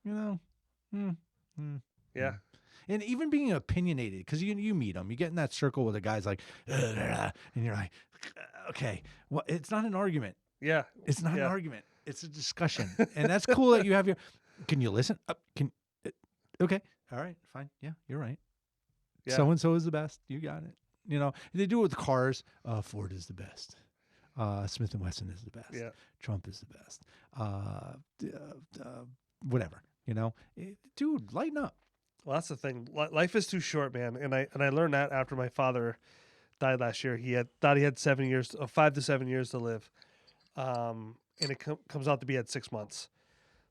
Yeah. And even being opinionated, because you meet them, you get in that circle with the guys like, and you're like, okay, well, it's not an argument. Yeah. It's not an Yeah. argument. It's a discussion, and that's cool that you have your. Can you listen? Okay, all right, fine. Yeah, you're right. Yeah. So and so is the best. You got it. They do it with cars. Ford is the best. Smith and Wesson is the best. Yeah. Trump is the best. Whatever. Dude, lighten up. Well, that's the thing. Life is too short, man. And I learned that after my father died last year. He thought he had 7 years, 5 to 7 years to live, and it comes out to be at 6 months.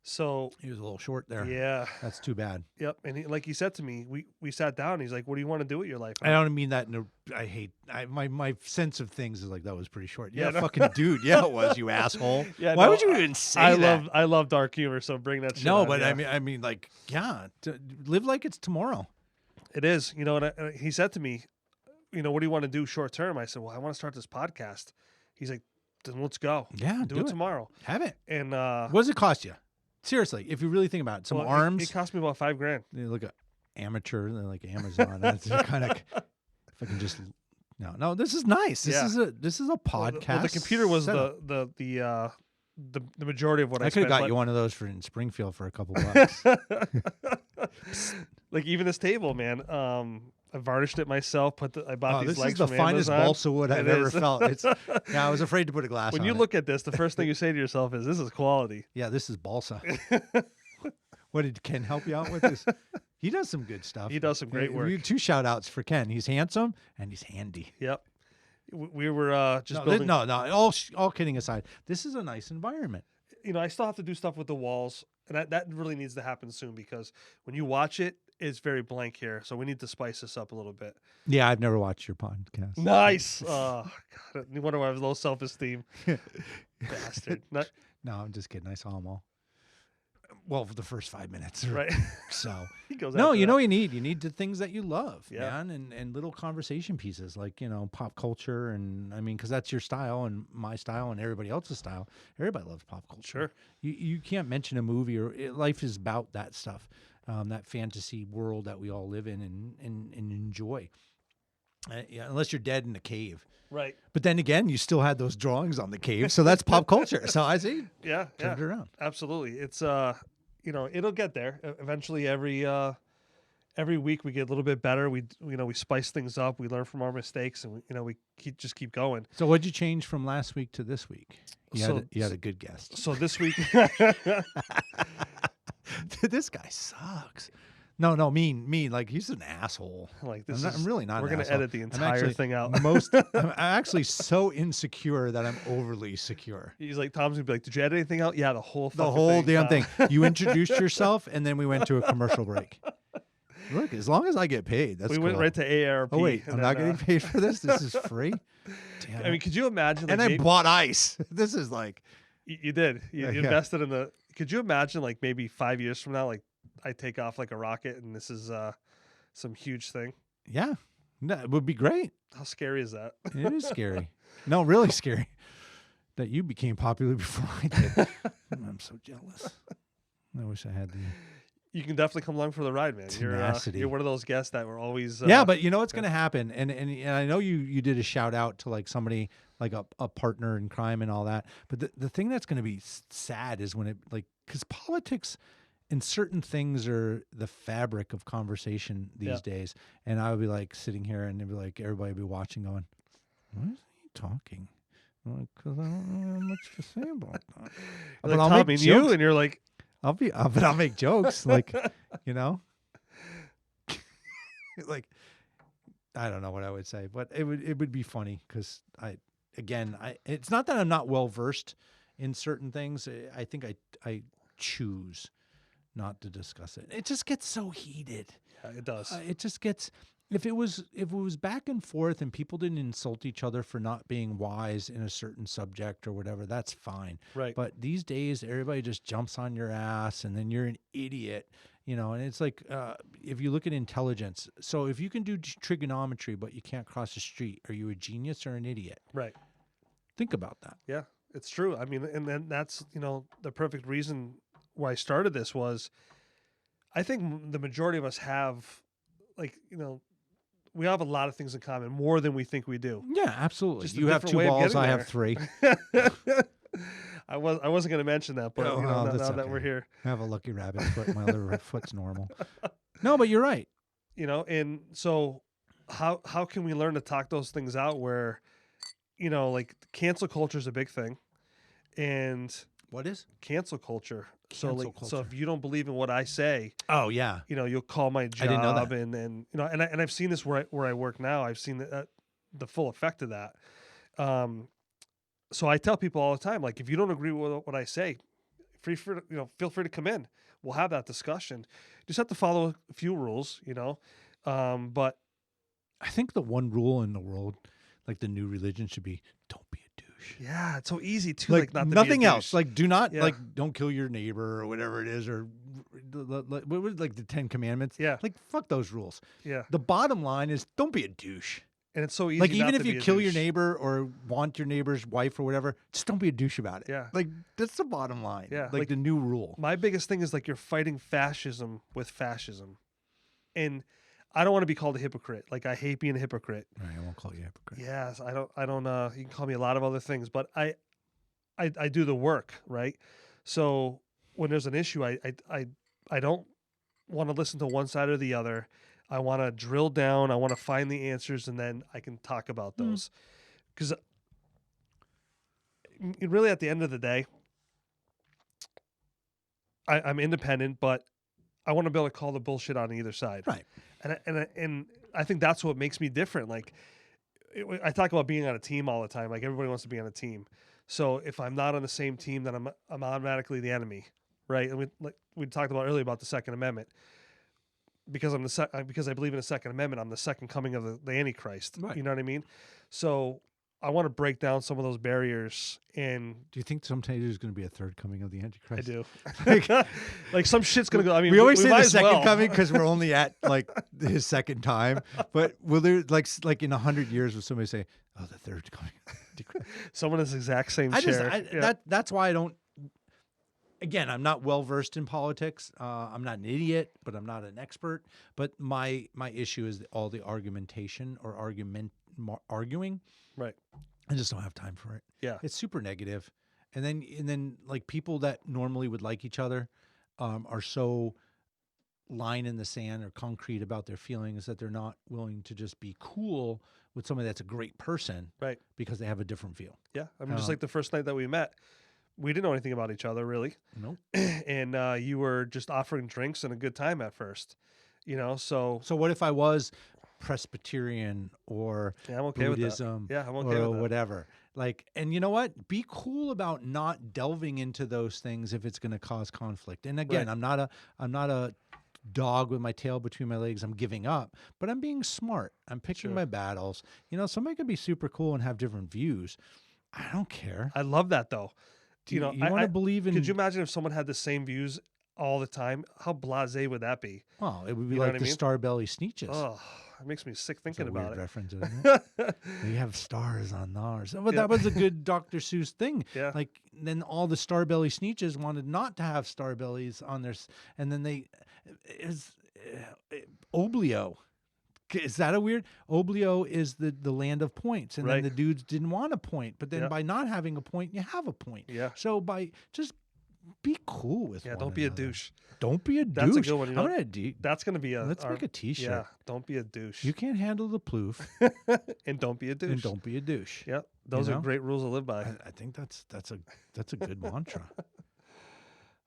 So He was a little short there. yeah, That's too bad. yep. And like he said to me, we sat down. And he's like, "What do you want to do with your life?" I don't mean that. My sense of things is like that was pretty short. Yeah, Yeah, no. fucking dude. Yeah, it was, you asshole. Yeah, Why no, would you even say I that? I love dark humor, so bring that shit. No, on, but yeah. I mean, like, yeah, live like it's tomorrow. It is, and he said to me, what do you want to do short term? I said, well, I want to start this podcast. He's like, then let's go. Yeah, do it tomorrow. Have it. And What does it cost you? Seriously, if you really think about it, some well, arms. It cost me about $5,000. They look at amateur, they're like Amazon. That's kind of. If I can just. No. This is nice. This is a podcast. Well, the computer was setup. the majority of what I could have spent. got you one of those in Springfield for a couple bucks. Like even this table, man. I varnished it myself. I bought these this legs is the from finest Amazon. balsa wood I've ever felt. I was afraid to put a glass When on you it. look at this, the first thing you say to yourself is, "This is quality." Yeah, this is balsa. What did Ken help you out with this? He does some good stuff. He does some great work. We have 2 shout outs for Ken. He's handsome and he's handy. Yep. We were just No, building. all kidding aside, this is a nice environment. I still have to do stuff with the walls, and that really needs to happen soon because when you watch it, it's very blank here. So we need to spice this up a little bit. Yeah, I've never watched your podcast. Nice. Oh, God. No wonder why I have low self-esteem. Bastard. No, I'm just kidding. I saw them all. Well, for the first 5 minutes. Right. So, He goes no, after you that. know what you need? You need the things that you love, Yeah. man, and little conversation pieces like, pop culture. And I mean, because that's your style and my style and everybody else's style. Everybody loves pop culture. Sure. You can't mention a movie life is about that stuff, that fantasy world that we all live in and enjoy. Unless you're dead in a cave. Right. But then again, you still had those drawings on the cave, so that's pop culture. So I see, Yeah. turn it around. Absolutely. It's it'll get there eventually. Every week we get a little bit better. We spice things up. We learn from our mistakes, and we keep going. So what'd you change from last week to this week? You had a good guest. So this week, This guy sucks. No, mean. Like he's an asshole. like I'm really not. We're an gonna asshole. edit the I'm entire actually thing out. I'm actually so insecure that I'm overly secure. He's like, Tom's gonna be like, did you edit anything out? Yeah, the whole The fucking whole damn Tom. thing. You introduced yourself, and then we went to a commercial break. Look, as long as I get paid, that's We cool. went right to AARP. Oh wait, and I'm not then, getting paid for this. This is free. Damn I mean, it. could you imagine? And like, I maybe- bought ice. This is like, you did. You Yeah. invested in the. Could you imagine, like maybe 5 years from now, like I take off like a rocket, and this is some huge thing? yeah, no, it would be great. How scary is that? It is scary. No, really scary. That you became popular before I did. I'm so jealous. I wish I had the. You can definitely come along for the ride, man. Tenacity. You're one of those guests that were always. Yeah, but you know what's going to happen, and I know you did a shout out to like somebody like a partner in crime and all that. But the thing that's going to be sad is when it because politics and certain things are the fabric of conversation these days. And I would be like sitting here and it'd be like everybody would be watching, going, "What is he talking?" I'm like, because I don't have much to say about that. like Tom and you, and you're like, but I'll make jokes like, like, I don't know what I would say, but it would be funny because it's not that I'm not well versed in certain things. I think I choose not to discuss it. It just gets so heated. yeah, it does. It just gets. If it was back and forth and people didn't insult each other for not being wise in a certain subject or whatever, that's fine. Right. But these days, everybody just jumps on your ass, and then you're an idiot, And it's like if you look at intelligence. So if you can do trigonometry but you can't cross the street, are you a genius or an idiot? Right. Think about that. Yeah, it's true. I mean, and then that's the perfect reason why I started this was, I think the majority of us have, we have a lot of things in common, more than we think we do. Yeah, absolutely. Just a You have different 2 way of balls. getting I there. have 3. I wasn't going to mention that, but Oh, now that's that okay. we're here, I have a lucky rabbit foot. My other foot's normal. No, but you're right. and so how can we learn to talk those things out where, like cancel culture is a big thing, and What is? cancel culture. Cancel So culture. if you don't believe in what I say, Oh yeah. you'll call my job, I didn't know that. and I've seen this where I work now. I've seen that the full effect of that. So I tell people all the time, like, if you don't agree with what I say, feel free to come in. We'll have that discussion. Just have to follow a few rules, but I think the one rule in the world, like the new religion, should be don't be a douche. yeah, it's so easy too. Like not to nothing be a else. douche. Like do not Yeah. don't kill your neighbor or whatever it is, or what was like the 10 Commandments. Yeah. Like fuck those rules. Yeah, The bottom line is don't be a douche. and it's so easy. Like not even to if be you a kill your douche. neighbor or want your neighbor's wife or whatever, just don't be a douche about it. Yeah. Like that's the bottom line. Yeah, Like like- the new rule. My biggest thing is like you're fighting fascism with fascism, and I don't want to be called a hypocrite. Like I hate being a hypocrite. Right, I won't call you a hypocrite. Yes, I don't. You can call me a lot of other things, but I do the work, right? So when there's an issue, I don't want to listen to one side or the other. I want to drill down. I want to find the answers, and then I can talk about those. Because really, at the end of the day, I'm independent, but I want to be able to call the bullshit on either side. Right. And I think that's what makes me different. Like I talk about being on a team all the time. Like everybody wants to be on a team. So if I'm not on the same team, then I'm automatically the enemy, right? And we talked about earlier about the Second Amendment. Because because I believe in the Second Amendment, I'm the second coming of the Antichrist. Right. You know what I mean? So I want to break down some of those barriers, and Do you think someday there's going to be a third coming of the Antichrist? I do. Like some shit's gonna go. I mean, We always say might the as second well. coming because we're only at like his second time. But will there like in 100 years will somebody say, "Oh, the third coming"? Someone in this exact same I just chair. Yeah. that's why I don't. Again, I'm not well versed in politics. I'm not an idiot, but I'm not an expert. But my issue is all the argumentation or arguing. Right. I just don't have time for it. Yeah. It's super negative. And then like people that normally would like each other are so line in the sand or concrete about their feelings that they're not willing to just be cool with somebody that's a great person Right. because they have a different view. Yeah. I mean, just Um, like the first night that we met, we didn't know anything about each other really, Nope. and you were just offering drinks and a good time at first. So So what if I was Presbyterian or yeah, I'm okay Buddhism with that. Yeah, I'm okay or with that. whatever? Like, and you know what? Be cool about not delving into those things if it's going to cause conflict. And again, Right. I'm not a dog with my tail between my legs. I'm giving up, but I'm being smart. I'm picking Sure. my battles. Somebody can be super cool and have different views. I don't care. I love that though. You want I to believe in? could you imagine if someone had the same views all the time? How blasé would that be? Well, it would be You know like what I the mean? Starbelly Sneetches. Oh, it makes me sick It's a thinking weird about it. reference, isn't it? They have stars on ours. But Yeah. that was a good Dr. Seuss thing. Yeah. Like then all the Starbelly Sneetches wanted not to have Starbellies on their, and then they is Oblio. Is that a weird? Oblio is the land of points, and Right. then the dudes didn't want a point, but then Yeah. by not having a point, you have a point. Yeah. So by just be cool with Yeah, one don't be a another. douche. Don't be a That's a douche. good one, I'm gonna That's gonna be let's make a T-shirt. Yeah, don't be a douche. You can't handle the ploof, and don't be a douche. and don't be a douche. Yeah, those know? are great rules to live by. I think that's a good mantra.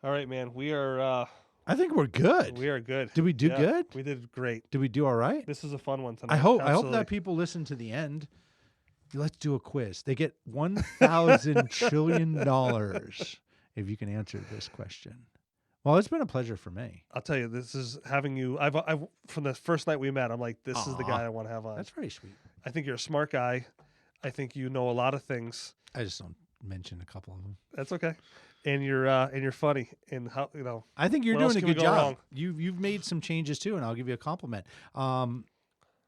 All right, man. We are I think we're good. good. Did we do Yeah, good? We did great. Did we do all right? This is a fun one tonight. I hope Absolutely. that people listen to the end. Let's do a quiz. They get $1,000 trillion if you can answer this question. Well, it's been a pleasure for me. I'll tell you, this is having you. I've from the first night we met. I'm like, this is the Aw. guy I want to have on. That's very sweet. I think you're a smart guy. I think you know a lot of things. I just don't mention a couple of them. That's okay. And you're funny. And how I think you're What else doing a can we good go job. wrong? You've made some changes too, and I'll give you a compliment.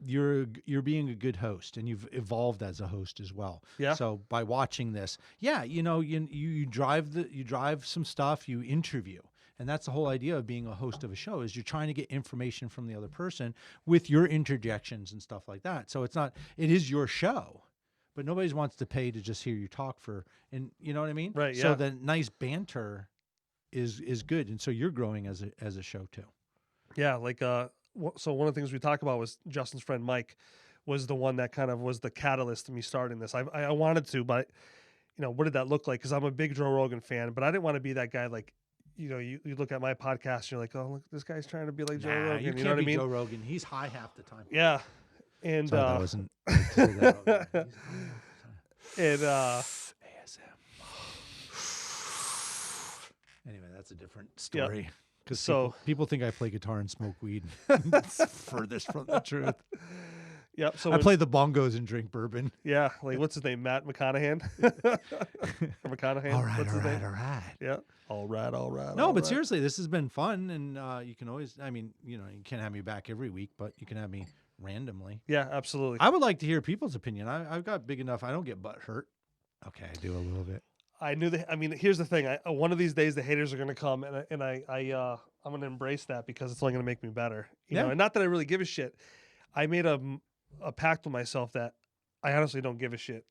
You're being a good host, and you've evolved as a host as well. Yeah. So by watching this, you drive some stuff, you interview. And that's the whole idea of being a host of a show is you're trying to get information from the other person with your interjections and stuff like that. So it is your show, but nobody wants to pay to just hear you talk and you know what I mean? Right, So yeah. the nice banter is good. And so you're growing as a show too. Yeah, like so one of the things we talked about was Justin's friend Mike was the one that kind of was the catalyst to me starting this. I wanted to, but what did that look like? Because I'm a big Joe Rogan fan, but I didn't want to be that guy. Like, you look at my podcast, and you're like, oh, look, this guy's trying to be like Joe Rogan. You You can't know what I be mean? Joe Rogan. He's high half the time. Yeah, And Sorry, that wasn't. Meant to say that out loud. and Anyway, that's a different story. Because So- people think I play guitar and smoke weed. It's furthest from the truth. yep. So I play the bongos and drink bourbon. yeah, like what's his name? Matt McConaughey. Or McConaughey. All right, What's all his right, name? all right. Yeah. All right. All right. No, all but right. seriously, this has been fun, and you can always. I mean, you can't have me back every week, but you can have me randomly. Yeah, absolutely. I would like to hear people's opinion. I've got big enough. I don't get butt hurt. Okay, I do a little bit. I knew that. I mean, here's the thing. One of these days, the haters are going to come, and I'm going to embrace that because it's only going to make me better. You know, Yeah. and not that I really give a shit. I made a pact with myself that I honestly don't give a shit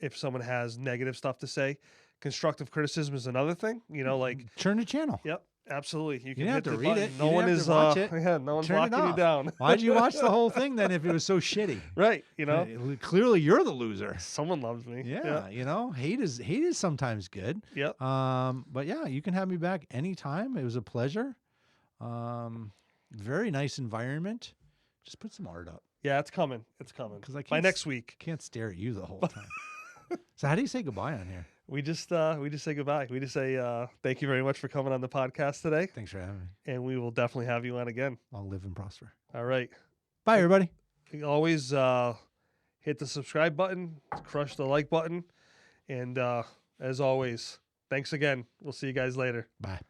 if someone has negative stuff to say. Constructive criticism is another thing. You know, like Turn the channel. yep, absolutely. You can didn't have hit to the read button. it. You No didn't one have to is watch it. Yeah, no one's Turn it locking you off. down. Why'd you watch the whole thing then if it was so shitty? Right. You know, Clearly you're the loser. someone loves me. Yeah, hate is sometimes good. Yep. But yeah, you can have me back anytime. It was a pleasure. Very nice environment. Just put some art up. Yeah, it's coming. It's coming. 'Cause I by can't next week. Can't stare at you the whole time. So how do you say goodbye on here? We just say goodbye. We just say thank you very much for coming on the podcast today, Thanks for having me. and we will definitely have you on again. Long live and prosper. All right. Bye, everybody. You always hit the subscribe button, crush the like button, and as always, thanks again. We'll see you guys later. Bye.